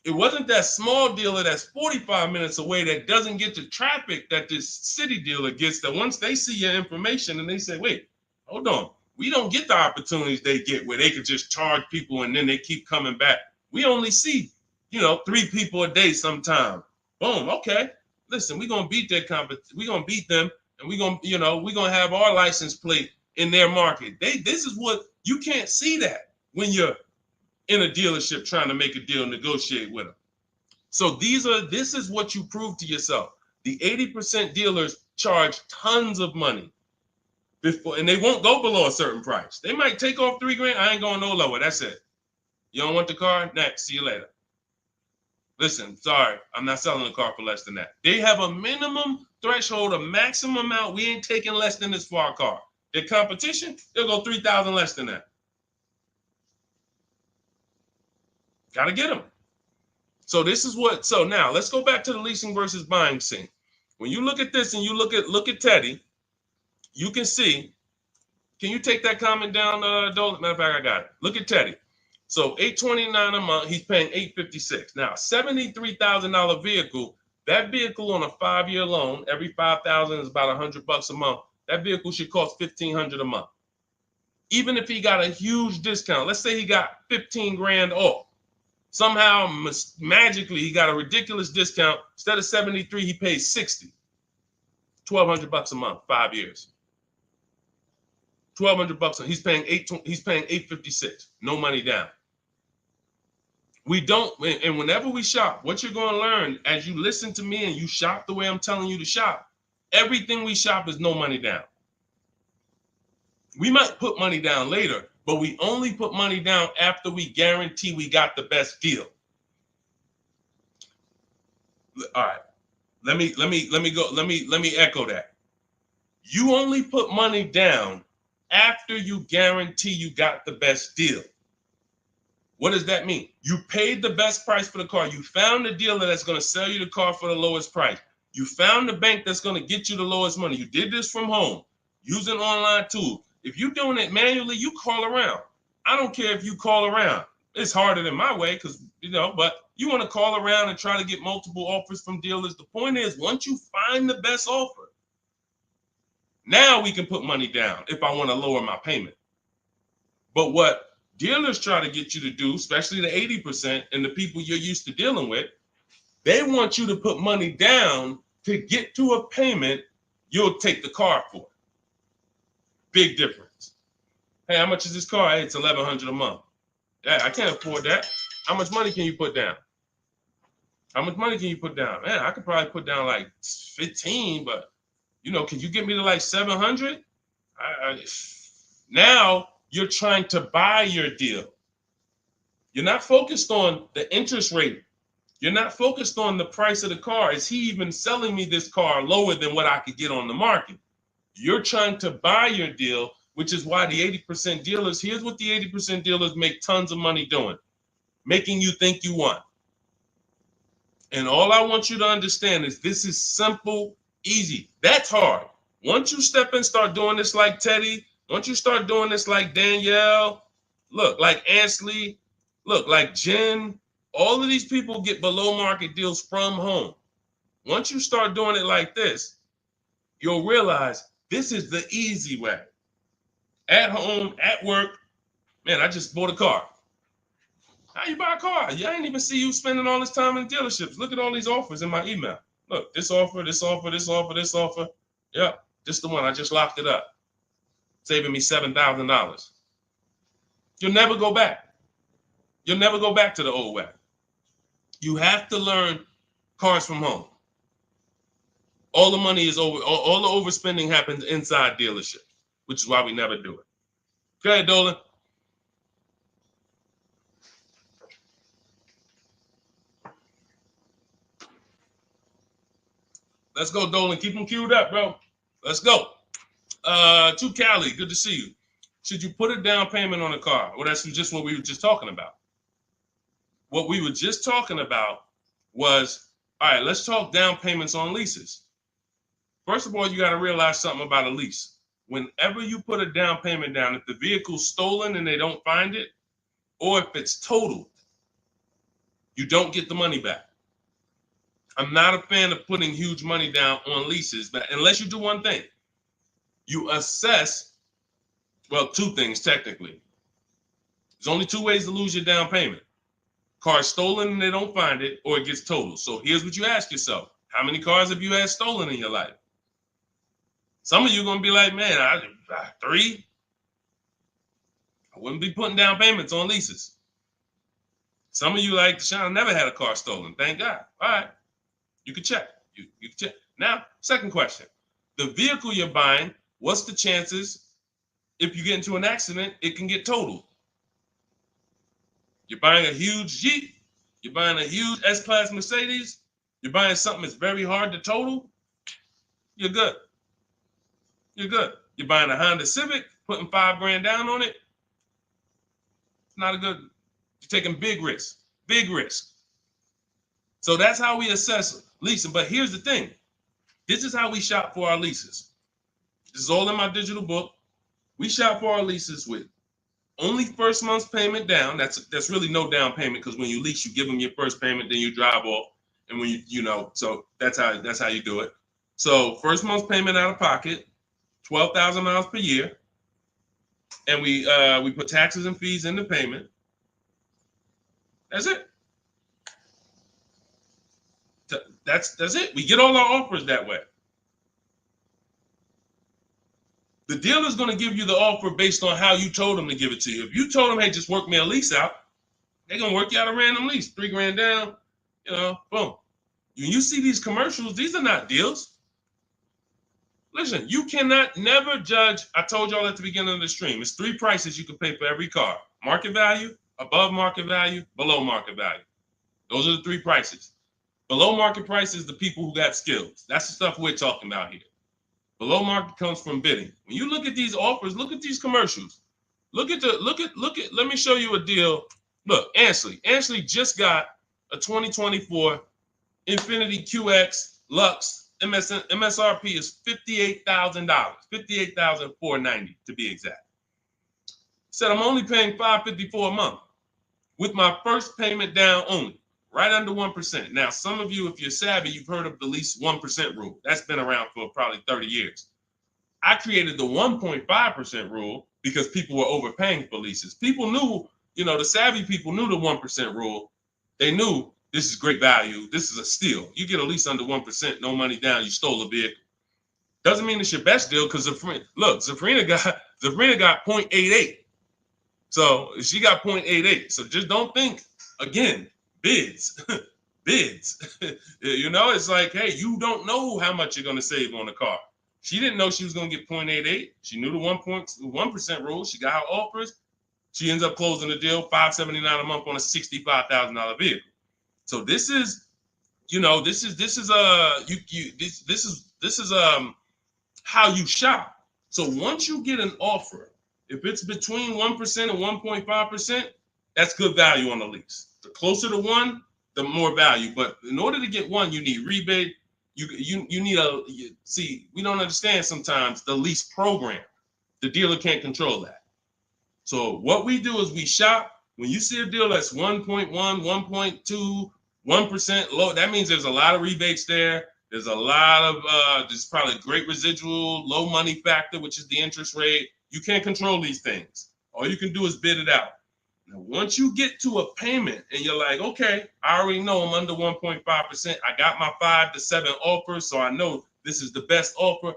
It wasn't that small dealer that's 45 minutes away that doesn't get the traffic that this city dealer gets, that once they see your information and they say, wait, hold on, we don't get the opportunities they get where they could just charge people and then they keep coming back. We only see, 3 people a day sometime. Boom, okay. Listen, we're gonna beat their we're gonna beat them, and we're gonna have our license plate in their market. This is what you can't see that when you're in a dealership trying to make a deal, negotiate with them. So this is what you prove to yourself. The 80% dealers charge tons of money before, and they won't go below a certain price. They might take off $3,000. I ain't going no lower. That's it. You don't want the car? Next. See you later. Listen, sorry, I'm not selling a car for less than that. They have a minimum threshold, a maximum amount. We ain't taking less than this for our car. Their competition, they'll go 3,000 less than that. Got to get them. So now let's go back to the leasing versus buying scene. When you look at this and you look at Teddy, you can see, can you take that comment down, Dolan? Matter of fact, I got it. Look at Teddy. So $829 a month, he's paying $856. Now, $73,000 vehicle, that vehicle on a 5-year loan, every $5,000 is about $100 a month. That vehicle should cost $1,500 a month. Even if he got a huge discount, let's say he got 15 grand off. Somehow, magically, he got a ridiculous discount. Instead of 73, he pays 60. $1,200 a month, 5 years. $1,200 he's paying $856. No money down. We don't, and whenever we shop, what you're going to learn as you listen to me and you shop the way I'm telling you to shop, everything we shop is no money down. We might put money down later, but we only put money down after we guarantee we got the best deal. All right. Let me echo that. You only put money down after you guarantee you got the best deal. What does that mean? You paid the best price for the car. You found the dealer that's going to sell you the car for the lowest price. You found the bank that's going to get you the lowest money. You did this from home using online tools. If you're doing it manually, you call around. I don't care if you call around. It's harder than my way because, but you want to call around and try to get multiple offers from dealers. The point is, once you find the best offer, now we can put money down if I want to lower my payment. But what dealers try to get you to do, especially the 80% and the people you're used to dealing with, they want you to put money down to get to a payment you'll take the car for. Big difference. Hey, how much is this car? Hey, it's $1,100 a month. Yeah, I can't afford that. How much money can you put down? How much money can you put down? Man, I could probably put down like 15, but can you get me to like 700? Now you're trying to buy your deal. You're not focused on the interest rate. You're not focused on the price of the car. Is he even selling me this car lower than what I could get on the market? You're trying to buy your deal, which is why the 80% dealers, here's what the 80% dealers make tons of money doing, making you think you want. And all I want you to understand is this is simple, easy. That's hard. Once you step in, start doing this like Teddy, once you start doing this like Danielle, look, like Ansley, look, like Jen, all of these people get below market deals from home. Once you start doing it like this, you'll realize this is the easy way. At home, at work, man, I just bought a car. How you buy a car? I ain't even see you spending all this time in dealerships. Look at all these offers in my email. Look, this offer, this offer, this offer, this offer. Yep, just the one. I just locked it up, saving me $7,000. You'll never go back. You'll never go back to the old way. You have to learn cars from home. All the money is over. All the overspending happens inside dealerships, which is why we never do it. Go ahead, Dolan. Let's go, Dolan. Keep them queued up, bro. Let's go. To Cali, good to see you. Should you put a down payment on a car? Well, that's just what we were just talking about. What we were just talking about was, all right, let's talk down payments on leases. First of all, you got to realize something about a lease. Whenever you put a down payment down, if the vehicle's stolen and they don't find it, or if it's totaled, you don't get the money back. I'm not a fan of putting huge money down on leases, but unless you do one thing, you assess, well, two things technically. There's only two ways to lose your down payment. Car's stolen and they don't find it, or it gets totaled. So here's what you ask yourself. How many cars have you had stolen in your life? Some of you are going to be like, man, 3. I wouldn't be putting down payments on leases. Some of you like, Deshone, I never had a car stolen. Thank God. All right. You can check. You can check. Now, second question. The vehicle you're buying, what's the chances if you get into an accident, it can get totaled? You're buying a huge Jeep. You're buying a huge S-Class Mercedes. You're buying something that's very hard to total. You're good. You're good. You're buying a Honda Civic, putting $5,000 down on it. It's not a good. You're taking big risks. Big risk. So that's how we assess leasing. But here's the thing. This is how we shop for our leases. This is all in my digital book. We shop for our leases with only first month's payment down. That's really no down payment because when you lease, you give them your first payment, then you drive off. And when so that's how you do it. So first month's payment out of pocket, 12,000 miles per year. And we put taxes and fees in the payment. That's it. That's it. We get all our offers that way. The dealer's going to give you the offer based on how you told them to give it to you. If you told them, hey, just work me a lease out, They're gonna work you out a random lease, $3 grand down, boom. When you see these commercials, these are not deals. Listen, you cannot never judge. I told y'all at the beginning of the stream, it's 3 prices you can pay for every car: market value, above market value, below market value. Those are the 3 prices. Below market price is the people who got skills. That's the stuff we're talking about here. Below market comes from bidding. When you look at these offers, look at these commercials. Look at. Let me show you a deal. Look, Ansley just got a 2024 Infiniti QX Lux. MSRP is $58,000, $58,490 to be exact. Said I'm only paying $554 a month with my first payment down only, right under 1%. Now, some of you, if you're savvy, you've heard of the lease 1% rule. That's been around for probably 30 years. I created the 1.5% rule because people were overpaying for leases. People knew, the savvy people knew the 1% rule. They knew this is great value. This is a steal. You get a lease under 1%, no money down, you stole a vehicle. Doesn't mean it's your best deal because Zafrina got 0.88. So she got 0.88. So just don't think, again, bids. Bids. It's like, hey, you don't know how much you're going to save on the car. She didn't know she was going to get 0.88. She knew the 1% rule. She got her offers. She ends up closing the deal, $579 a month on a $65,000 vehicle. So this is how you shop. So once you get an offer, if it's between 1% and 1.5%, that's good value on the lease. The closer to 1, the more value. But in order to get 1, you need rebate. You need we don't understand sometimes the lease program. The dealer can't control that. So what we do is we shop. When you see a deal that's 1.1, 1.2, 1% low, that means there's a lot of rebates there. There's a lot of there's probably great residual, low money factor, which is the interest rate. You can't control these things. All you can do is bid it out. Now, once you get to a payment and you're like, okay, I already know I'm under 1.5%. I got my 5 to 7 offers, so I know this is the best offer.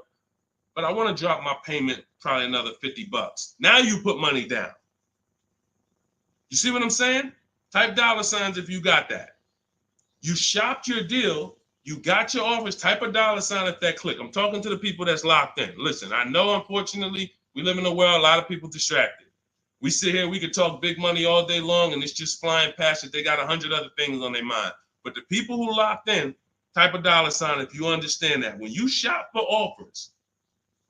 But I want to drop my payment probably another $50. Now you put money down. You see what I'm saying? Type $signs if you got that. You shopped your deal. You got your offers. Type a $sign at that click. I'm talking to the people that's locked in. Listen, I know, unfortunately, we live in a world, a lot of people distracted. We sit here, we could talk big money all day long, and it's just flying past it. They got 100 other things on their mind. But the people who locked in, type a $sign if you understand that. When you shop for offers,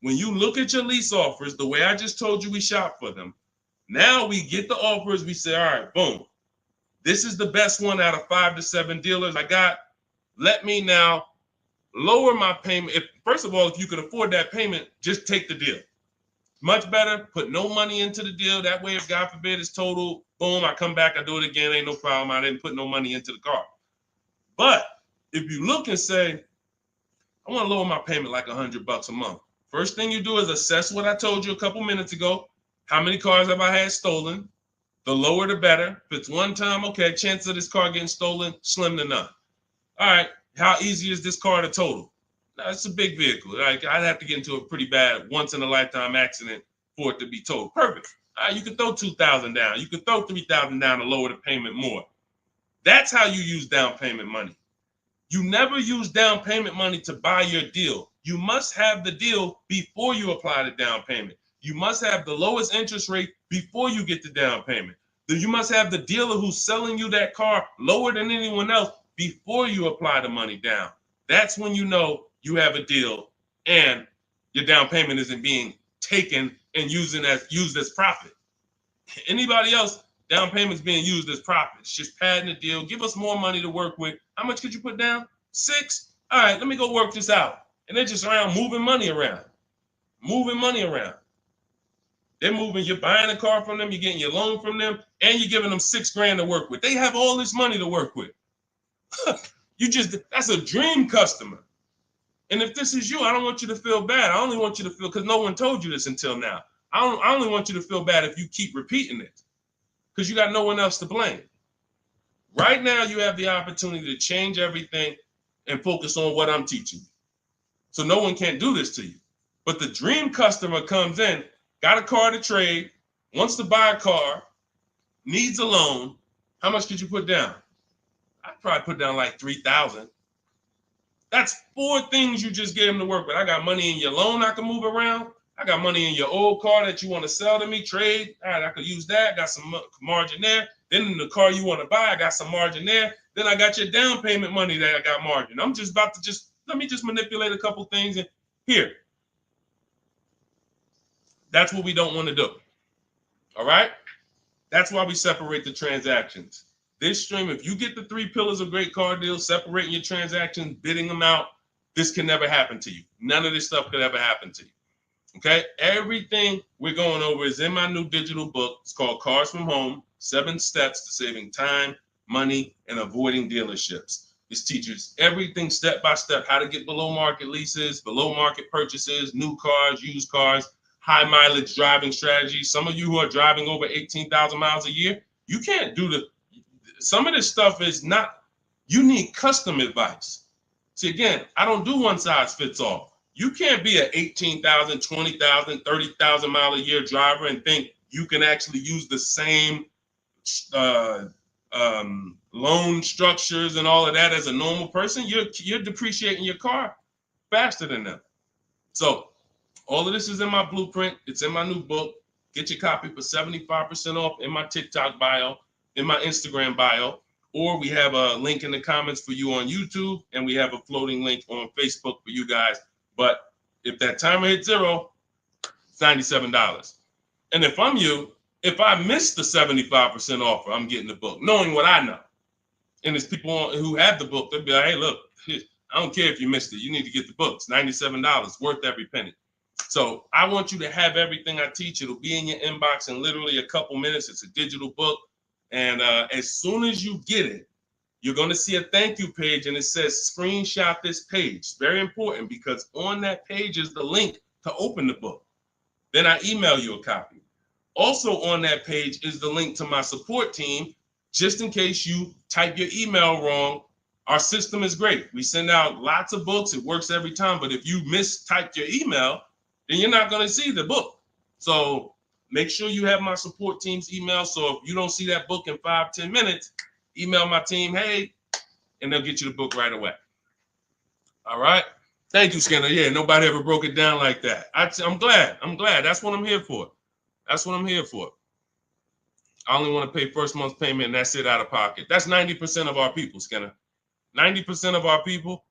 when you look at your lease offers, the way I just told you we shop for them, now we get the offers, we say, all right, boom. This is the best one out of 5 to 7 dealers I got. Let me now lower my payment. First of all, if you can afford that payment, just take the deal. Much better, put no money into the deal. That way, if God forbid it's total, boom, I come back, I do it again, ain't no problem. I didn't put no money into the car. But if you look and say, I want to lower my payment like $100 a month. First thing you do is assess what I told you a couple minutes ago. How many cars have I had stolen? The lower, the better. If it's one time, okay, chances of this car getting stolen, slim to none. All right, how easy is this car to total? Now, it's a big vehicle. Like, I'd have to get into a pretty bad once-in-a-lifetime accident for it to be totaled. Perfect. All right, you can throw $2,000 down. You can throw $3,000 down to lower the payment more. That's how you use down payment money. You never use down payment money to buy your deal. You must have the deal before you apply the down payment. You must have the lowest interest rate before you get the down payment. You must have the dealer who's selling you that car lower than anyone else before you apply the money down. That's when you know you have a deal and your down payment isn't being taken and used as profit. Anybody else, down payment's being used as profit. It's just padding the deal. Give us more money to work with. How much could you put down? 6? All right, let me go work this out. And they're just around moving money around. They're moving, you're buying a car from them, you're getting your loan from them, and you're giving them $6,000 to work with. They have all this money to work with. That's a dream customer. And if this is you, I don't want you to feel bad. I only want you to feel, because no one told you this until now. I only want you to feel bad if you keep repeating it, because you got no one else to blame. Right now, you have the opportunity to change everything and focus on what I'm teaching you. So no one can do this to you. But the dream customer comes in, got a car to trade, wants to buy a car, needs a loan, How much could you put down? I'd probably put down like 3,000. That's 4 things you just gave him to work with. I got money in your loan I can move around. I got money in your old car that you want to sell to me, trade. All right, I could use that. Got some margin there. Then in the car you want to buy, I got some margin there. Then I got your down payment money that I got margin. I'm just about to let me manipulate a couple things and here. That's what we don't want to do. All right? That's why we separate the transactions. This stream, if you get the 3 pillars of great car deals, separating your transactions, bidding them out, this can never happen to you. None of this stuff could ever happen to you. Okay? Everything we're going over is in my new digital book. It's called Cars from Home, 7 Steps to Saving Time, Money, and Avoiding Dealerships. This teaches everything step by step, how to get below market leases, below market purchases, new cars, used cars, high mileage driving strategies. Some of you who are driving over 18,000 miles a year, you can't do some of this stuff is not, you need custom advice. See, again, I don't do one size fits all. You can't be an 18,000, 20,000, 30,000 mile a year driver and think you can actually use the same loan structures and all of that as a normal person. You're depreciating your car faster than them. So all of this is in my blueprint. It's in my new book. Get your copy for 75% off in my TikTok bio, in my Instagram bio, or we have a link in the comments for you on YouTube, and we have a floating link on Facebook for you guys. But if that timer hits 0, it's $97. And if I'm you, if I miss the 75% offer, I'm getting the book, knowing what I know. And there's people who have the book, they'll be like, hey, look, I don't care if you missed it. You need to get the book. It's $97, worth every penny. So I want you to have everything I teach. It'll be in your inbox in literally a couple minutes. It's a digital book. And as soon as you get it, you're going to see a thank you page, and it says screenshot this page. Very important, because on that page is the link to open the book. Then I email you a copy. Also on that page is the link to my support team, just in case you type your email wrong. Our system is great. We send out lots of books. It works every time. But if you mistyped your email, then you're not going to see the book. So make sure you have my support team's email. So if you don't see that book in 5-10 minutes, email my team, hey, and they'll get you the book right away. All right. Thank you, Skinner. Yeah, nobody ever broke it down like that. I'm glad. That's what I'm here for. That's what I'm here for. I only want to pay first month's payment, and that's it out of pocket. That's 90% of our people, Skinner. 90% of our people.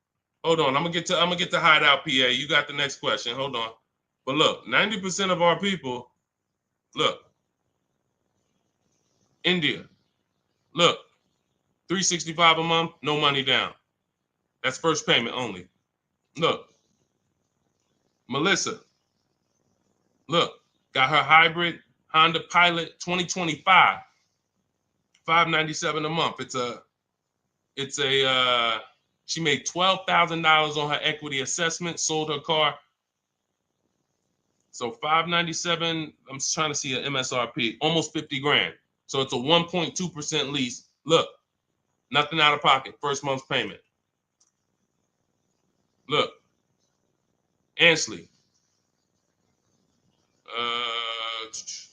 Hold on, I'm gonna get to Hideout PA. You got the next question. Hold on. But look, 90% of our people, look, India, look, $365 a month, no money down. That's first payment only. Look, Melissa, look, got her hybrid Honda Pilot 2025, $597 a month. She made $12,000 on her equity assessment, sold her car. So $597, I'm trying to see an MSRP, almost 50 grand. So it's a 1.2% lease. Look, nothing out of pocket, first month's payment. Look, Ansley.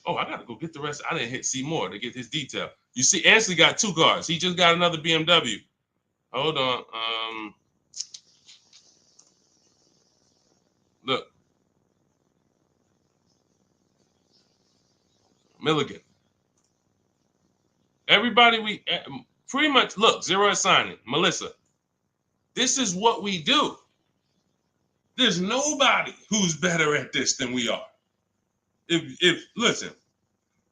I gotta go get the rest. I didn't hit see more to get his detail. You see, Ansley got 2 cars. He just got another BMW. Hold on. Look. Milligan. Everybody, we pretty much, look, zero is signing. Melissa. This is what we do. There's nobody who's better at this than we are. Listen,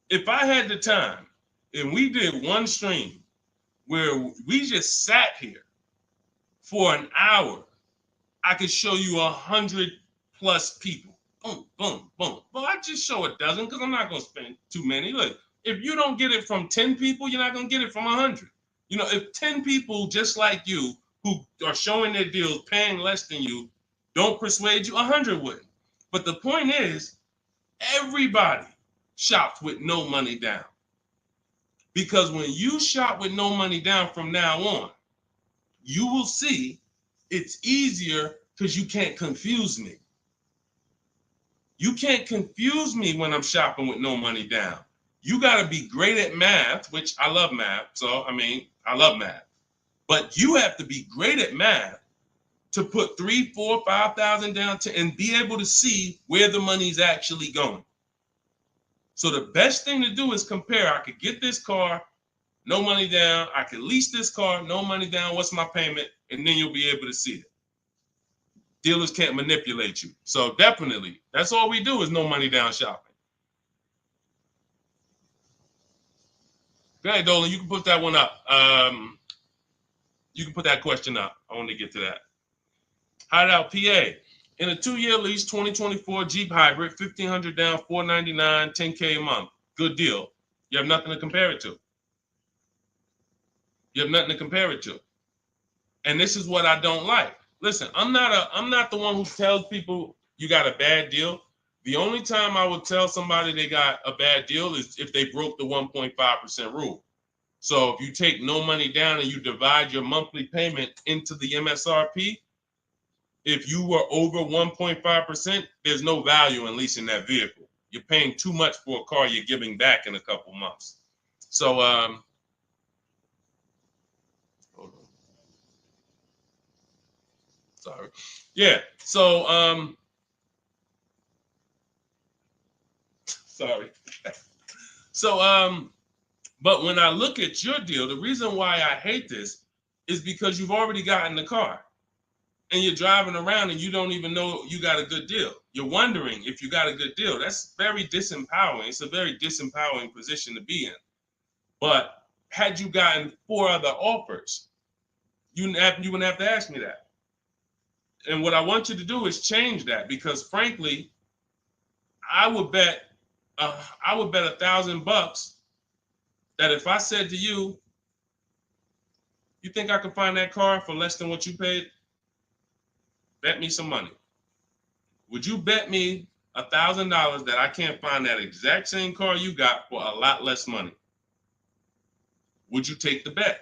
if I had the time and we did one stream where we just sat here for an hour, I could show you 100+ people. Boom, boom, boom. Well, I just show a dozen because I'm not going to spend too many. Look, if you don't get it from 10 people, you're not going to get it from 100. You know, if 10 people just like you who are showing their deals, paying less than you, don't persuade you, 100 wouldn't. But the point is, everybody shops with no money down. Because when you shop with no money down from now on, you will see it's easier because you can't confuse me. You can't confuse me when I'm shopping with no money down. You got to be great at math, which I love math. So, I mean, I love math. But you have to be great at math to put 3, 4, 5,000 down and be able to see where the money's actually going. So the best thing to do is compare. I could get this car, no money down. I could lease this car, no money down. What's my payment? And then you'll be able to see it. Dealers can't manipulate you. So definitely, that's all we do is no money down shopping. Go ahead, Dolan. You can put that one up. You can put that question up. I want to get to that. Hideout PA. In a 2-year lease, 2024 Jeep Hybrid, 1,500 down, 499, 10K a month. Good deal. You have nothing to compare it to. You have nothing to compare it to. And this is what I don't like. Listen, I'm not the one who tells people you got a bad deal. The only time I would tell somebody they got a bad deal is if they broke the 1.5% rule. So if you take no money down and you divide your monthly payment into the MSRP, if you were over 1.5%, there's no value in leasing that vehicle. You're paying too much for a car you're giving back in a couple months. So, hold on. Sorry. Yeah. So, sorry. So, but when I look at your deal, the reason why I hate this is because you've already gotten the car and you're driving around and you don't even know you got a good deal. You're wondering if you got a good deal. That's very disempowering. It's a very disempowering position to be in. But had you gotten 4 other offers, you wouldn't have to ask me that. And what I want you to do is change that, because frankly, I would bet $1,000 that if I said to you, you think I can find that car for less than what you paid? Bet me some money. Would you bet me $1,000 that I can't find that exact same car you got for a lot less money? Would you take the bet?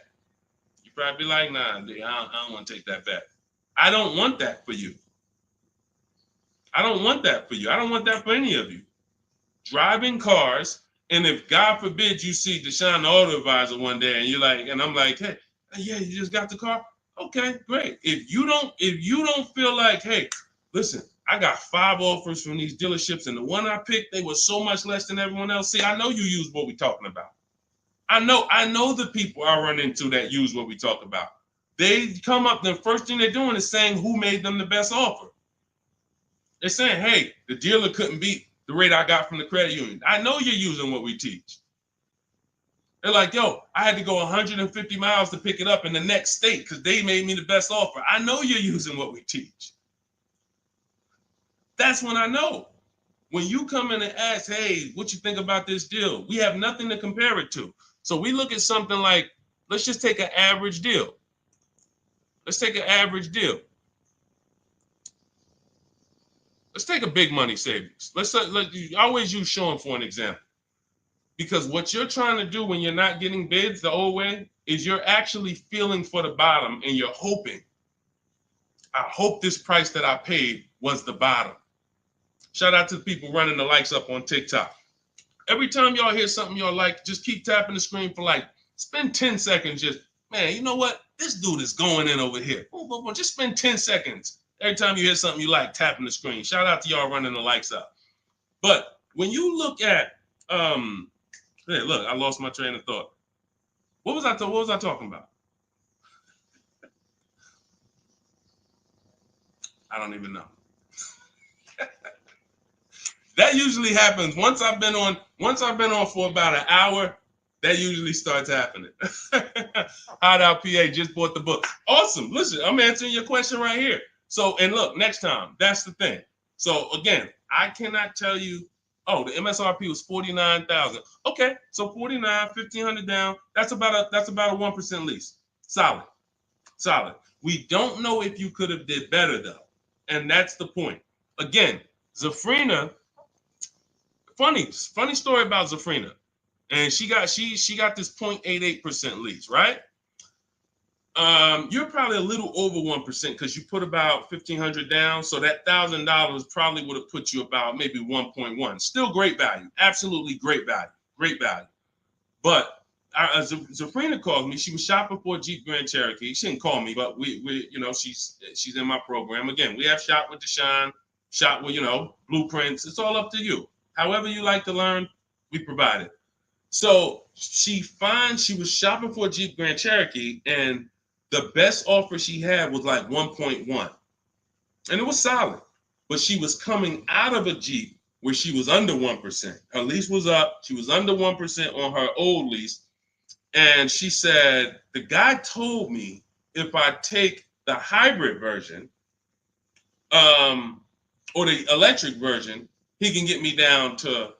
You'd probably be like, nah, I don't want to take that bet. I don't want that for you. I don't want that for you. I don't want that for any of you. Driving cars, and if God forbid you see Deshone the Auto Advisor one day and you're like, and I'm like, hey, yeah, you just got the car? Okay, great. If you don't feel like, hey, listen, I got 5 offers from these dealerships, and the one I picked, they were so much less than everyone else. See, I know you use what we're talking about. I know the people I run into that use what we talk about. They come up, the first thing they're doing is saying who made them the best offer. They're saying, hey, the dealer couldn't beat the rate I got from the credit union. I know you're using what we teach. They're like, yo, I had to go 150 miles to pick it up in the next state because they made me the best offer. I know you're using what we teach. That's when I know. When you come in and ask, hey, what you think about this deal? We have nothing to compare it to. So we look at something like, let's just take an average deal. Let's take an average deal. Let's take a big money savings. Let's always use Sean for an example. Because what you're trying to do when you're not getting bids the old way is you're actually feeling for the bottom, and you're hoping, I hope this price that I paid was the bottom. Shout out to the people running the likes up on TikTok. Every time y'all hear something y'all like, just keep tapping the screen for like, spend 10 seconds just, man, you know what? This dude is going in over here. Just spend 10 seconds. Every time you hear something you like, tapping the screen. Shout out to y'all running the likes up. But when you look at, hey, look, I lost my train of thought. What was I talking about? I don't even know. That usually happens once I've been on for about an hour. That usually starts happening. Hideout PA just bought the book. Awesome. Listen, I'm answering your question right here. So, and look, next time, that's the thing. So again, I cannot tell you, oh, the MSRP was 49,000. Okay, so 49, 1,500 down. That's about a 1% lease. Solid. We don't know if you could have did better though, and that's the point. Again, Zafrina. Funny story about Zafrina, and she got this 0.88% lease, right? You're probably a little over 1% because you put about 1,500 down, so that $1,000 probably would have put you about maybe 1.1. Still great value, absolutely great value. great value. But Zafrina called me. She was shopping for a Jeep Grand Cherokee. She didn't call me, but we you know, she's in my program. Again, we have Shop with Deshone, Shop with, you know, blueprints. It's all up to you. However you like to learn, we provide it. So she was shopping for a Jeep Grand Cherokee, and the best offer she had was like 1.1, and it was solid. But she was coming out of a Jeep where she was under 1%. Her lease was up. She was under 1% on her old lease. And she said, the guy told me if I take the hybrid version, or the electric version, he can get me down to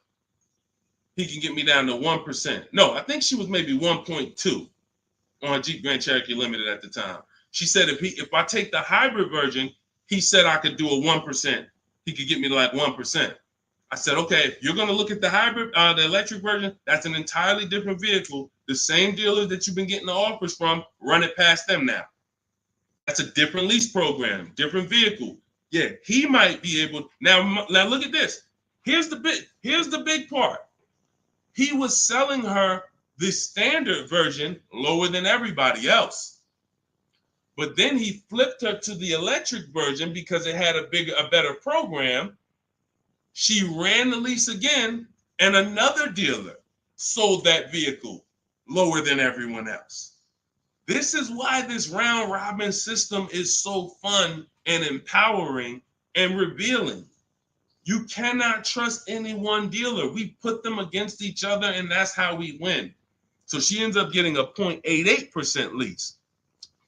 1%. No, I think she was maybe 1.2 on a Jeep Grand Cherokee Limited at the time. She said if I take the hybrid version, he said I could do a 1%. He could get me to like 1%. I said, okay, if you're going to look at the hybrid, the electric version, that's an entirely different vehicle. The same dealers that you've been getting the offers from, run it past them now. That's a different lease program, different vehicle. Yeah, he might be able. Now look at this. Here's the big part. He was selling her the standard version lower than everybody else. But then he flipped her to the electric version because it had a better program. She ran the lease again, and another dealer sold that vehicle lower than everyone else. This is why this round robin system is so fun and empowering and revealing. You cannot trust any one dealer. We put them against each other, and that's how we win. So she ends up getting a 0.88% lease,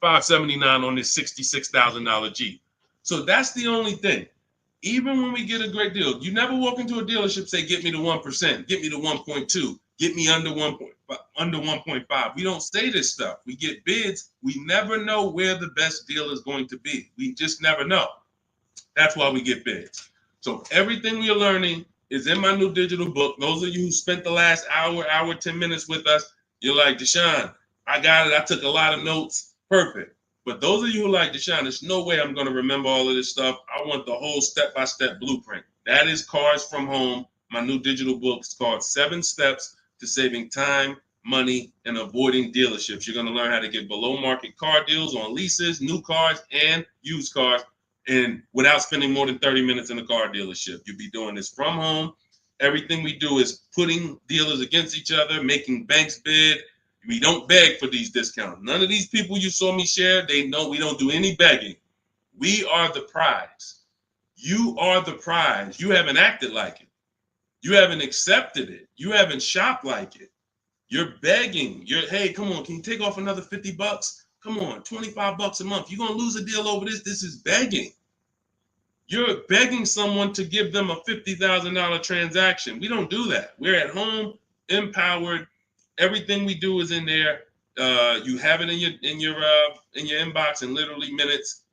$579 on this $66,000 Jeep. So that's the only thing. Even when we get a great deal, you never walk into a dealership say, get me to 1%, get me to 1.2, get me under 1.5. We don't say this stuff. We get bids. We never know where the best deal is going to be. We just never know. That's why we get bids. So everything we are learning is in my new digital book. Those of you who spent the last hour, 10 minutes with us, you're like, Deshone, I got it. I took a lot of notes. Perfect. But those of you who like Deshone, there's no way I'm going to remember all of this stuff. I want the whole step-by-step blueprint. That is Cars from Home. My new digital book is called 7 Steps to Saving Time, Money, and Avoiding Dealerships. You're going to learn how to get below-market car deals on leases, new cars, and used cars, and without spending more than 30 minutes in a car dealership. You'll be doing this from home. Everything we do is putting dealers against each other, making banks bid. We don't beg for these discounts. None of these people you saw me share, they know we don't do any begging. We are the prize. You are the prize. You haven't acted like it. You haven't accepted it. You haven't shopped like it. You're begging. Hey, come on, can you take off another $50? Come on, $25 a month. You're going to lose a deal over this. This is begging. You're begging someone to give them a $50,000 transaction. We don't do that. We're at home, empowered. Everything we do is in there. You have it in your inbox in literally minutes,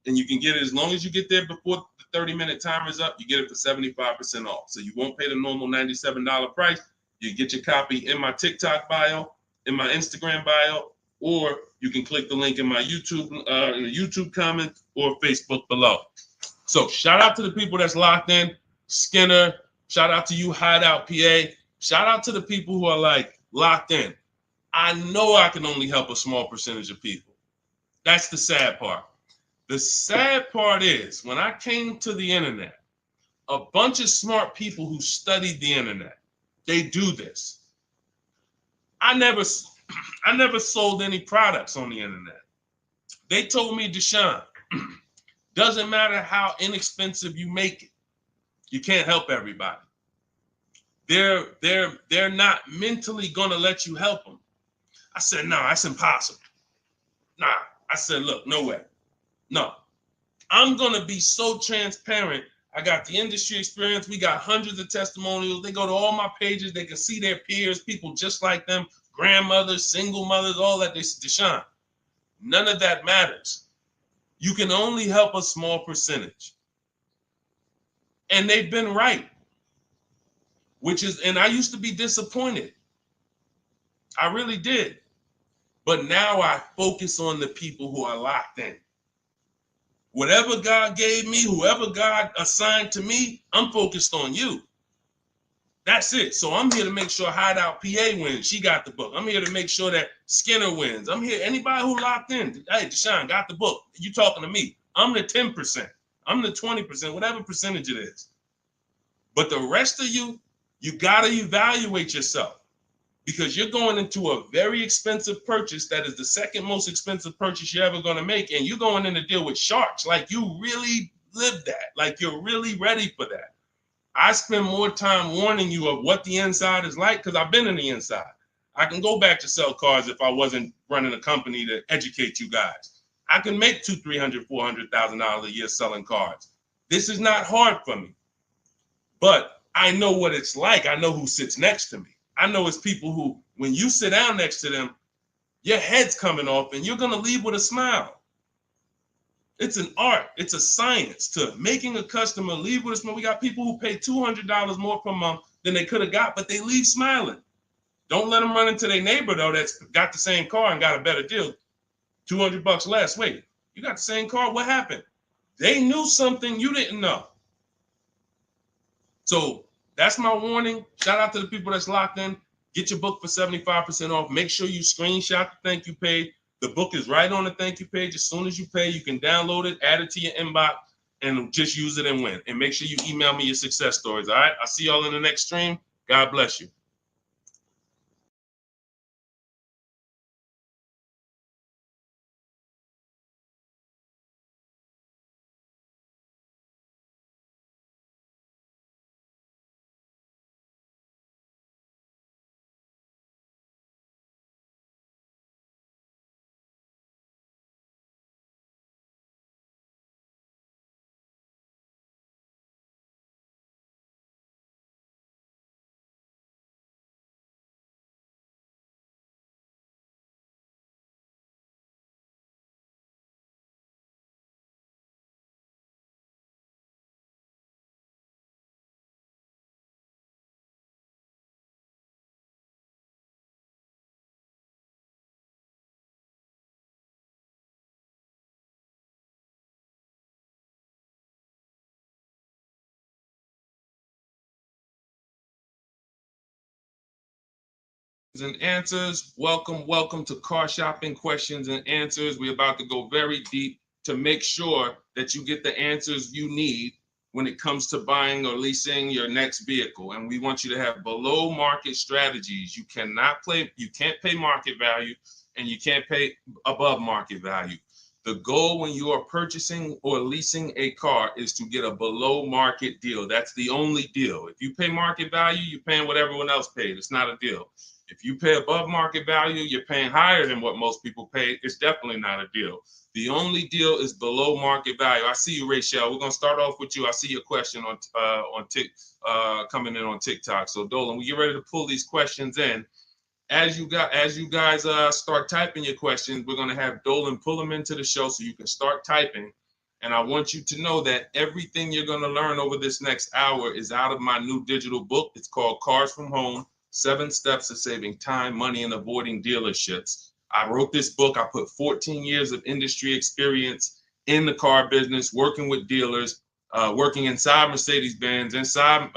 and you can get it as long as you get there before the 30-minute timer is up. You get it for 75% off. So you won't pay the normal $97 price. You get your copy in my TikTok bio, in my Instagram bio, or you can click the link in my YouTube comment or Facebook below. So shout out to the people that's locked in. Skinner, shout out to you, Hideout PA. Shout out to the people who are like locked in. I know I can only help a small percentage of people. That's the sad part. The sad part is when I came to the internet, a bunch of smart people who studied the internet, they do this. I never sold any products on the internet. They told me, Deshone, doesn't matter how inexpensive you make it, you can't help everybody. They're not mentally gonna let you help them. I said, no, that's impossible. Nah, I said, look, no way. No, I'm gonna be so transparent. I got the industry experience. We got hundreds of testimonials. They go to all my pages. They can see their peers, people just like them, grandmothers, single mothers, all that. They said, Deshone, none of that matters. You can only help a small percentage. And they've been right. And I used to be disappointed. I really did. But now I focus on the people who are locked in. Whatever God gave me, whoever God assigned to me, I'm focused on you. That's it. So I'm here to make sure Hideout PA wins. She got the book. I'm here to make sure that Skinner wins. I'm here. Anybody who locked in, hey, Deshone got the book. You talking to me. I'm the 10%. I'm the 20%, whatever percentage it is. But the rest of you, you got to evaluate yourself because you're going into a very expensive purchase that is the second most expensive purchase you're ever going to make. And you're going in to deal with sharks. Like you really live that. Like you're really ready for that. I spend more time warning you of what the inside is like because I've been in the inside. I can go back to sell cars if I wasn't running a company to educate you guys. I can make $200,000, $300,000, $400,000 a year selling cars. This is not hard for me, but I know what it's like. I know who sits next to me. I know it's people who, when you sit down next to them, your head's coming off and you're going to leave with a smile. It's an art. It's a science to making a customer leave with a smile. We got people who pay $200 more per month than they could have got, but they leave smiling. Don't let them run into their neighbor, though, that's got the same car and got a better deal. $200 less. Wait, you got the same car? What happened? They knew something you didn't know. So that's my warning. Shout out to the people that's locked in. Get your book for 75% off. Make sure you screenshot the thank you page. The book is right on the thank you page. As soon as you pay, you can download it, add it to your inbox, and just use it and win. And make sure you email me your success stories. All right. I'll see y'all in the next stream. God bless you. And answers. Welcome to Car Shopping Questions and Answers. We're about to go very deep to make sure that you get the answers you need when it comes to buying or leasing your next vehicle. And we want you to have below market strategies. You can't pay market value and you can't pay above market value. The goal when you are purchasing or leasing a car is to get a below market deal. That's the only deal. If you pay market value, you're paying what everyone else paid. It's not a deal. If you pay above market value, you're paying higher than what most people pay. It's definitely not a deal. The only deal is below market value. I see you, Rachel. We're gonna start off with you. I see your question on coming in on TikTok. So Dolan, we get ready to pull these questions in. As you guys start typing your questions, we're gonna have Dolan pull them into the show so you can start typing. And I want you to know that everything you're gonna learn over this next hour is out of my new digital book. It's called Cars from Home. 7 Steps to Saving Time, Money, and Avoiding Dealerships. I wrote this book. I put 14 years of industry experience in the car business, working with dealers, working inside Mercedes-Benz, inside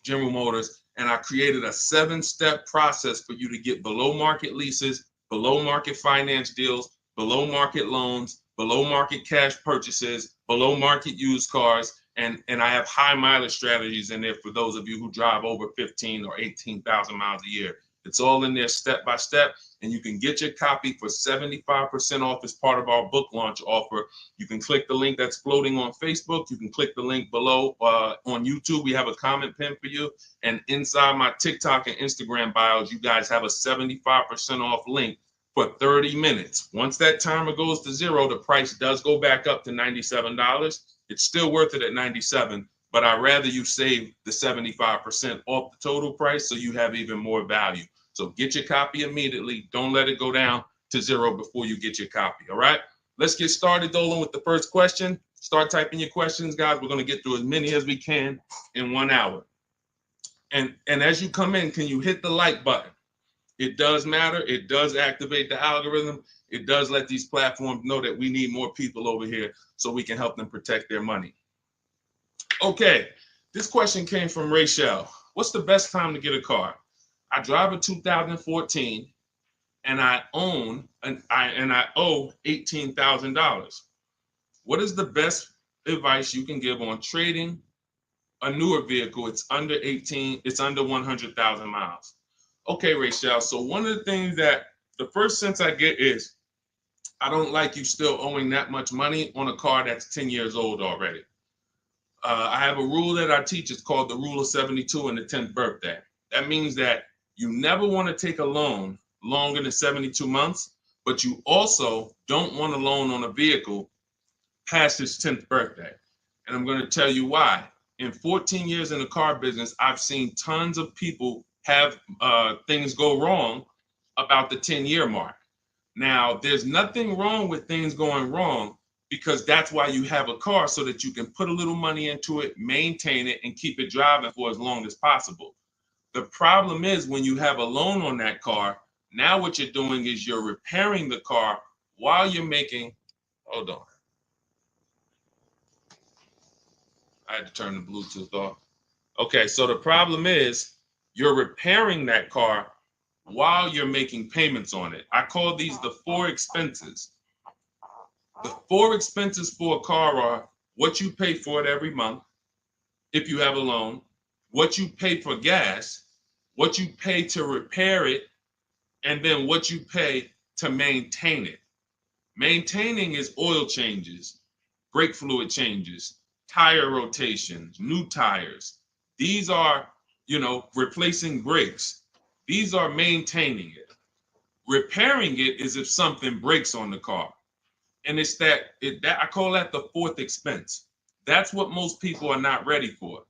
General Motors, and I created a 7-step process for you to get below market leases, below market finance deals, below market loans, below market cash purchases, below market used cars, and I have high mileage strategies in there for those of you who drive over 15 or 18,000 miles a year. It's all in there step by step, and you can get your copy for 75% off as part of our book launch offer. You can click the link that's floating on Facebook. You can click the link below on YouTube. We have a comment pin for you, and inside my TikTok and Instagram bios, you guys have a 75% off link for 30 minutes. Once that timer goes to 0, the price does go back up to $97. It's still worth it at $97, but I'd rather you save the 75% off the total price so you have even more value. So get your copy immediately. Don't let it go down to 0 before you get your copy, all right? Let's get started, Dolan, with the first question. Start typing your questions, guys. We're going to get through as many as we can in 1 hour. And as you come in, can you hit the like button? It does matter. It does activate the algorithm. It does let these platforms know that we need more people over here so we can help them protect their money. Okay, this question came from Rachel. what's the best time to get a car? I drive a 2014 and I own and I owe $18,000. What is the best advice you can give on trading a newer vehicle? It's under 18, it's under 100,000 miles. Okay, Rachel. So one of the things that the first sense I get is I don't like you still owing that much money on a car that's 10 years old already. I have a rule that I teach. It's called the rule of 72 and the 10th birthday. That means that you never want to take a loan longer than 72 months, but you also don't want a loan on a vehicle past its 10th birthday. And I'm going to tell you why. In 14 years in the car business, I've seen tons of people have things go wrong about the 10-year mark. Now, there's nothing wrong with things going wrong because that's why you have a car, so that you can put a little money into it, maintain it, and keep it driving for as long as possible. The problem is when you have a loan on that car, now what you're doing is you're repairing the car while you're making, hold on. I had to turn the Bluetooth off. Okay, so the problem is you're repairing that car while you're making payments on it. I call these the four expenses. The four expenses for a car are what you pay for it every month, if you have a loan, what you pay for gas, what you pay to repair it, and then what you pay to maintain it. Maintaining is oil changes, brake fluid changes, tire rotations, new tires. These are, replacing brakes. These are maintaining it. Repairing it is if something breaks on the car. And it's that I call that the fourth expense. That's what most people are not ready for.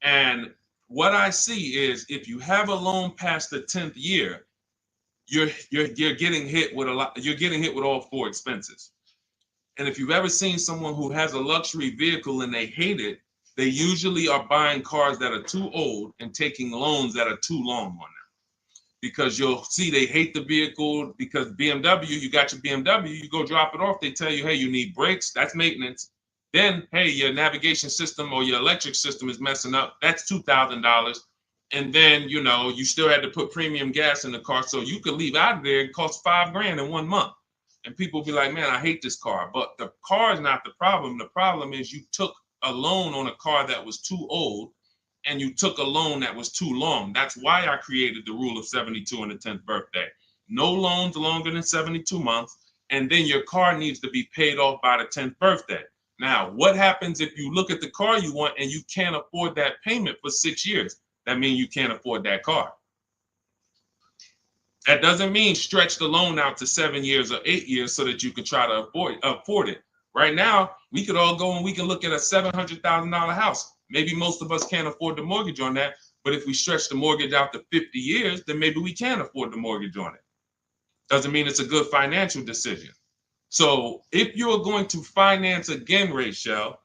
And what I see is if you have a loan past the 10th year, you're getting hit with you're getting hit with all four expenses. And if you've ever seen someone who has a luxury vehicle and they hate it, they usually are buying cars that are too old and taking loans that are too long on them. Because you'll see they hate the vehicle because BMW, you got your BMW, you go drop it off, they tell you, hey, you need brakes, that's maintenance. Then, hey, your navigation system or your electric system is messing up, that's $2,000. And then, you still had to put premium gas in the car, so you could leave out of there, it costs $5,000 in 1 month. And people be like, man, I hate this car. But the car is not the problem. The problem is you took a loan on a car that was too old, and you took a loan that was too long. That's why I created the rule of 72 and the 10th birthday. No loans longer than 72 months, and then your car needs to be paid off by the 10th birthday. Now, what happens if you look at the car you want and you can't afford that payment for 6 years? That means you can't afford that car. That doesn't mean stretch the loan out to 7 years or 8 years so that you can try to afford it. Right now, we could all go and we can look at a $700,000 house. Maybe most of us can't afford the mortgage on that, but if we stretch the mortgage out to 50 years, then maybe we can afford the mortgage on it. Doesn't mean it's a good financial decision. So if you're going to finance again, Rachel,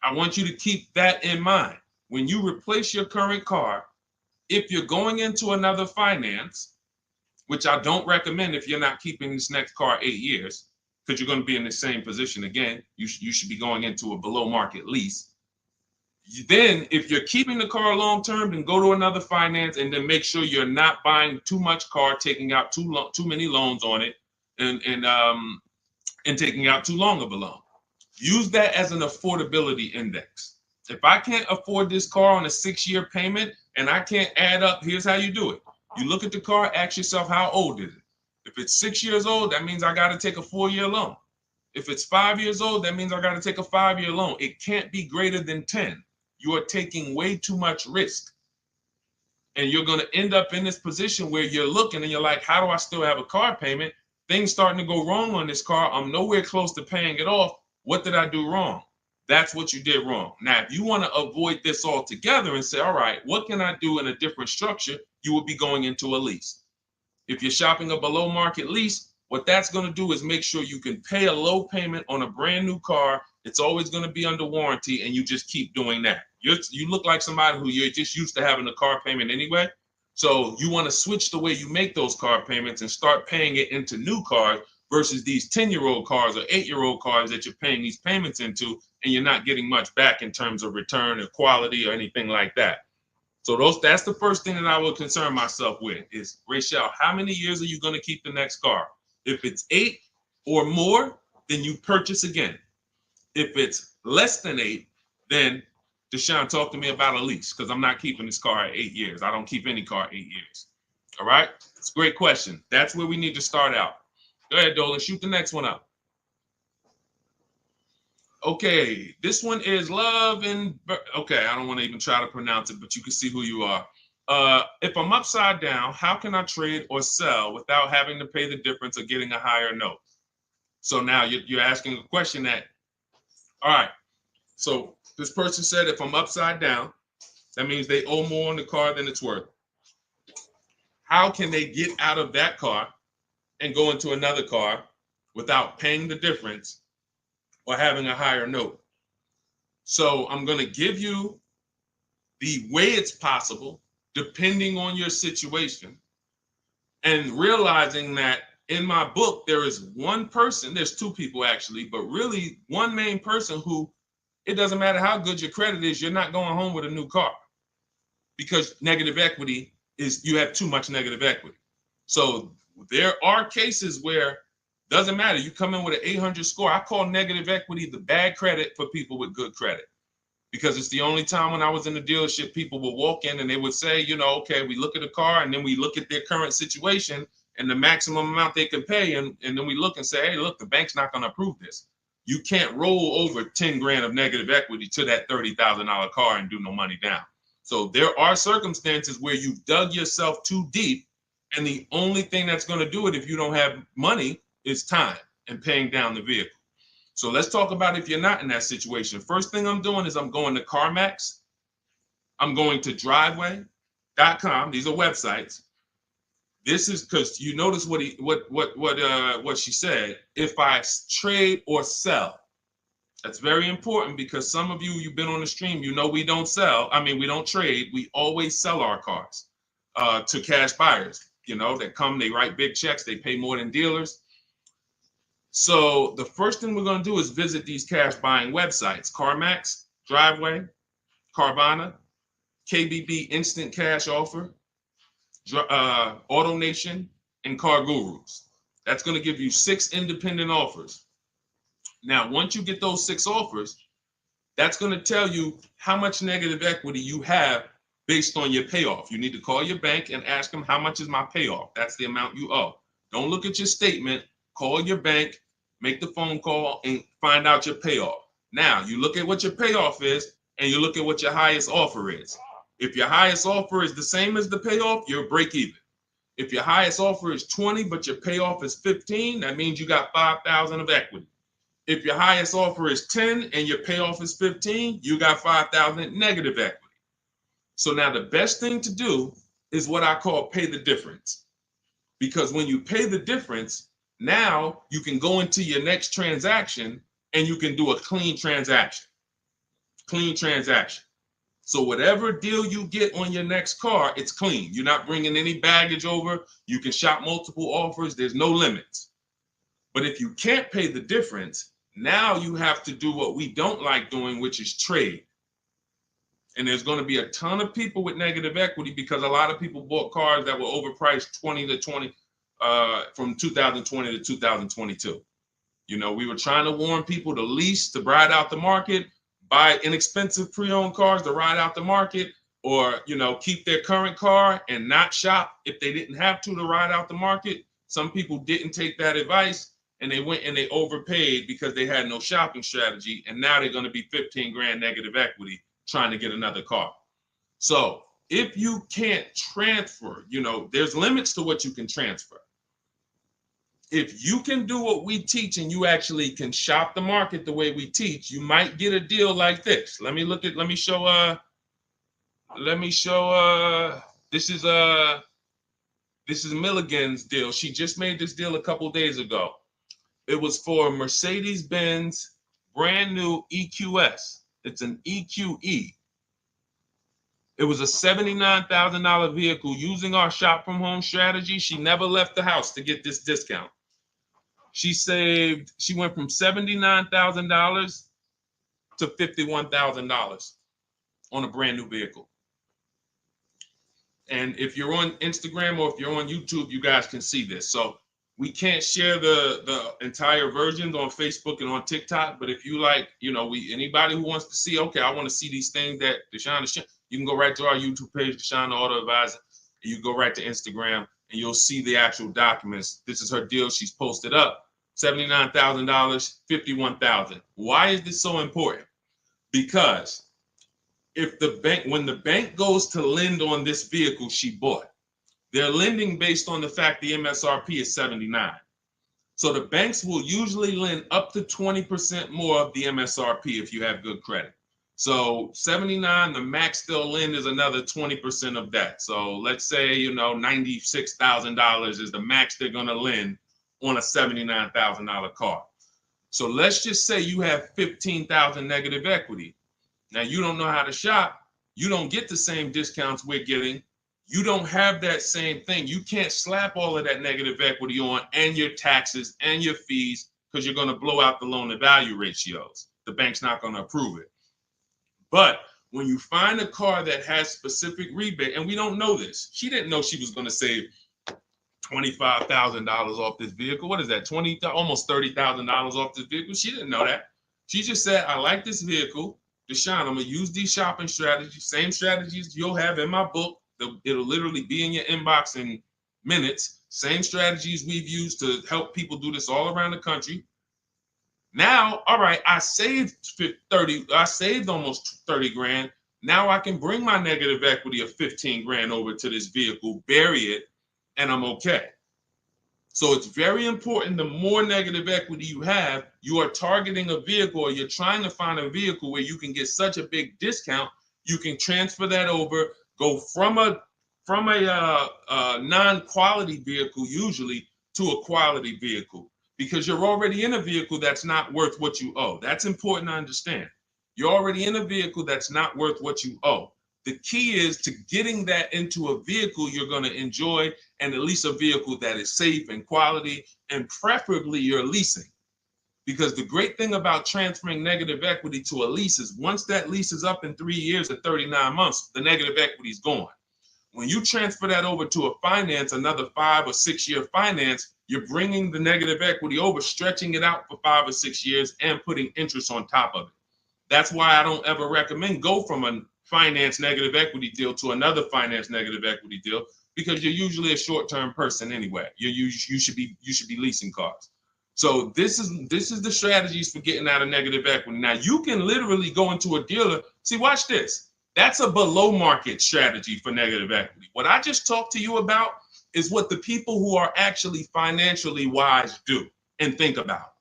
I want you to keep that in mind. When you replace your current car, if you're going into another finance, which I don't recommend if you're not keeping this next car 8 years, because you're going to be in the same position again, you should be going into a below market lease. Then if you're keeping the car long term, then go to another finance and then make sure you're not buying too much car, taking out too many loans on it, and taking out too long of a loan. Use that as an affordability index. If I can't afford this car on a 6-year payment and I can't add up, here's how you do it. You look at the car, ask yourself, how old is it? If it's 6 years old, that means I got to take a 4-year loan. If it's 5 years old, that means I got to take a 5-year loan. It can't be greater than 10. You are taking way too much risk. And you're going to end up in this position where you're looking and you're like, how do I still have a car payment? Things starting to go wrong on this car. I'm nowhere close to paying it off. What did I do wrong? That's what you did wrong. Now, if you want to avoid this altogether and say, all right, what can I do in a different structure? You would be going into a lease. If you're shopping a below market lease, what that's going to do is make sure you can pay a low payment on a brand new car. It's always going to be under warranty, and you just keep doing that. You look like somebody who you're just used to having a car payment anyway. So you want to switch the way you make those car payments and start paying it into new cars versus these 10-year-old cars or 8-year-old cars that you're paying these payments into, and you're not getting much back in terms of return or quality or anything like that. So that's the first thing that I would concern myself with is, Rachel, how many years are you going to keep the next car? If it's 8 or more, then you purchase again. If it's less than 8, then Deshone, talk to me about a lease, because I'm not keeping this car at 8 years. I don't keep any car 8 years. All right? It's a great question. That's where we need to start out. Go ahead, Dolan. Shoot the next one up. Okay, this one is Love and okay, I don't want to even try to pronounce it, but you can see who you are. If I'm upside down, how can I trade or sell without having to pay the difference or getting a higher note? So now you're asking a question that, all right, so this person said if I'm upside down, that means they owe more on the car than it's worth. How can they get out of that car and go into another car without paying the difference or having a higher note? So I'm going to give you the way it's possible, depending on your situation, and realizing that in my book, there is one person, there's two people actually, but really one main person who, it doesn't matter how good your credit is, you're not going home with a new car, because negative equity is, you have too much negative equity. So there are cases where doesn't matter. You come in with an 800 score. I call negative equity the bad credit for people with good credit, because it's the only time when I was in the dealership, people would walk in and they would say, you know, okay, we look at a car and then we look at their current situation and the maximum amount they can pay. And then we look and say, hey, look, the bank's not going to approve this. You can't roll over 10 grand of negative equity to that $30,000 car and do no money down. So there are circumstances where you've dug yourself too deep, and the only thing that's going to do it if you don't have money is time and paying down the vehicle. So let's talk about if you're not in that situation. First thing I'm doing is I'm going to CarMax. I'm going to driveway.com. These are websites. This is because you notice what she said. If I trade or sell, that's very important, because some of you've been on the stream, you know we don't sell. I mean, we don't trade. We always sell our cars to cash buyers. You know, that come, they write big checks, they pay more than dealers. So the first thing we're going to do is visit these cash buying websites: CarMax, Driveway, Carvana, KBB Instant Cash Offer, AutoNation, and Car Gurus. That's going to give you 6 independent offers. Now, once you get those 6 offers, that's going to tell you how much negative equity you have based on your payoff. You need to call your bank and ask them, how much is my payoff? That's the amount you owe. Don't look at your statement. Call your bank, make the phone call, and find out your payoff. Now, you look at what your payoff is, and you look at what your highest offer is. If your highest offer is the same as the payoff, you're break even. If your highest offer is 20, but your payoff is 15, that means you got 5,000 of equity. If your highest offer is 10 and your payoff is 15, you got 5,000 negative equity. So now the best thing to do is what I call pay the difference. Because when you pay the difference, now you can go into your next transaction and you can do a clean transaction. Clean transaction. So whatever deal you get on your next car, it's clean. You're not bringing any baggage over. You can shop multiple offers. There's no limits. But if you can't pay the difference, now you have to do what we don't like doing, which is trade. And there's going to be a ton of people with negative equity, because a lot of people bought cars that were overpriced from 2020 to 2022. You know, we were trying to warn people to lease, to ride out the market, buy inexpensive pre-owned cars to ride out the market, or, you know, keep their current car and not shop if they didn't have to ride out the market. Some people didn't take that advice, and they went and they overpaid because they had no shopping strategy. And now they're going to be 15 grand negative equity trying to get another car. So if you can't transfer, you know, there's limits to what you can transfer. If you can do what we teach and you actually can shop the market the way we teach, you might get a deal like this. Let me show, this is Milligan's deal. She just made this deal a couple days ago. It was for Mercedes-Benz brand new EQS. It's an EQE. It was a $79,000 vehicle. Using our shop from home strategy, she never left the house to get this discount. She went from $79,000 to $51,000 on a brand new vehicle. And if you're on Instagram or if you're on YouTube, you guys can see this. So we can't share the entire versions on Facebook and on TikTok. But if you like, anybody who wants to see, okay, I want to see these things that Deshone is, you can go right to our YouTube page, Deshone the Auto Advisor. And you go right to Instagram and you'll see the actual documents. This is her deal. She's posted up $79,000, $51,000. Why is this so important? Because when the bank goes to lend on this vehicle she bought, they're lending based on the fact the MSRP is 79. So the banks will usually lend up to 20% more of the MSRP if you have good credit. So 79, the max they'll lend is another 20% of that. So let's say, $96,000 is the max they're going to lend on a $79,000 car. So let's just say you have 15,000 negative equity. Now, you don't know how to shop. You don't get the same discounts we're getting. You don't have that same thing. You can't slap all of that negative equity on and your taxes and your fees because you're going to blow out the loan to value ratios. The bank's not going to approve it. But when you find a car that has specific rebate, and we don't know this, she didn't know she was going to save $25,000 off this vehicle. What is that? Almost $30,000 off this vehicle. She didn't know that. She just said, I like this vehicle. Deshone, I'm going to use these shopping strategies, same strategies you'll have in my book. It'll literally be in your inbox in minutes. Same strategies we've used to help people do this all around the country. Now, all right, I saved almost 30 grand. Now I can bring my negative equity of 15 grand over to this vehicle, bury it, and I'm okay. So it's very important. The more negative equity you have, you are targeting a vehicle, or you're trying to find a vehicle where you can get such a big discount, you can transfer that over, go from a non-quality vehicle usually to a quality vehicle, because you're already in a vehicle that's not worth what you owe. That's important to understand. You're already in a vehicle that's not worth what you owe. The key is to getting that into a vehicle you're going to enjoy, and at least a vehicle that is safe and quality, and preferably you're leasing. Because the great thing about transferring negative equity to a lease is once that lease is up in 3 years or 39 months, the negative equity is gone. When you transfer that over to a finance, another 5 or 6 year finance, you're bringing the negative equity over, stretching it out for 5 or 6 years and putting interest on top of it. That's why I don't ever recommend go from a finance negative equity deal to another finance negative equity deal, because you're usually a short-term person anyway. You should be leasing cars. So this is the strategies for getting out of negative equity. Now you can literally go into a dealer. See, watch this. That's a below market strategy for negative equity. What I just talked to you about is what the people who are actually financially wise do and think about.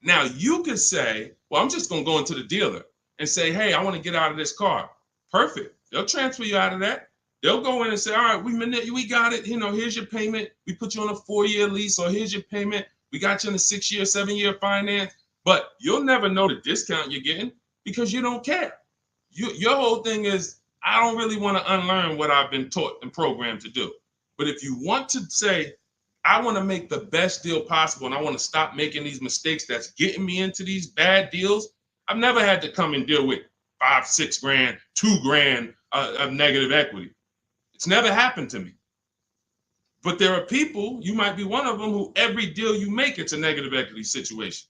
Now you could say, well, I'm just going to go into the dealer and say, hey, I want to get out of this car. Perfect. They'll transfer you out of that. They'll go in and say, all right, we got it. Here's your payment. We put you on a 4-year lease, or here's your payment. We got you in a 6-year, 7-year finance. But you'll never know the discount you're getting because you don't care. Your whole thing is, I don't really want to unlearn what I've been taught and programmed to do. But if you want to say, I want to make the best deal possible and I want to stop making these mistakes that's getting me into these bad deals, I've never had to come and deal with 5, 6 grand, 2 grand of negative equity. It's never happened to me. But there are people, you might be one of them, who every deal you make, it's a negative equity situation.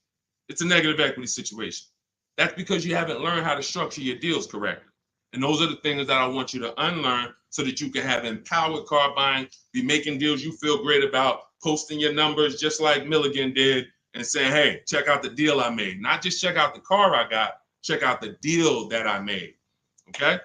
It's a negative equity situation. That's because you haven't learned how to structure your deals correctly. And those are the things that I want you to unlearn so that you can have empowered car buying, be making deals you feel great about, posting your numbers just like Milligan did, and saying, hey, check out the deal I made. Not just check out the car I got, check out the deal that I made. Okay?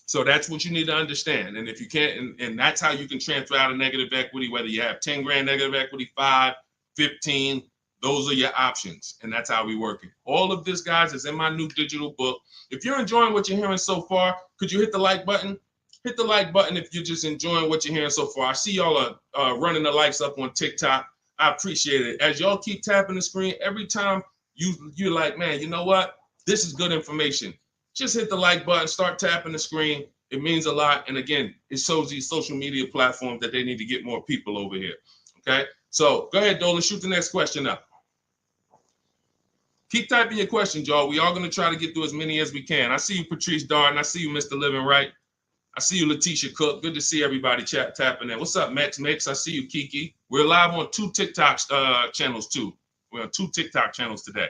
So that's what you need to understand. And if you can't, and that's how you can transfer out of negative equity, whether you have 10 grand negative equity, 5, 15, those are your options. And that's how we work it. All of this, guys, is in my new digital book. If you're enjoying what you're hearing so far, could you hit the like button? Hit the like button if you're just enjoying what you're hearing so far. I see y'all are running the likes up on TikTok. I appreciate it. As y'all keep tapping the screen, every time you're like, man, you know what? This is good information. Just hit the like button, start tapping the screen. It means a lot. And again, it shows these social media platforms that they need to get more people over here. Okay? So go ahead, Dolan, shoot the next question up. Keep typing your questions, y'all. We are going to try to get through as many as we can. I see you, Patrice Darden. I see you, Mr. Living Right. I see you, Letitia Cook. Good to see everybody tapping in. What's up, Mex? I see you, Kiki. We're live on 2 TikTok channels too. We're on 2 TikTok channels today.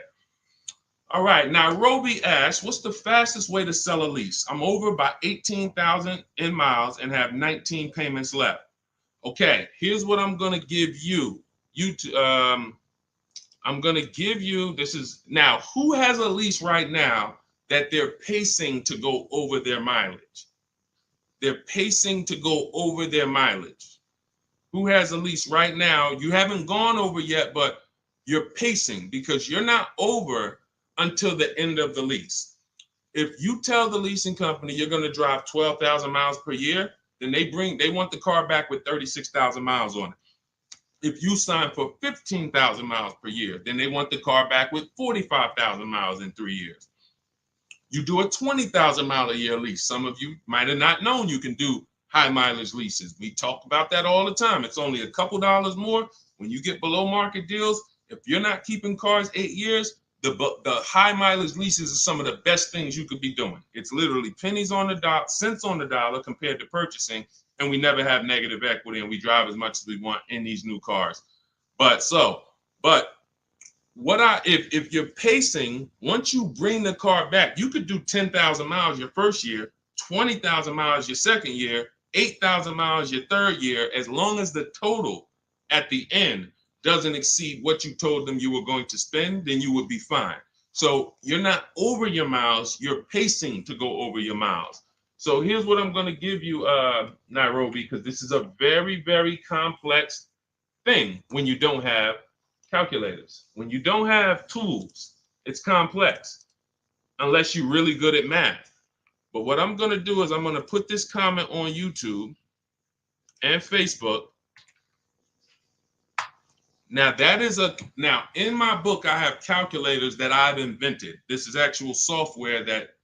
All right, now Roby asks, what's the fastest way to sell a lease? I'm over by 18,000 in miles and have 19 payments left. Okay, here's what I'm gonna give you. I'm gonna give you, this is, now, who has a lease right now that they're pacing to go over their mileage? They're pacing to go over their mileage. Who has a lease right now? You haven't gone over yet, but you're pacing because you're not over until the end of the lease. If you tell the leasing company you're going to drive 12,000 miles per year, then they want the car back with 36,000 miles on it. If you sign for 15,000 miles per year, then they want the car back with 45,000 miles in 3 years. You do a 20,000 mile a year lease. Some of you might have not known you can do high mileage leases. We talk about that all the time. It's only a couple dollars more when you get below market deals. If you're not keeping cars 8 years, the high mileage leases are some of the best things you could be doing. It's literally pennies on the dot, cents on the dollar compared to purchasing, and we never have negative equity, and we drive as much as we want in these new cars. If you're pacing, once you bring the car back, you could do 10,000 miles your first year, 20,000 miles your second year, 8,000 miles your third year, as long as the total at the end doesn't exceed what you told them you were going to spend, then you would be fine. So you're not over your miles, you're pacing to go over your miles. So here's what I'm going to give you, Nairobi, because this is a very, very complex thing when you don't have calculators. When you don't have tools, it's complex unless you're really good at math. But what I'm going to do is I'm going to put this comment on YouTube and Facebook. Now now in my book, I have calculators that I've invented. This is actual software that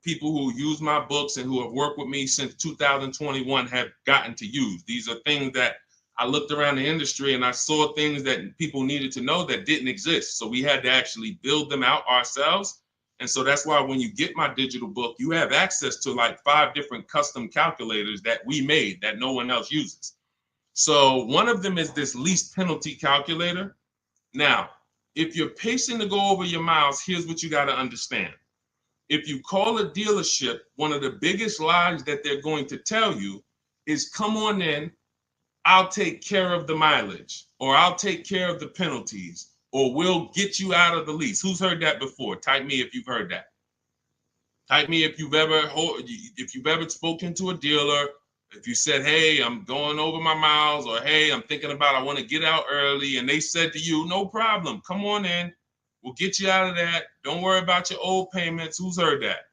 people who use my books and who have worked with me since 2021 have gotten to use. These are things that I looked around the industry and I saw things that people needed to know that didn't exist. So we had to actually build them out ourselves. And so that's why when you get my digital book, you have access to like 5 different custom calculators that we made that no one else uses. So one of them is this lease penalty calculator. Now, if you're pacing to go over your miles, here's what you got to understand. If you call a dealership, one of the biggest lies that they're going to tell you is, come on in, I'll take care of the mileage, or I'll take care of the penalties, or we'll get you out of the lease. Who's heard that before? Type me if you've heard that. Type me if you've ever spoken to a dealer, if you said, hey, I'm going over my miles, or hey, I'm thinking about, I want to get out early, and they said to you, no problem, come on in, we'll get you out of that. Don't worry about your old payments. Who's heard that?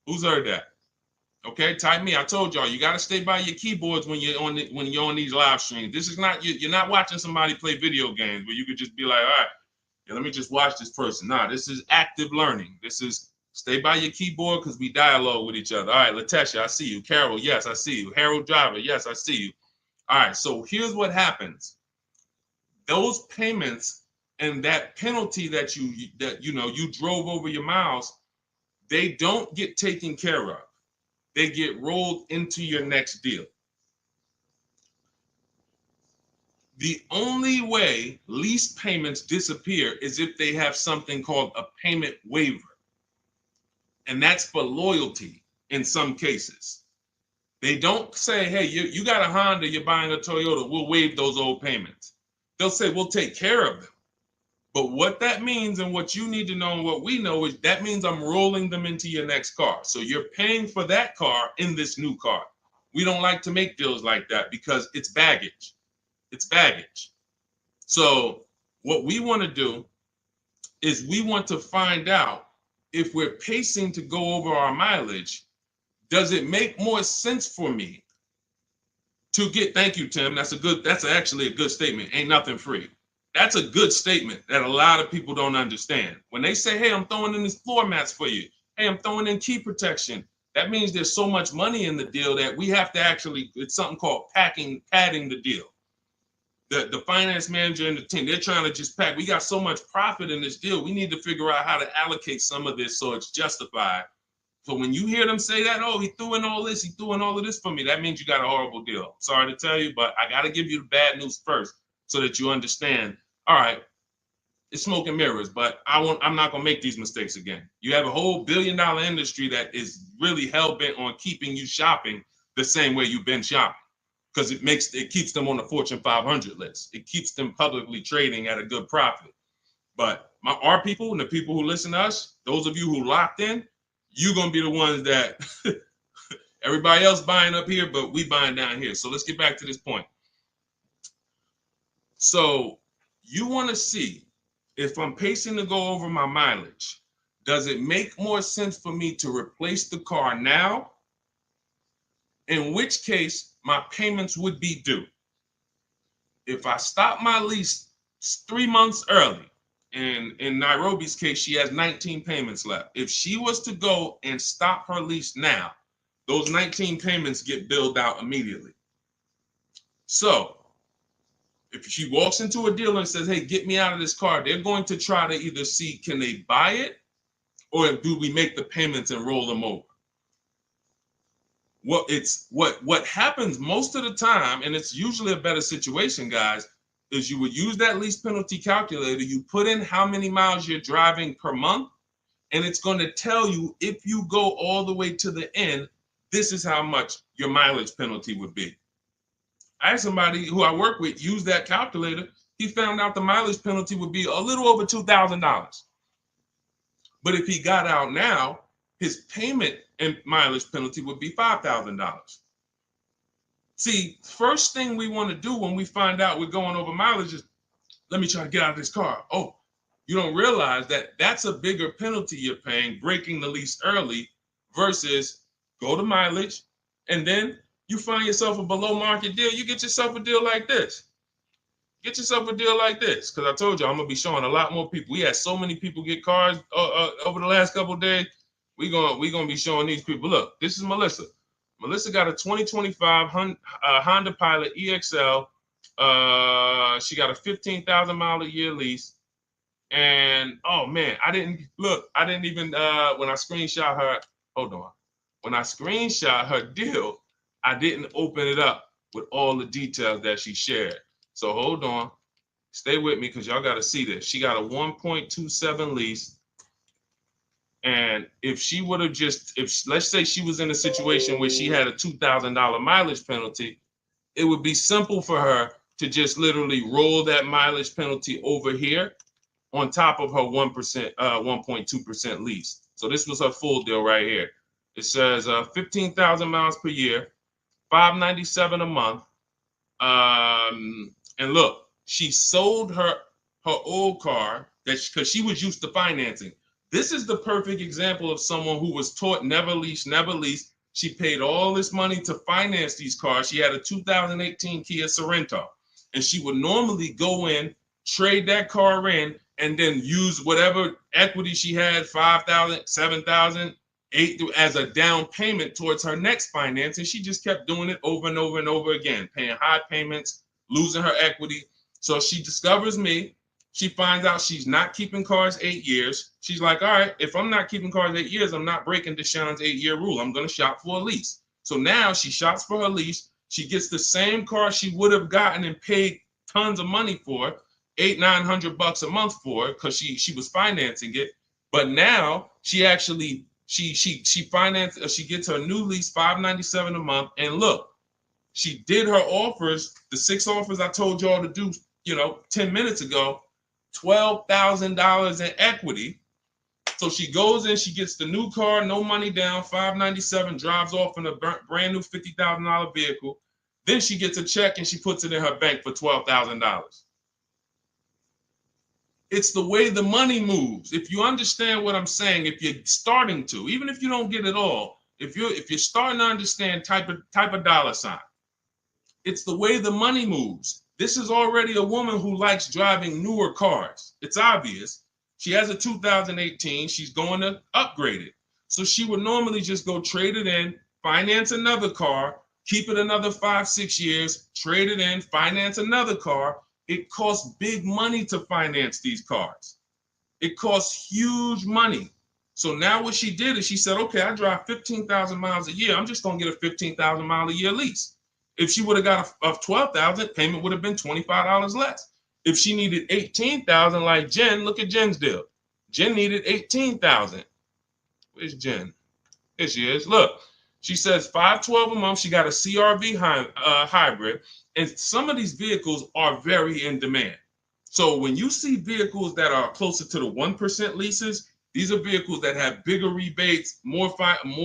Who's heard that? Okay, type me. I told y'all, you got to stay by your keyboards when you're on these live streams. This is not, you're not watching somebody play video games where you could just be like, all right, yeah, let me just watch this person. Nah, this is active learning. This is stay by your keyboard because we dialogue with each other. All right, Latesha, I see you. Carol, yes, I see you. Harold Driver, yes, I see you. All right, so here's what happens. Those payments and that penalty that you drove over your miles, they don't get taken care of. They get rolled into your next deal. The only way lease payments disappear is if they have something called a payment waiver. And that's for loyalty in some cases. They don't say, hey, you got a Honda, you're buying a Toyota, we'll waive those old payments. They'll say, we'll take care of them. But what that means and what you need to know and what we know is that means I'm rolling them into your next car. So you're paying for that car in this new car. We don't like to make deals like that because it's baggage. It's baggage. So what we want to do is we want to find out if we're pacing to go over our mileage, does it make more sense for me to get, thank you, Tim. That's actually a good statement. Ain't nothing free. That's a good statement that a lot of people don't understand. When they say, hey, I'm throwing in these floor mats for you. Hey, I'm throwing in key protection. That means there's so much money in the deal that we have to actually, it's something called padding the deal. The finance manager and the team, they're trying to just pack. We got so much profit in this deal. We need to figure out how to allocate some of this so it's justified So when you hear them say that, oh, he threw in all this, he threw in all of this for me, that means you got a horrible deal. Sorry to tell you, but I got to give you the bad news first so that you understand. All right, it's smoke and mirrors, but I'm not gonna make these mistakes again. You have a whole billion-dollar industry that is really hell-bent on keeping you shopping the same way you've been shopping, because it keeps them on the Fortune 500 list. It keeps them publicly trading at a good profit. But our people and the people who listen to us, those of you who locked in, you're gonna be the ones that everybody else buying up here, but we buying down here. So let's get back to this point. So you want to see if I'm pacing to go over my mileage, does it make more sense for me to replace the car now? In which case, my payments would be due. If I stop my lease 3 months early, and in Nairobi's case, she has 19 payments left. If she was to go and stop her lease now, those 19 payments get billed out immediately. So if she walks into a dealer and says, hey, get me out of this car, they're going to try to either see, can they buy it, or do we make the payments and roll them over? What happens most of the time, and it's usually a better situation, guys, is you would use that lease penalty calculator, you put in how many miles you're driving per month, and it's going to tell you, if you go all the way to the end, this is how much your mileage penalty would be. I had somebody who I work with use that calculator. He found out the mileage penalty would be a little over $2,000. But if he got out now, his payment and mileage penalty would be $5,000. See, first thing we want to do when we find out we're going over mileage is, let me try to get out of this car. Oh, you don't realize that that's a bigger penalty you're paying, breaking the lease early, versus go to mileage, and then you find yourself a below market deal. You get yourself a deal like this. Get yourself a deal like this, because I told you I'm gonna be showing a lot more people. We had so many people get cars over the last couple of days. We gonna be showing these people. Look, this is Melissa. Melissa got a 2025 Honda Pilot EXL. She got a 15,000 mile a year lease. And oh man, I didn't even when I screenshot her, hold on. When I screenshot her deal, I didn't open it up with all the details that she shared. So hold on, stay with me, because y'all got to see this. She got a 1.27 lease. And if she would have let's say she was in a situation where she had a $2,000 mileage penalty, it would be simple for her to just literally roll that mileage penalty over here on top of her 1.2% lease. So this was her full deal right here. It says 15,000 miles per year, $597 a month. And look, she sold her old car because she was used to financing. This is the perfect example of someone who was taught never lease, never lease. She paid all this money to finance these cars. She had a 2018 Kia Sorento, and she would normally go in, trade that car in, and then use whatever equity she had, 5,000, 7,000, 8,000, as a down payment towards her next finance. And she just kept doing it over and over and over again, paying high payments, losing her equity. So she discovers me. She finds out she's not keeping cars 8 years. She's like, all right, if I'm not keeping cars 8 years, I'm not breaking Deshone's 8-year rule. I'm going to shop for a lease. So now she shops for her lease. She gets the same car she would have gotten and paid tons of money for, $800-900 a month for, because she was financing it. But now she actually she financed, she gets her new lease, $597 a month. And look, she did her offers, the 6 offers I told y'all to do, 10 minutes ago, $12,000 in equity. So she goes in, she gets the new car, no money down, $597, drives off in a brand new $50,000 vehicle. Then she gets a check and she puts it in her bank for $12,000. It's the way the money moves. If you understand what I'm saying, if you're starting to, even if you don't get it all, if you're starting to understand type of dollar sign, it's the way the money moves. This is already a woman who likes driving newer cars. It's obvious. She has a 2018. She's going to upgrade it. So she would normally just go trade it in, finance another car, keep it another 5-6 years, trade it in, finance another car. It costs big money to finance these cars. It costs huge money. So now what she did is she said, okay, I drive 15,000 miles a year. I'm just going to get a 15,000 mile a year lease. If she would have got a 12,000, payment would have been $25 less. If she needed 18,000 like Jen, look at Jen's deal. Jen needed 18,000. Where's Jen? Here she is. Look, she says $512 a month. She got a CRV hybrid, and some of these vehicles are very in demand. So when you see vehicles that are closer to the 1% leases, these are vehicles that have bigger rebates, more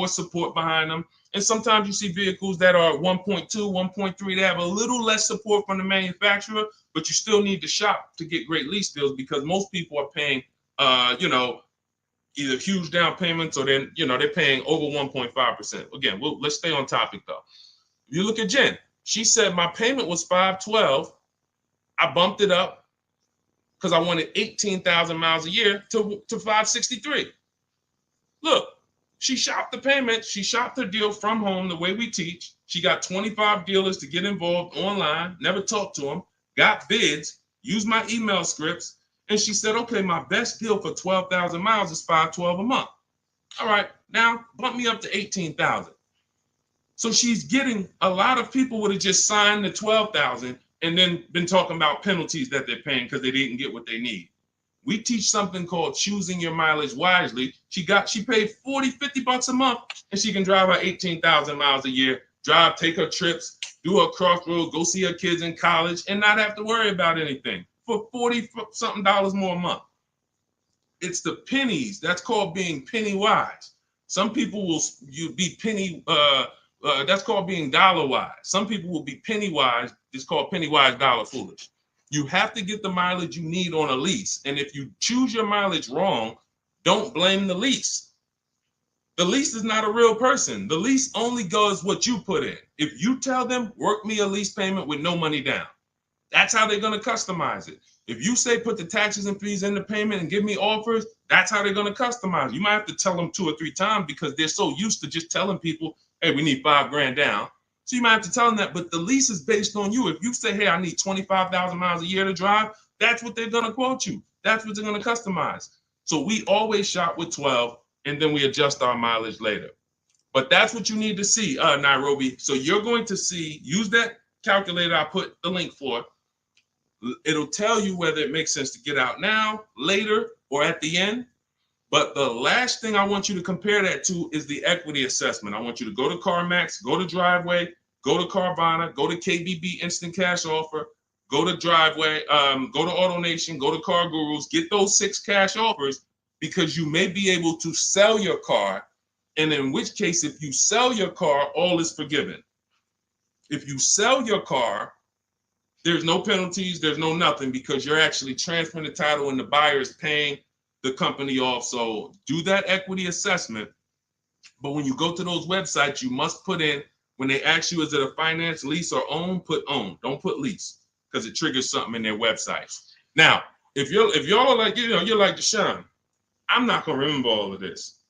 support behind them. And sometimes you see vehicles that are 1.2, 1.3. They have a little less support from the manufacturer, but you still need to shop to get great lease deals because most people are paying, either huge down payments or then, they're paying over 1.5%. Again, let's stay on topic though. If you look at Jen, she said my payment was $512. I bumped it up because I wanted 18,000 miles a year to $563. Look, she shopped the payment. She shopped her deal from home the way we teach. She got 25 dealers to get involved online, never talked to them, got bids, used my email scripts, and she said, okay, my best deal for 12,000 miles is $512 a month. All right, now bump me up to 18,000. So she's getting, a lot of people would have just signed the 12,000 and then been talking about penalties that they're paying because they didn't get what they need. We teach something called choosing your mileage wisely. She paid $40-50 a month and she can drive her 18,000 miles a year, take her trips, do her crossroads, go see her kids in college and not have to worry about anything for $40-something more a month. It's the pennies. That's called being penny wise. Some people will be penny, that's called being dollar wise. Some people will be penny wise. It's called penny wise, dollar foolish. You have to get the mileage you need on a lease. And if you choose your mileage wrong, don't blame the lease. The lease is not a real person. The lease only goes what you put in. If you tell them, work me a lease payment with no money down, that's how they're going to customize it. If you say put the taxes and fees in the payment and give me offers, that's how they're going to customize it. You might have to tell them 2 or 3 times because they're so used to just telling people, hey, we need $5,000 down. So you might have to tell them that, but the lease is based on you. If you say, hey, I need 25,000 miles a year to drive, that's what they're going to quote you. That's what they're going to customize. So we always shop with 12 and then we adjust our mileage later. But that's what you need to see, Nairobi. So you're going to see, use that calculator I put the link for. It'll tell you whether it makes sense to get out now, later, or at the end. But the last thing I want you to compare that to is the equity assessment. I want you to go to CarMax, go to Driveway, go to Carvana, go to KBB Instant Cash Offer, go to Driveway, go to AutoNation, go to Car Gurus, get those 6 cash offers because you may be able to sell your car. And in which case, if you sell your car, all is forgiven. If you sell your car, there's no penalties, there's no nothing because you're actually transferring the title and the buyer is paying the company off. So do that equity assessment. But when you go to those websites, you must put in, when they ask you, is it a finance, lease, or own, put own. Don't put lease because it triggers something in their websites. Now, if y'all are like, you're like Deshone, I'm not going to remember all of this.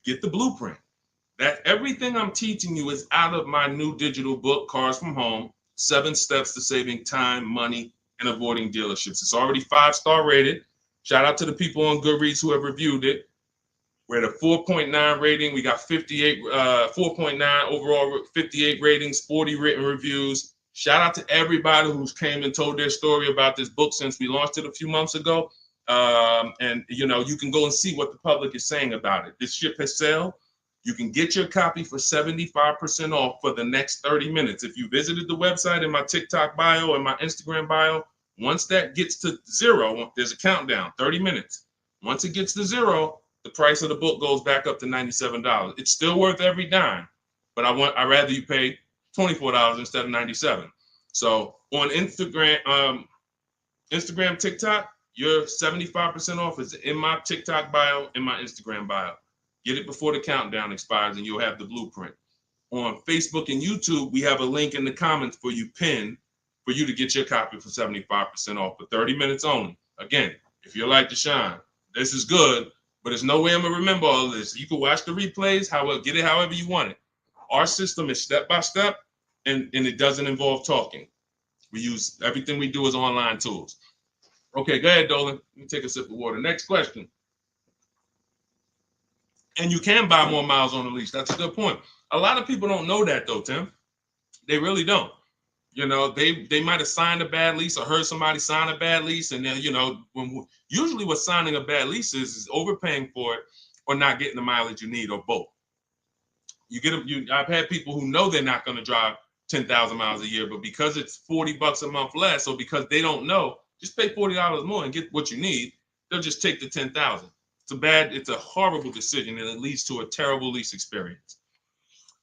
Get the blueprint. That everything I'm teaching you is out of my new digital book, Cars from Home, 7 Steps to Saving Time, Money, and Avoiding Dealerships. It's already 5-star rated. Shout out to the people on Goodreads who have reviewed it. We're at a 4.9 rating. We got 4.9 overall, 58 ratings, 40 written reviews. Shout out to everybody who's came and told their story about this book since we launched it a few months ago. And you can go and see what the public is saying about it. This ship has sailed. You can get your copy for 75% off for the next 30 minutes. If you visited the website in my TikTok bio and my Instagram bio, once that gets to 0, there's a countdown, 30 minutes. Once it gets to 0, the price of the book goes back up to $97. It's still worth every dime, but I'd rather you pay $24 instead of $97. So on Instagram, TikTok, your 75% off is in my TikTok bio, in my Instagram bio. Get it before the countdown expires and you'll have the blueprint. On Facebook and YouTube, we have a link in the comments for you pinned for you to get your copy for 75% off for 30 minutes only. Again, if you're like Deshone, this is good, but there's no way I'm going to remember all of this. You can watch the replays, get it however you want it. Our system is step-by-step, and it doesn't involve talking. Everything we do is online tools. Okay, go ahead, Dolan. Let me take a sip of water. Next question. And you can buy more miles on the lease. That's a good point. A lot of people don't know that though, Tim. They really don't. You know, they might have signed a bad lease or heard somebody sign a bad lease, and then, you know, usually what signing a bad lease is overpaying for it or not getting the mileage you need, or both. You get them. I've had people who know they're not going to drive 10,000 miles a year, but because it's $40 a month less, or because they don't know, just pay $40 more and get what you need. They'll just take the 10,000. It's a horrible decision, and it leads to a terrible lease experience.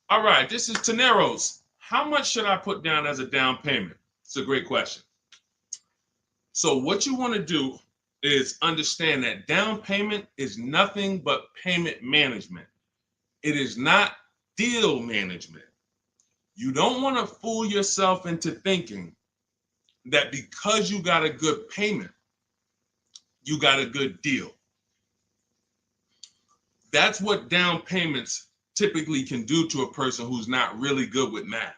All right, this is Teneros. How much should I put down as a down payment? It's a great question. So what you want to do is understand that down payment is nothing but payment management. It is not deal management. You don't want to fool yourself into thinking that because you got a good payment, you got a good deal. That's what down payments typically can do to a person who's not really good with math.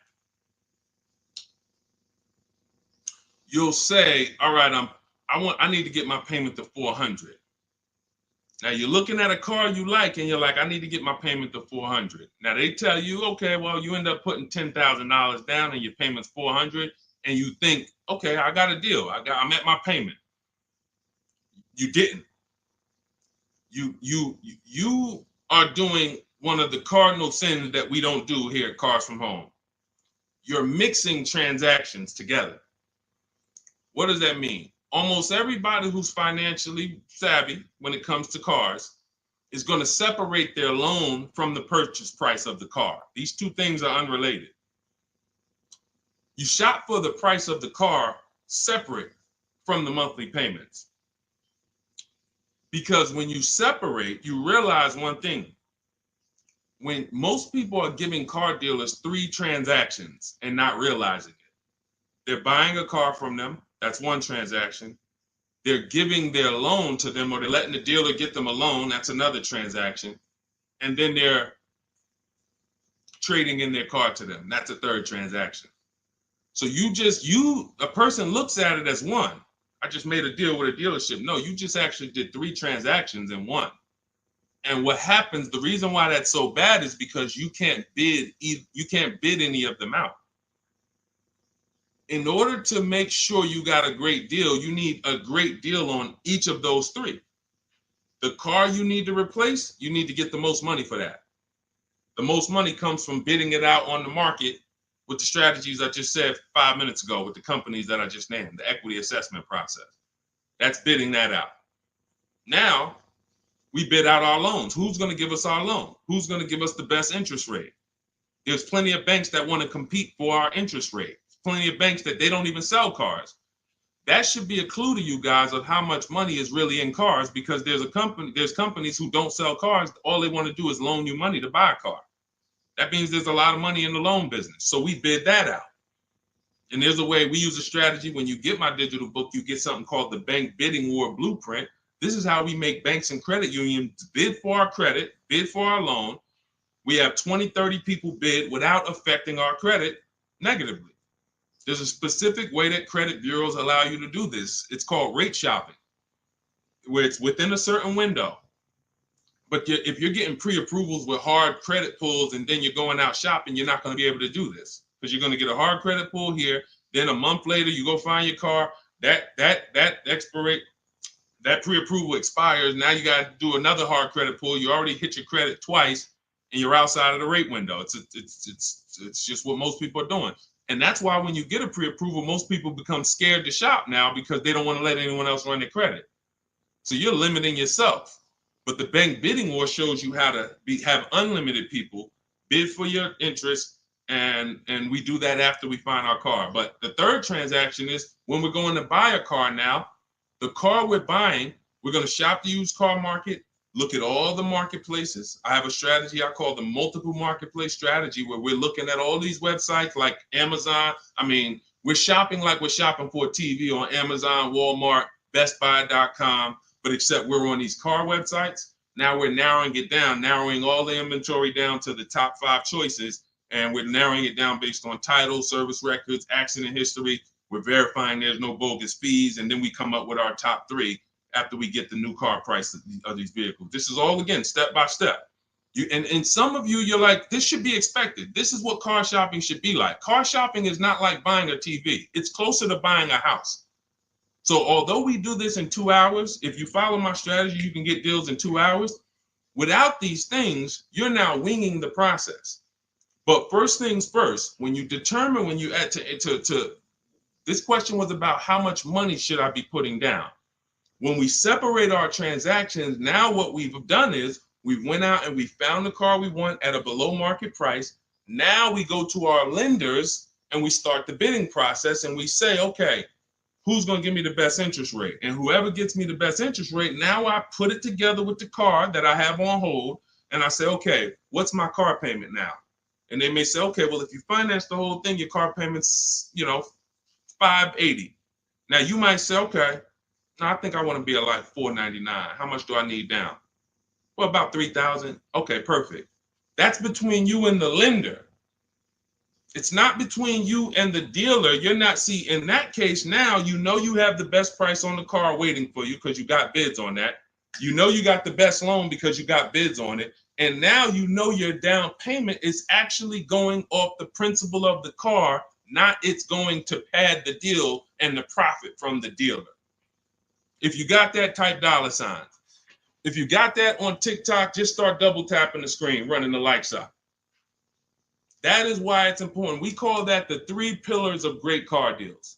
You'll say, all right, I need to get my payment to 400. Now you're looking at a car you like, and you're like, I need to get my payment to 400. Now they tell you, okay, well, you end up putting $10,000 down and your payment's 400, and you think, okay, I got a deal. I'm at my payment. You didn't. You are doing one of the cardinal sins that we don't do here at Cars from Home. You're mixing transactions together. What does that mean? Almost everybody who's financially savvy when it comes to cars is going to separate their loan from the purchase price of the car. These two things are unrelated. You shop for the price of the car separate from the monthly payments. Because when you separate, you realize one thing. When most people are giving car dealers 3 transactions and not realizing it, they're buying a car from them. That's one transaction. They're giving their loan to them, or they're letting the dealer get them a loan. That's another transaction. And then they're trading in their car to them. That's a third transaction. So a person looks at it as one. I just made a deal with a dealership. No, you just actually did 3 transactions in one. And what happens, the reason why that's so bad is because you can't bid any of them out. In order to make sure you got a great deal, you need a great deal on each of those 3. The car you need to replace, you need to get the most money for that. The most money comes from bidding it out on the market with the strategies I just said 5 minutes ago with the companies that I just named, the equity assessment process. That's bidding that out. Now, we bid out our loans. Who's going to give us our loan? Who's going to give us the best interest rate? There's plenty of banks that want to compete for our interest rate. Plenty of banks that they don't even sell cars. That should be a clue to you guys of how much money is really in cars, because there's companies who don't sell cars. All they want to do is loan you money to buy a car. That means there's a lot of money in the loan business. So we bid that out. And there's a way we use a strategy. When you get my digital book, you get something called the Bank Bidding War Blueprint. This is how we make banks and credit unions bid for our credit, bid for our loan. We have 20, 30 people bid without affecting our credit negatively. There's a specific way that credit bureaus allow you to do this. It's called rate shopping, where it's within a certain window. But if you're getting pre-approvals with hard credit pulls and then you're going out shopping, you're not going to be able to do this, because you're going to get a hard credit pull here. Then a month later, you go find your car. That pre-approval expires. Now you got to do another hard credit pull. You already hit your credit twice, and you're outside of the rate window. It's just what most people are doing. And that's why when you get a pre-approval, most people become scared to shop now, because they don't want to let anyone else run their credit. So you're limiting yourself. But the Bank Bidding War shows you how to have unlimited people bid for your interest, and we do that after we find our car. But the third transaction is when we're going to buy a car now. The car we're buying, we're going to shop the used car market, look at all the marketplaces. I have a strategy I call the multiple marketplace strategy, where we're looking at all these websites like Amazon. I mean, we're shopping like we're shopping for a TV on Amazon, Walmart, BestBuy.com, but except we're on these car websites. Now we're narrowing it down, narrowing all the inventory down to the top 5 choices, and we're narrowing it down based on title, service records, accident history. We're verifying there's no bogus fees, and then we come up with our top 3 after we get the new car price of these vehicles. This is all, again, step by step. And some of you, you're like, this should be expected. This is what car shopping should be like. Car shopping is not like buying a TV. It's closer to buying a house. So although we do this in 2 hours, if you follow my strategy, you can get deals in 2 hours. Without these things, you're now winging the process. But first things first, when you determine, when you add to this question was about how much money should I be putting down? When we separate our transactions, now what we've done is we went out and we found the car we want at a below market price. Now we go to our lenders and we start the bidding process and we say, okay, who's going to give me the best interest rate? And whoever gets me the best interest rate, now I put it together with the car that I have on hold. And I say, okay, what's my car payment now? And they may say, okay, well, if you finance the whole thing, your car payment's, $580. Now you might say, okay, I think I want to be at like $499. How much do I need down? Well, about $3,000. Okay, perfect. That's between you and the lender. It's not between you and the dealer. You're not, see, in that case, now you have the best price on the car waiting for you because you got bids on that. You got the best loan because you got bids on it. And now your down payment is actually going off the principal of the car, not it's going to pad the deal and the profit from the dealer. If you got that, type $sign. If you got that on TikTok, just start double tapping the screen, running the like sign. That is why it's important. We call that the 3 pillars of great car deals.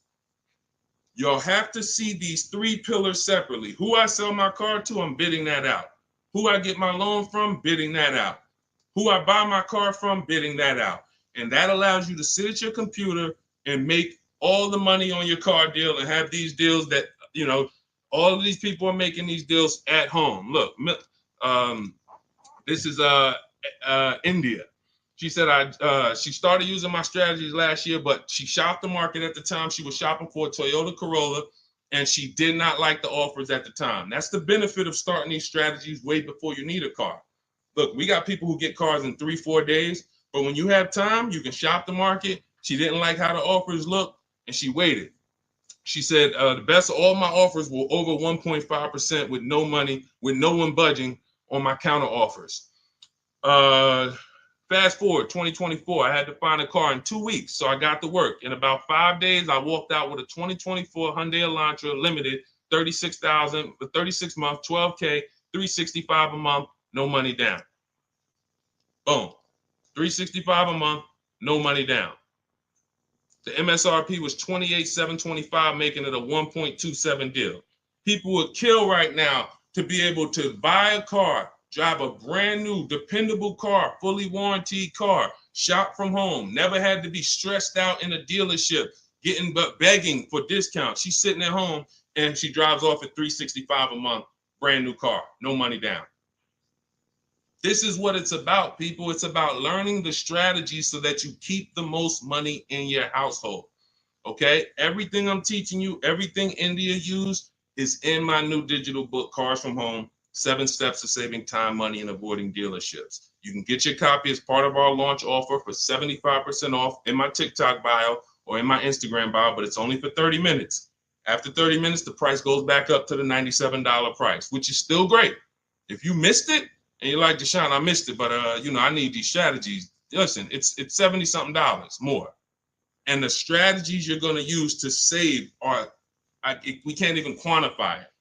You'll have to see these 3 pillars separately. Who I sell my car to, I'm bidding that out. Who I get my loan from, bidding that out. Who I buy my car from, bidding that out. And that allows you to sit at your computer and make all the money on your car deal and have these deals that, all of these people are making these deals at home. Look, this is India. She said she started using my strategies last year, but she shopped the market at the time. She was shopping for a Toyota Corolla, and she did not like the offers at the time. That's the benefit of starting these strategies way before you need a car. Look, we got people who get cars in 3-4 days, but when you have time, you can shop the market. She didn't like how the offers looked, and she waited. She said the best of all my offers were over 1.5% with no money, with no one budging on my counter offers. Fast forward 2024, I had to find a car in 2 weeks, so I got to work. In about 5 days, I walked out with a 2024 Hyundai Elantra Limited, $36,000 for 36 months, $12K, $365 a month, no money down. Boom, $365 a month, no money down. The MSRP was $28,725, making it a 1.27 deal. People would kill right now to be able to buy a car, drive a brand new, dependable car, fully warranted car, shop from home, never had to be stressed out in a dealership, begging for discounts. She's sitting at home and she drives off at $365 a month, brand new car, no money down. This is what it's about, people. It's about learning the strategy so that you keep the most money in your household. Okay? Everything I'm teaching you, everything India used is in my new digital book, Cars from Home, 7 Steps to Saving Time, Money, and Avoiding Dealerships. You can get your copy as part of our launch offer for 75% off in my TikTok bio or in my Instagram bio, but it's only for 30 minutes. After 30 minutes, the price goes back up to the $97 price, which is still great. If you missed it, and you're like, Deshone, I missed it, but I need these strategies. Listen, it's $70-something more. And the strategies you're going to use to save we can't even quantify it.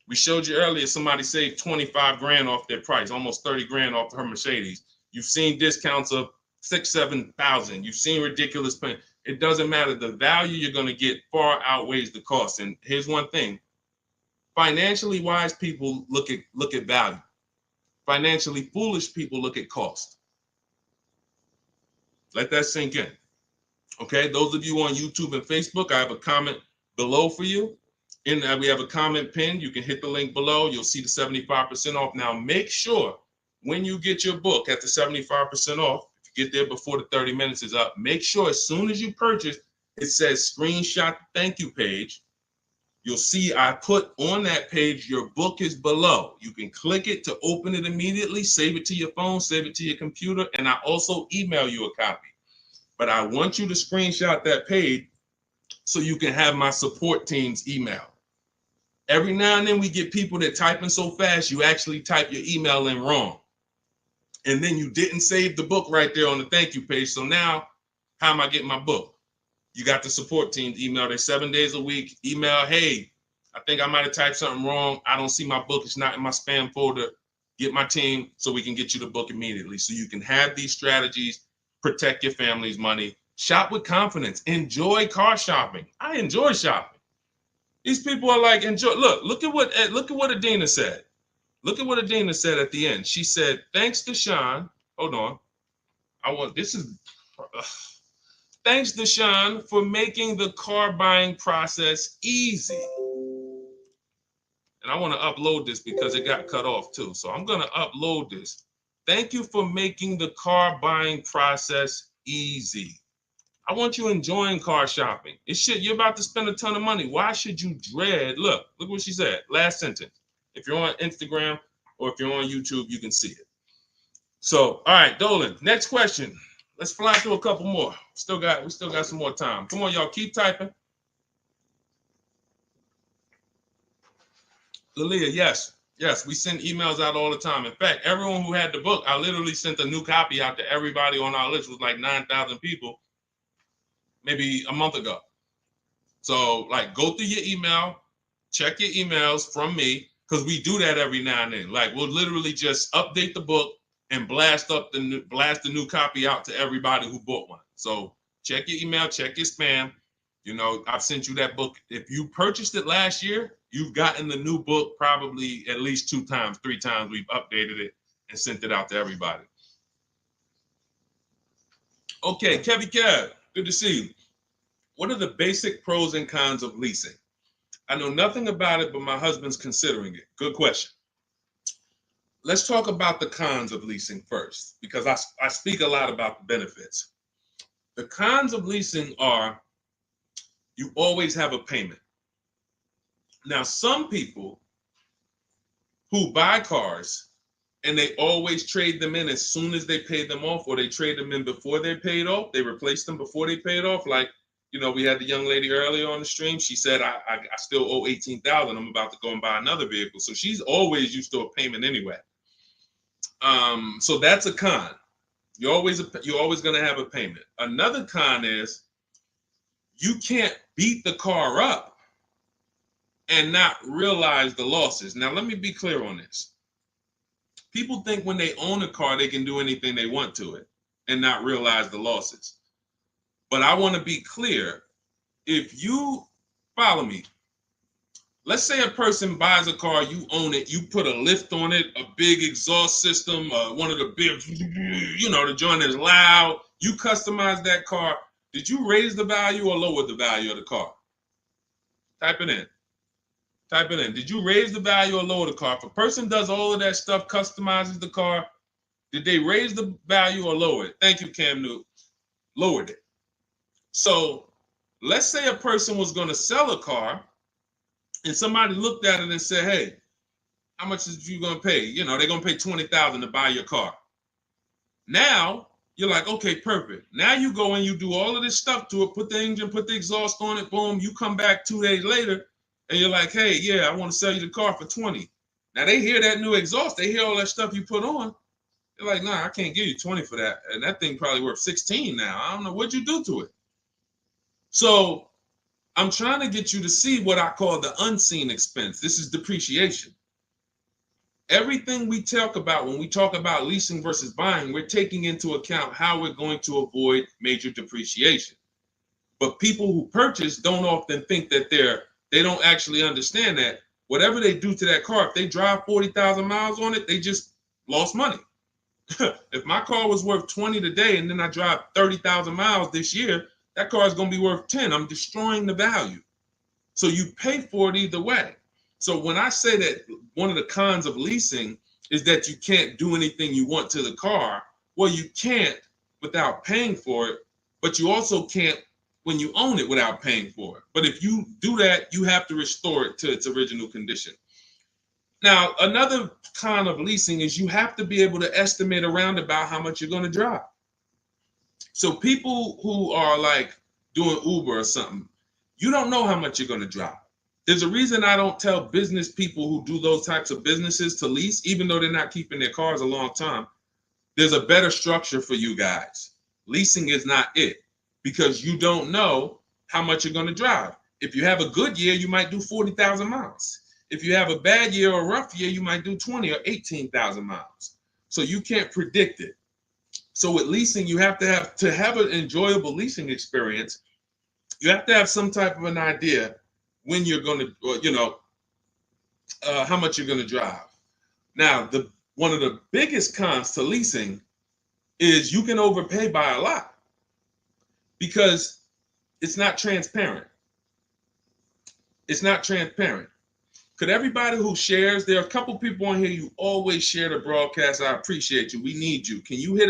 We showed you earlier, somebody saved 25 grand off their price, almost 30 grand off her Mercedes. You've seen discounts of 6,000-7,000. You've seen ridiculous pay. It doesn't matter. The value you're going to get far outweighs the cost. And here's one thing. Financially wise people look at value. Financially foolish people look at cost. Let that sink in. Okay, those of you on YouTube and Facebook, I have a comment below for you. We have a comment pinned. You can hit the link below. You'll see the 75% off. Now, make sure when you get your book at the 75% off, if you get there before the 30 minutes is up, make sure as soon as you purchase, it says screenshot the thank you page. You'll see I put on that page, your book is below. You can click it to open it immediately, save it to your phone, save it to your computer, and I also email you a copy. But I want you to screenshot that page so you can have my support team's email. Every now and then we get people that typing so fast, you actually type your email in wrong. and then you didn't save the book right there on the thank you page. So now, how am I getting my book? You got the support team email. They're 7 days a week. Email, hey, I think I might have typed something wrong. I don't see my book. It's not in my spam folder. Get my team so we can get you the book immediately. So you can have these strategies, protect your family's money, shop with confidence, enjoy car shopping. I enjoy shopping. These people are like, enjoy. Look at what Adina said. Look at what Adina said at the end. She said, thanks to Sean. Hold on. Thanks to Sean for making the car buying process easy. And I want to upload this because it got cut off too. So I'm going to upload this. Thank you for making the car buying process easy. I want you enjoying car shopping. You're about to spend a ton of money. Why should you dread? Look what she said. Last sentence. If you're on Instagram or if you're on YouTube, you can see it. So, all right, Dolan, next question. Let's fly through a couple more. We still got some more time. Come on, y'all, keep typing. Lalia, yes, we send emails out all the time. In fact, everyone who had the book, I literally sent a new copy out to everybody on our list. It was like 9,000 people, maybe a month ago. So, like, go through your email, check your emails from me, because we do that every now and then. Like, we'll literally just update the book and blast the new copy out to everybody who bought one. So check your email, check your spam. You know, I've sent you that book. If you purchased it last year, you've gotten the new book probably at least 2 times, 3 times. We've updated it and sent it out to everybody. Okay, Kevy Kev, good to see you. What are the basic pros and cons of leasing? I know nothing about it, but my husband's considering it. Good question. Let's talk about the cons of leasing first, because I speak a lot about the benefits. The cons of leasing are you always have a payment. Now, some people who buy cars and they always trade them in as soon as they pay them off, or they trade them in before they paid off, they replace them before they paid off. Like, you know, we had the young lady earlier on the stream. She said, I still owe $18,000. I'm about to go and buy another vehicle. So she's always used to a payment anyway. So that's a con. You're always going to have a payment. Another con is you can't beat the car up and not realize the losses. Now, let me be clear on this. People think when they own a car, they can do anything they want to it and not realize the losses. But I want to be clear. If you follow me, let's say a person buys a car, you own it, you put a lift on it, a big exhaust system, one of the big, the joint is loud. You customize that car. Did you raise the value or lower the value of the car? Type it in. Did you raise the value or lower the car? If a person does all of that stuff, customizes the car, did they raise the value or lower it? Thank you, Cam Newton. Lowered it. So let's say a person was going to sell a car, and somebody looked at it and said, hey, how much is you going to pay? You know, they're going to pay $20,000 to buy your car. Now, you're like, okay, perfect. Now you go and you do all of this stuff to it, put the engine, put the exhaust on it, boom. You come back 2 days later, and you're like, hey, yeah, I want to sell you the car for $20,000. Now, they hear that new exhaust. They hear all that stuff you put on. They're like, nah, I can't give you $20,000 for that. And that thing probably worth $16,000 now. I don't know. What'd you do to it? So I'm trying to get you to see what I call the unseen expense. This is depreciation. Everything we talk about when we talk about leasing versus buying, we're taking into account how we're going to avoid major depreciation. But people who purchase don't often think that they don't actually understand that whatever they do to that car, if they drive 40,000 miles on it, they just lost money. If my car was worth 20 today and then I drive 30,000 miles this year, that car is going to be worth 10. I'm destroying the value. So you pay for it either way. So when I say that one of the cons of leasing is that you can't do anything you want to the car, well, you can't without paying for it, but you also can't when you own it without paying for it. But if you do that, you have to restore it to its original condition. Now, another con of leasing is you have to be able to estimate around about how much you're going to drive. So people who are like doing Uber or something, you don't know how much you're going to drive. There's a reason I don't tell business people who do those types of businesses to lease, even though they're not keeping their cars a long time. there's a better structure for you guys. Leasing is not it, because you don't know how much you're going to drive. If you have a good year, you might do 40,000 miles. If you have a bad year or a rough year, you might do 20 or 18,000 miles. So you can't predict it. So with leasing, you have to have an enjoyable leasing experience. You have to have some type of an idea when you're going to, how much you're going to drive. Now, one of the biggest cons to leasing is you can overpay by a lot because it's not transparent. It's not transparent. Could everybody who shares, there are a couple people on here, you always share the broadcast. I appreciate you. We need you. Can you hit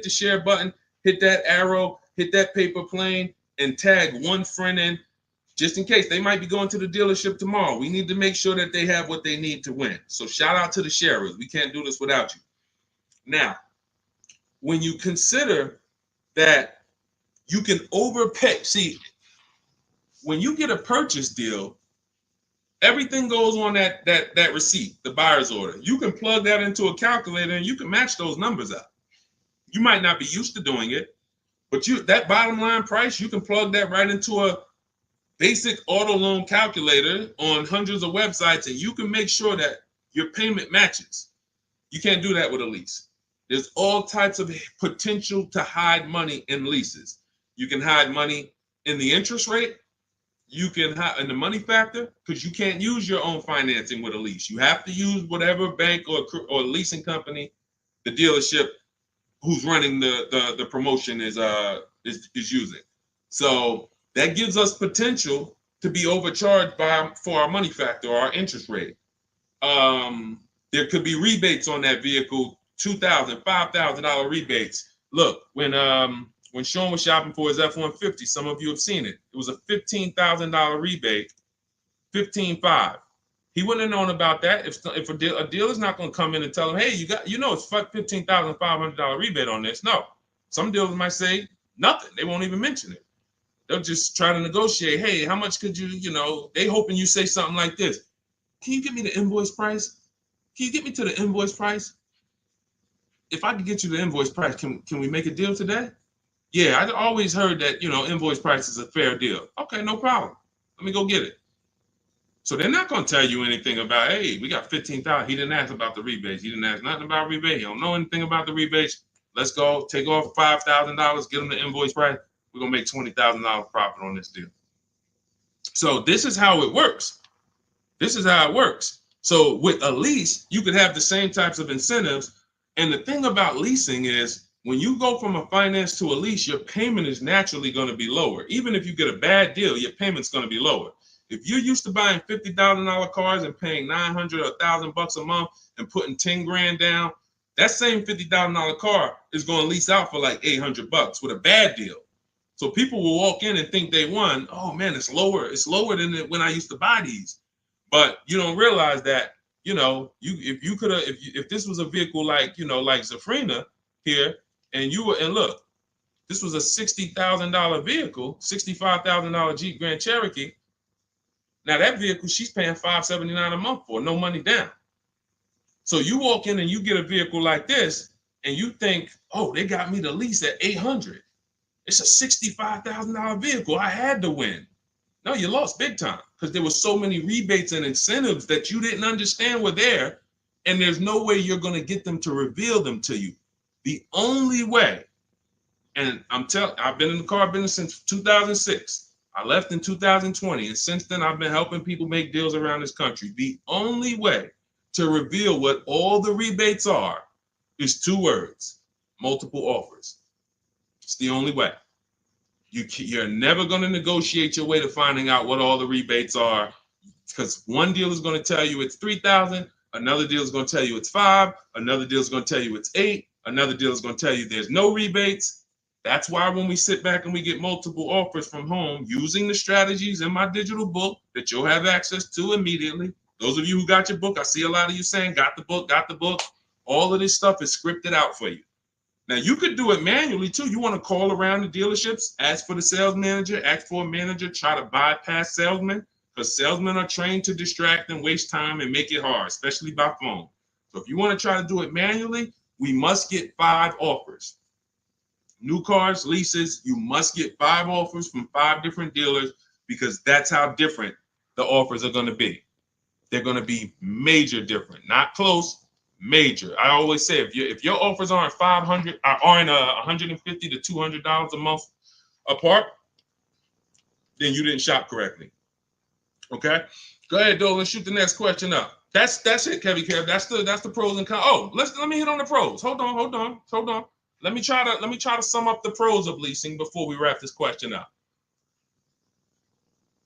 the share button, hit that arrow, hit that paper plane, and tag one friend in, just in case they might be going to the dealership tomorrow. We need to make sure that they have what they need to win. So shout out to the sharers. We can't do this without you. Now, when you consider that you can overpay, see, when you get a purchase deal, everything goes on that receipt, the buyer's order. You can plug that into a calculator and you can match those numbers up. You might not be used to doing it, but that bottom line price, you can plug that right into a basic auto loan calculator on hundreds of websites, and you can make sure that your payment matches. You can't do that with a lease. There's all types of potential to hide money in leases. You can hide money in the interest rate. You can hide in the money factor, because you can't use your own financing with a lease. You have to use whatever bank or leasing company the dealership who's running the promotion is using. So that gives us potential to be overcharged for our money factor or our interest rate. There could be rebates on that vehicle, $2,000, $5,000 rebates. Look, when Sean was shopping for his F-150, some of you have seen it. It was a $15,000 rebate, $15,500. He wouldn't have known about that if a dealer's not going to come in and tell him, hey, it's $15,500 rebate on this. No, some dealers might say nothing. They won't even mention it. They'll just try to negotiate. Hey, how much could you, they hoping you say something like this. Can you get me the invoice price? Can you get me to the invoice price? If I could get you the invoice price, can we make a deal today? Yeah, I always heard that, invoice price is a fair deal. Okay, no problem. Let me go get it. So they're not going to tell you anything about, hey, we got $15,000. He didn't ask about the rebates. He didn't ask nothing about rebate. He don't know anything about the rebates. Let's go take off $5,000, get him the invoice price. We're going to make $20,000 profit on this deal. So this is how it works. This is how it works. So with a lease, you could have the same types of incentives. And the thing about leasing is when you go from a finance to a lease, your payment is naturally going to be lower. Even if you get a bad deal, your payment's going to be lower. If you're used to buying $50,000 cars and paying $900 or $1,000 a month and putting 10 grand down, that same $50,000 car is going to lease out for like $800 with a bad deal. So people will walk in and think they won. Oh man, it's lower. It's lower than when I used to buy these. But you don't realize that, if this was a vehicle like Zafrina here, and look, this was a $60,000 vehicle, $65,000 Jeep Grand Cherokee. Now that vehicle, she's paying $579 a month for, no money down. So you walk in and you get a vehicle like this, and you think, oh, they got me the lease at $800. It's a $65,000 vehicle. I had to win. No, you lost big time because there were so many rebates and incentives that you didn't understand were there, and there's no way you're going to get them to reveal them to you. The only way, and I've been in the car business since 2006. I left in 2020, and since then I've been helping people make deals around this country. The only way to reveal what all the rebates are is 2 words: multiple offers. It's the only way. You're never going to negotiate your way to finding out what all the rebates are, because one deal is going to tell you it's $3,000, another deal is going to tell you it's $5,000, another deal is going to tell you it's $8,000, another deal is going to tell you there's no rebates. That's why when we sit back and we get multiple offers from home using the strategies in my digital book that you'll have access to immediately. Those of you who got your book, I see a lot of you saying, got the book. All of this stuff is scripted out for you. Now, you could do it manually, too. You want to call around the dealerships, ask for the sales manager, ask for a manager, try to bypass salesmen, because salesmen are trained to distract and waste time and make it hard, especially by phone. So if you want to try to do it manually, we must get 5 offers. New cars, leases, you must get 5 offers from 5 different dealers because that's how different the offers are going to be. They're going to be major different, not close, major. I always say if your offers aren't $150 to $200 a month apart, then you didn't shop correctly. Okay, go ahead, Doe. Let's shoot the next question up. That's it, Kevy Kev. That's the pros and cons. Oh, let me hit on the pros. Hold on. Let me try to sum up the pros of leasing before we wrap this question up.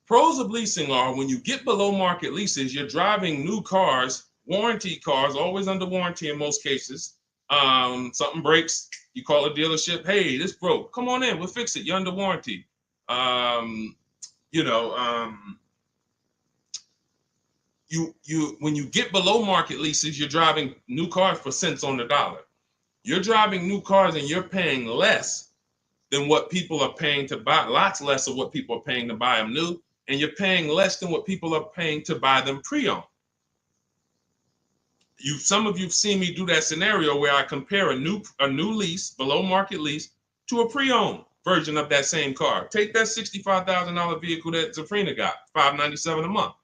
Pros of leasing are when you get below market leases, you're driving new cars, warranty cars, always under warranty in most cases. Something breaks, you call a dealership. Hey, this broke. Come on in, we'll fix it. You're under warranty. When you get below market leases, you're driving new cars for cents on the dollar. You're driving new cars and you're paying less than what people are paying to buy, lots less of what people are paying to buy them new, and you're paying less than what people are paying to buy them pre-owned. Some of you've seen me do that scenario where I compare a new lease, below market lease, to a pre-owned version of that same car. Take that $65,000 vehicle that Zafrina got, $597 a month.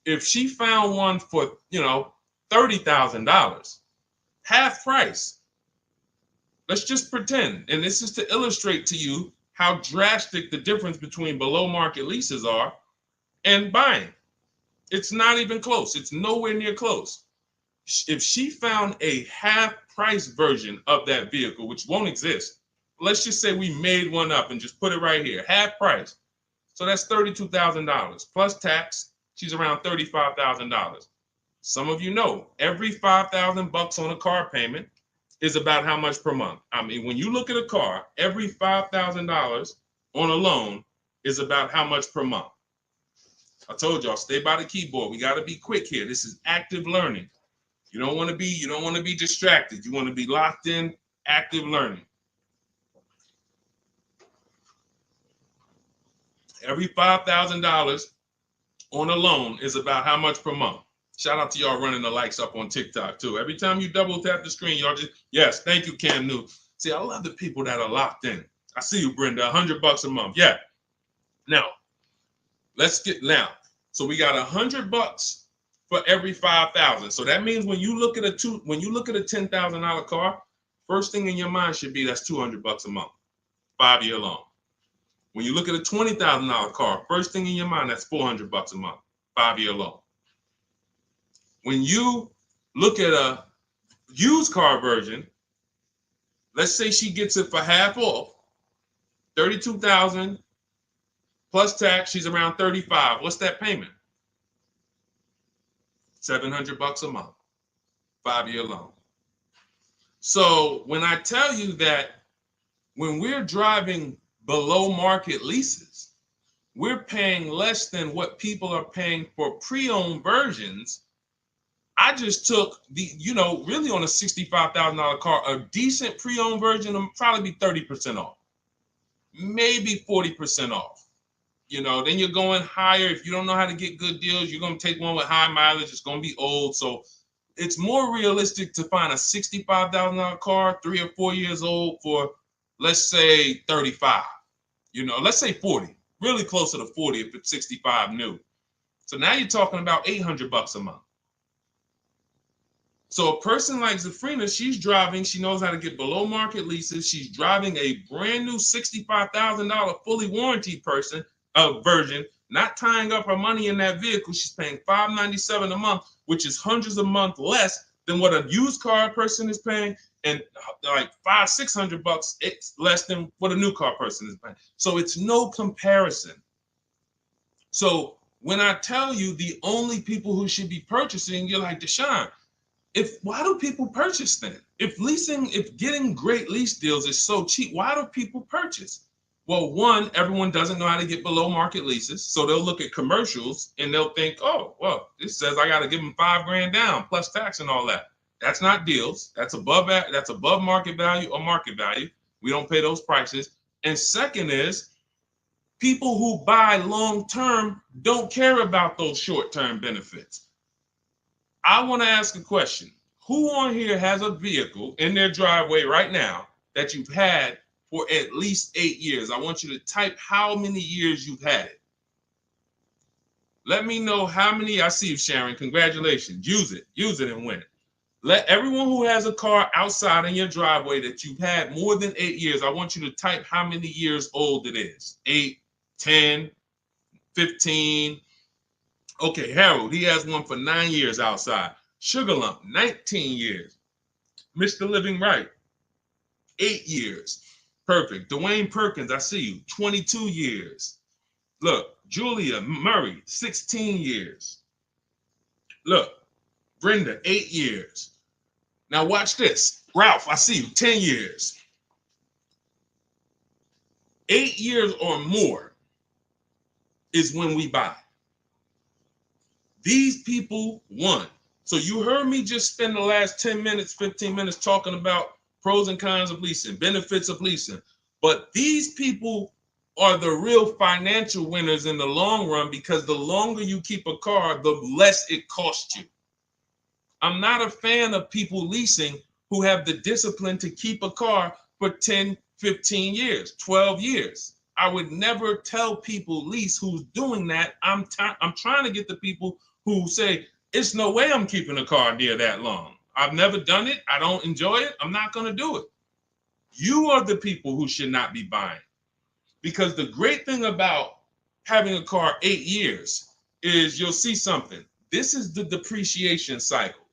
If she found one for, $30,000, half price, let's just pretend, and this is to illustrate to you how drastic the difference between below market leases are and buying. It's not even close. It's nowhere near close. If she found a half price version of that vehicle, which won't exist, let's just say we made one up and just put it right here, half price. So that's $32,000 plus tax. She's around $35,000. Some of you know every $5,000 on a car payment is about how much per month. I mean, when you look at a car, every $5,000 on a loan is about how much per month. I told y'all, stay by the keyboard. We got to be quick here. This is active learning. You don't want to be distracted. You want to be locked in, active learning. Every $5,000 on a loan is about how much per month. Shout out to y'all running the likes up on TikTok too. Every time you double tap the screen, y'all just, yes, thank you, Cam New. See, I love the people that are locked in. I see you, Brenda, $100 a month. Yeah. Now, so we got $100 for every 5,000. So that means when you look at a $10,000 car, first thing in your mind should be that's $200 a month, 5-year loan. When you look at a $20,000 car, first thing in your mind, that's $400 a month, 5-year loan. When you look at a used car version, let's say she gets it for half off, $32,000 plus tax, she's around $35,000. What's that payment? $700 a month, 5-year loan. So when I tell you that when we're driving below market leases, we're paying less than what people are paying for pre-owned versions. I just took really on a $65,000 car, a decent pre-owned version will probably be 30% off, maybe 40% off. Then you're going higher. If you don't know how to get good deals, you're going to take one with high mileage. It's going to be old. So it's more realistic to find a $65,000 car, 3 or 4 years old for, let's say 35, let's say 40, really closer to 40 if it's 65 new. So now you're talking about $800 a month. So a person like Zafrina, she's driving, she knows how to get below market leases. She's driving a brand new $65,000 fully warranted version, not tying up her money in that vehicle. She's paying $597 a month, which is hundreds a month less than what a used car person is paying, and like $500-$600 it's less than what a new car person is paying. So it's no comparison. So when I tell you the only people who should be purchasing, you're like, Deshone, why do people purchase then? If getting great lease deals is so cheap, why do people purchase? Well, one, everyone doesn't know how to get below market leases. So they'll look at commercials and they'll think, oh, well, this says I got to give them $5,000 down plus tax and all that. That's not deals. That's above market value or market value. We don't pay those prices. And second is, people who buy long-term don't care about those short-term benefits. I want to ask a question. Who on here has a vehicle in their driveway right now that you've had for at least 8 years? I want you to type how many years you've had it. Let me know how many. I see you, Sharon. Congratulations. Use it and win. Let everyone who has a car outside in your driveway that you've had more than 8 years, I want you to type how many years old it is. 8, 10, 15. Okay, Harold, he has one for 9 years outside. Sugar Lump, 19 years. Mr. Living Right, 8 years. Perfect. Dwayne Perkins, I see you, 22 years. Look, Julia Murray, 16 years. Look, Brenda, 8 years. Now watch this. Ralph, I see you, 10 years. 8 years or more is when we buy. These people won. So you heard me just spend the last 10 minutes, 15 minutes talking about pros and cons of leasing, benefits of leasing. But these people are the real financial winners in the long run, because the longer you keep a car, the less it costs you. I'm not a fan of people leasing who have the discipline to keep a car for 10, 15 years, 12 years. I would never tell people lease who's doing that. I'm trying to get the people who say, it's no way I'm keeping a car near that long. I've never done it. I don't enjoy it. I'm not going to do it. You are the people who should not be buying. Because the great thing about having a car 8 years is you'll see something. This is the depreciation cycle.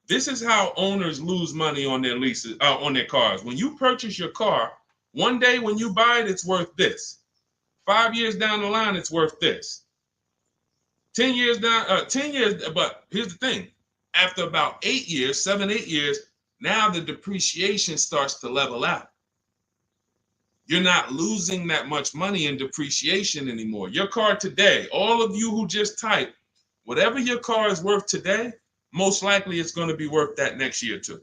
This is how owners lose money on their leases, on their cars. When you purchase your car, one day when you buy it, it's worth this. 5 years down the line, it's worth this. 10 years down, 10 years, but here's the thing. After about 8 years, 7, 8 years, now the depreciation starts to level out. You're not losing that much money in depreciation anymore. Your car today, all of you who just typed, whatever your car is worth today, most likely it's going to be worth that next year too.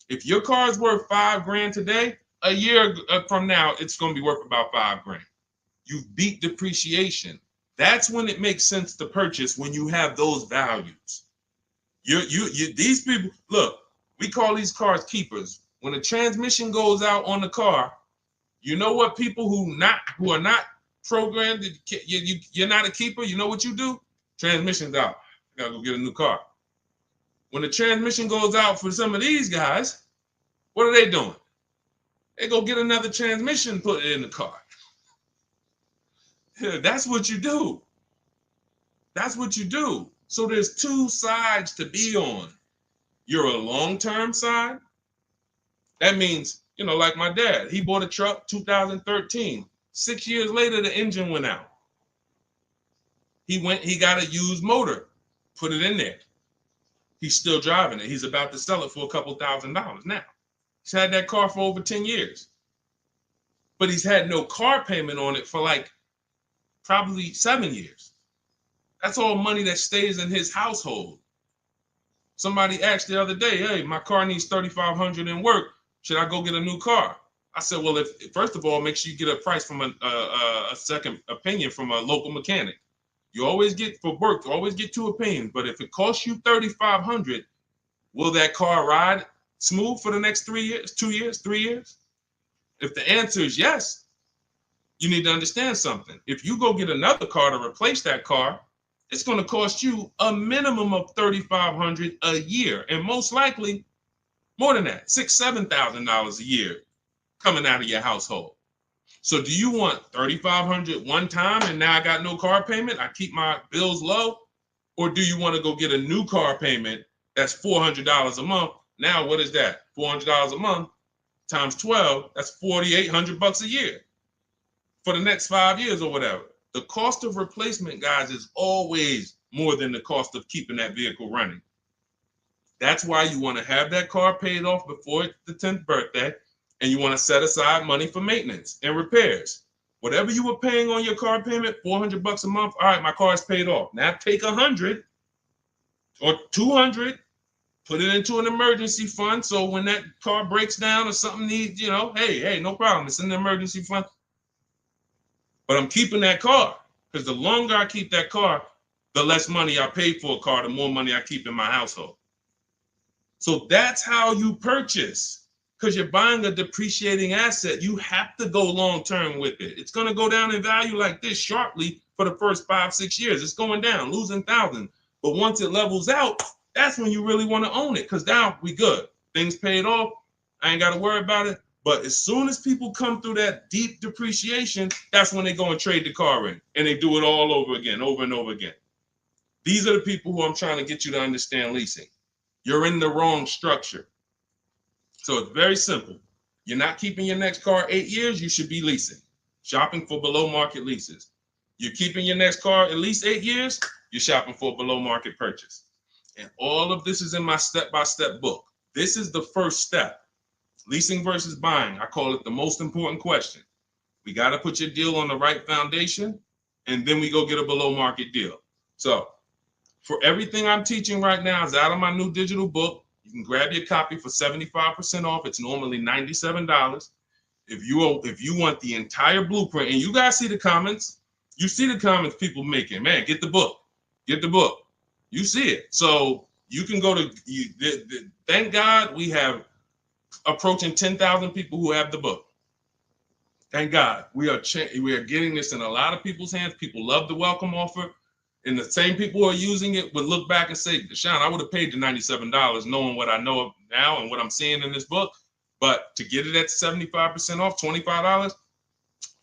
If your car is worth $5,000 today, a year from now, it's going to be worth about $5,000. You beat depreciation. That's when it makes sense to purchase, when you have those values. These people, look, we call these cars keepers. When a transmission goes out on the car, you know what people who are not programmed, you're not a keeper, you know what you do? Transmission's out. You gotta go get a new car. When the transmission goes out for some of these guys, what are they doing? They go get another transmission and put it in the car. That's what you do. That's what you do. So there's two sides to be on. You're a long-term side. That means, like my dad, he bought a truck 2013. 6 years later, the engine went out. He got a used motor, put it in there. He's still driving it. He's about to sell it for a couple $1,000s now. He's had that car for over 10 years. But he's had no car payment on it for probably 7 years. That's all money that stays in his household. Somebody asked the other day, hey, my car needs $3,500 in work. Should I go get a new car? I said, well, first of all, make sure you get a price from a second opinion from a local mechanic. You always get, for work, you always get 2 opinions. But if it costs you $3,500, will that car ride smooth for the next 3 years, 2 years, 3 years? If the answer is yes, you need to understand something. If you go get another car to replace that car, it's going to cost you a minimum of $3,500 a year, and most likely more than that, $6,000, $7,000 a year coming out of your household. So do you want $3,500 one time and now I got no car payment, I keep my bills low? Or do you want to go get a new car payment that's $400 a month? Now what is that? $400 a month times 12, that's $4,800 a year for the next 5 years or whatever. The cost of replacement, guys, is always more than the cost of keeping that vehicle running. That's why you want to have that car paid off before the 10th birthday, and you want to set aside money for maintenance and repairs. Whatever you were paying on your car payment, $400 a month. All right, my car is paid off. Now take $100 or $200, put it into an emergency fund. So when that car breaks down or something needs, hey, no problem. It's in the emergency fund. But I'm keeping that car, because the longer I keep that car, the less money I pay for a car, the more money I keep in my household. So that's how you purchase, because you're buying a depreciating asset. You have to go long term with it. It's going to go down in value like this sharply for the first 5-6 years. It's going down, losing thousands. But once it levels out, that's when you really want to own it, because now we good. Things paid off. I ain't got to worry about it. But as soon as people come through that deep depreciation, that's when they go and trade the car in, and they do it all over again, over and over again. These are the people who I'm trying to get you to understand leasing. You're in the wrong structure. So it's very simple. You're not keeping your next car 8 years, you should be leasing, shopping for below market leases. You're keeping your next car at least 8 years, you're shopping for a below market purchase. And all of this is in my step-by-step book. This is the first step. Leasing versus buying. I call it the most important question. We got to put your deal on the right foundation, and then we go get a below market deal. So for everything I'm teaching right now is out of my new digital book. You can grab your copy for 75% off. It's normally $97. If you want the entire blueprint, and you guys see the comments, you see the comments people making, man, get the book. Get the book. You see it. So you can go to, thank God we have approaching 10,000 people who have the book. Thank God. We are getting this in a lot of people's hands. People love the welcome offer. And the same people who are using it would look back and say, Deshone, I would have paid the $97 knowing what I know now and what I'm seeing in this book. But to get it at 75% off, $25,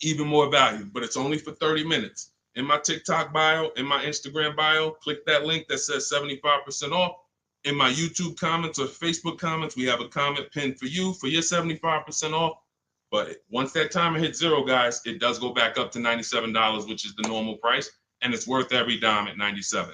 even more value. But it's only for 30 minutes. In my TikTok bio, in my Instagram bio, click that link that says 75% off. In my YouTube comments or Facebook comments, we have a comment pinned for you for your 75% off. But once that timer hits zero, guys, it does go back up to $97, which is the normal price. And it's worth every dime at $97.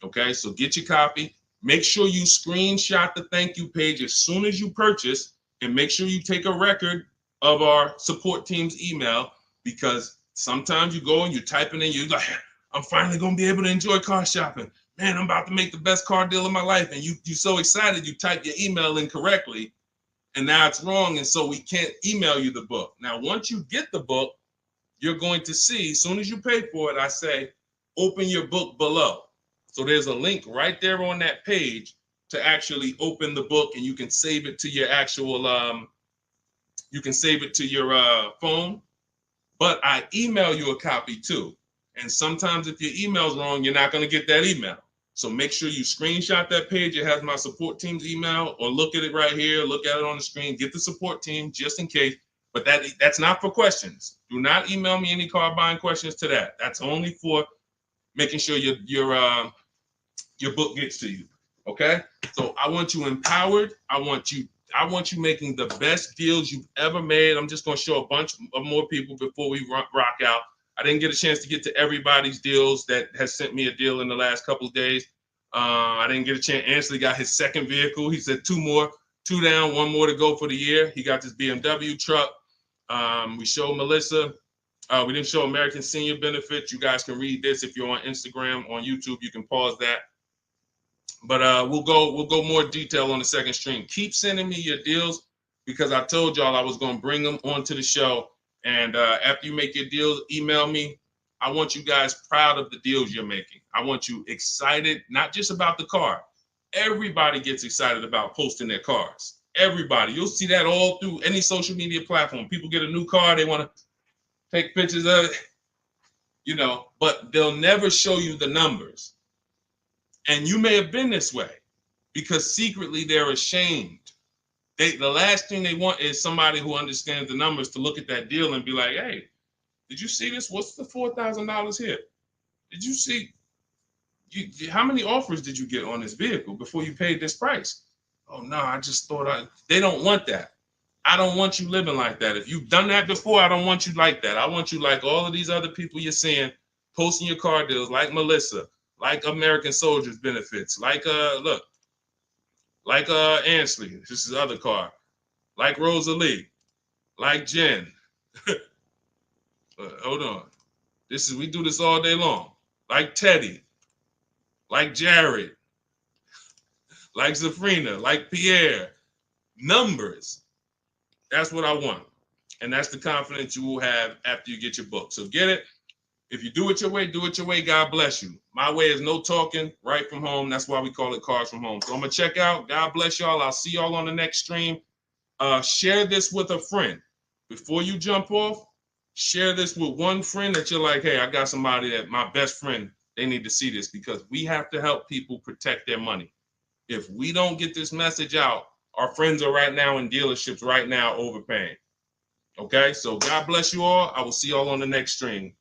Okay, so get your copy. Make sure you screenshot the thank you page as soon as you purchase, and make sure you take a record of our support team's email, because sometimes you go and you type it in, you're like, I'm finally going to be able to enjoy car shopping. Man, I'm about to make the best car deal of my life. And you're so excited, you type your email in correctly, and now it's wrong. And so we can't email you the book. Now, once you get the book, you're going to see, as soon as you pay for it, I say, open your book below. So there's a link right there on that page to actually open the book, and you can save it to your actual, you can save it to your phone. But I email you a copy too. And sometimes if your email's wrong, you're not going to get that email. So make sure you screenshot that page. It has my support team's email, or look at it right here. Look at it on the screen. Get the support team just in case. But that's not for questions. Do not email me any car buying questions to that. That's only for making sure your book gets to you. Okay? So I want you empowered. I want you making the best deals you've ever made. I'm just going to show a bunch of more people before we rock out. I didn't get a chance to get to everybody's deals that has sent me a deal in the last couple of days. I didn't get a chance. Ansley got his second vehicle. He said 2 down, 1 more to go for the year. He got this BMW truck. We showed Melissa. We didn't show American Senior Benefits. You guys can read this if you're on Instagram, on YouTube. You can pause that. But we'll go more detail on the second stream. Keep sending me your deals, because I told y'all I was going to bring them onto the show. And after you make your deals, email me. I want you guys proud of the deals you're making. I want you excited, not just about the car. Everybody gets excited about posting their cars. Everybody. You'll see that all through any social media platform. People get a new car, they want to take pictures of it, but they'll never show you the numbers. And you may have been this way, because secretly they're ashamed. The last thing they want is somebody who understands the numbers to look at that deal and be like, hey, did you see this? What's the $4,000 here? Did you see? How many offers did you get on this vehicle before you paid this price? Oh, no, I just thought they don't want that. I don't want you living like that. If you've done that before, I don't want you like that. I want you like all of these other people you're seeing posting your car deals, like Melissa, like American Soldiers Benefits, like Ansley, this is his other car, like Rosalie, like Jen. Hold on. We do this all day long. Like Teddy, like Jared, like Zafrina, like Pierre. Numbers. That's what I want. And that's the confidence you will have after you get your book. So get it. If you do it your way, do it your way. God bless you. My way is no talking, right from home. That's why we call it Cars from Home. So I'm going to check out. God bless y'all. I'll see y'all on the next stream. Share this with a friend. Before you jump off, share this with one friend that you're like, hey, I got somebody that my best friend, they need to see this, because we have to help people protect their money. If we don't get this message out, our friends are right now in dealerships right now overpaying. Okay, so God bless you all. I will see y'all on the next stream.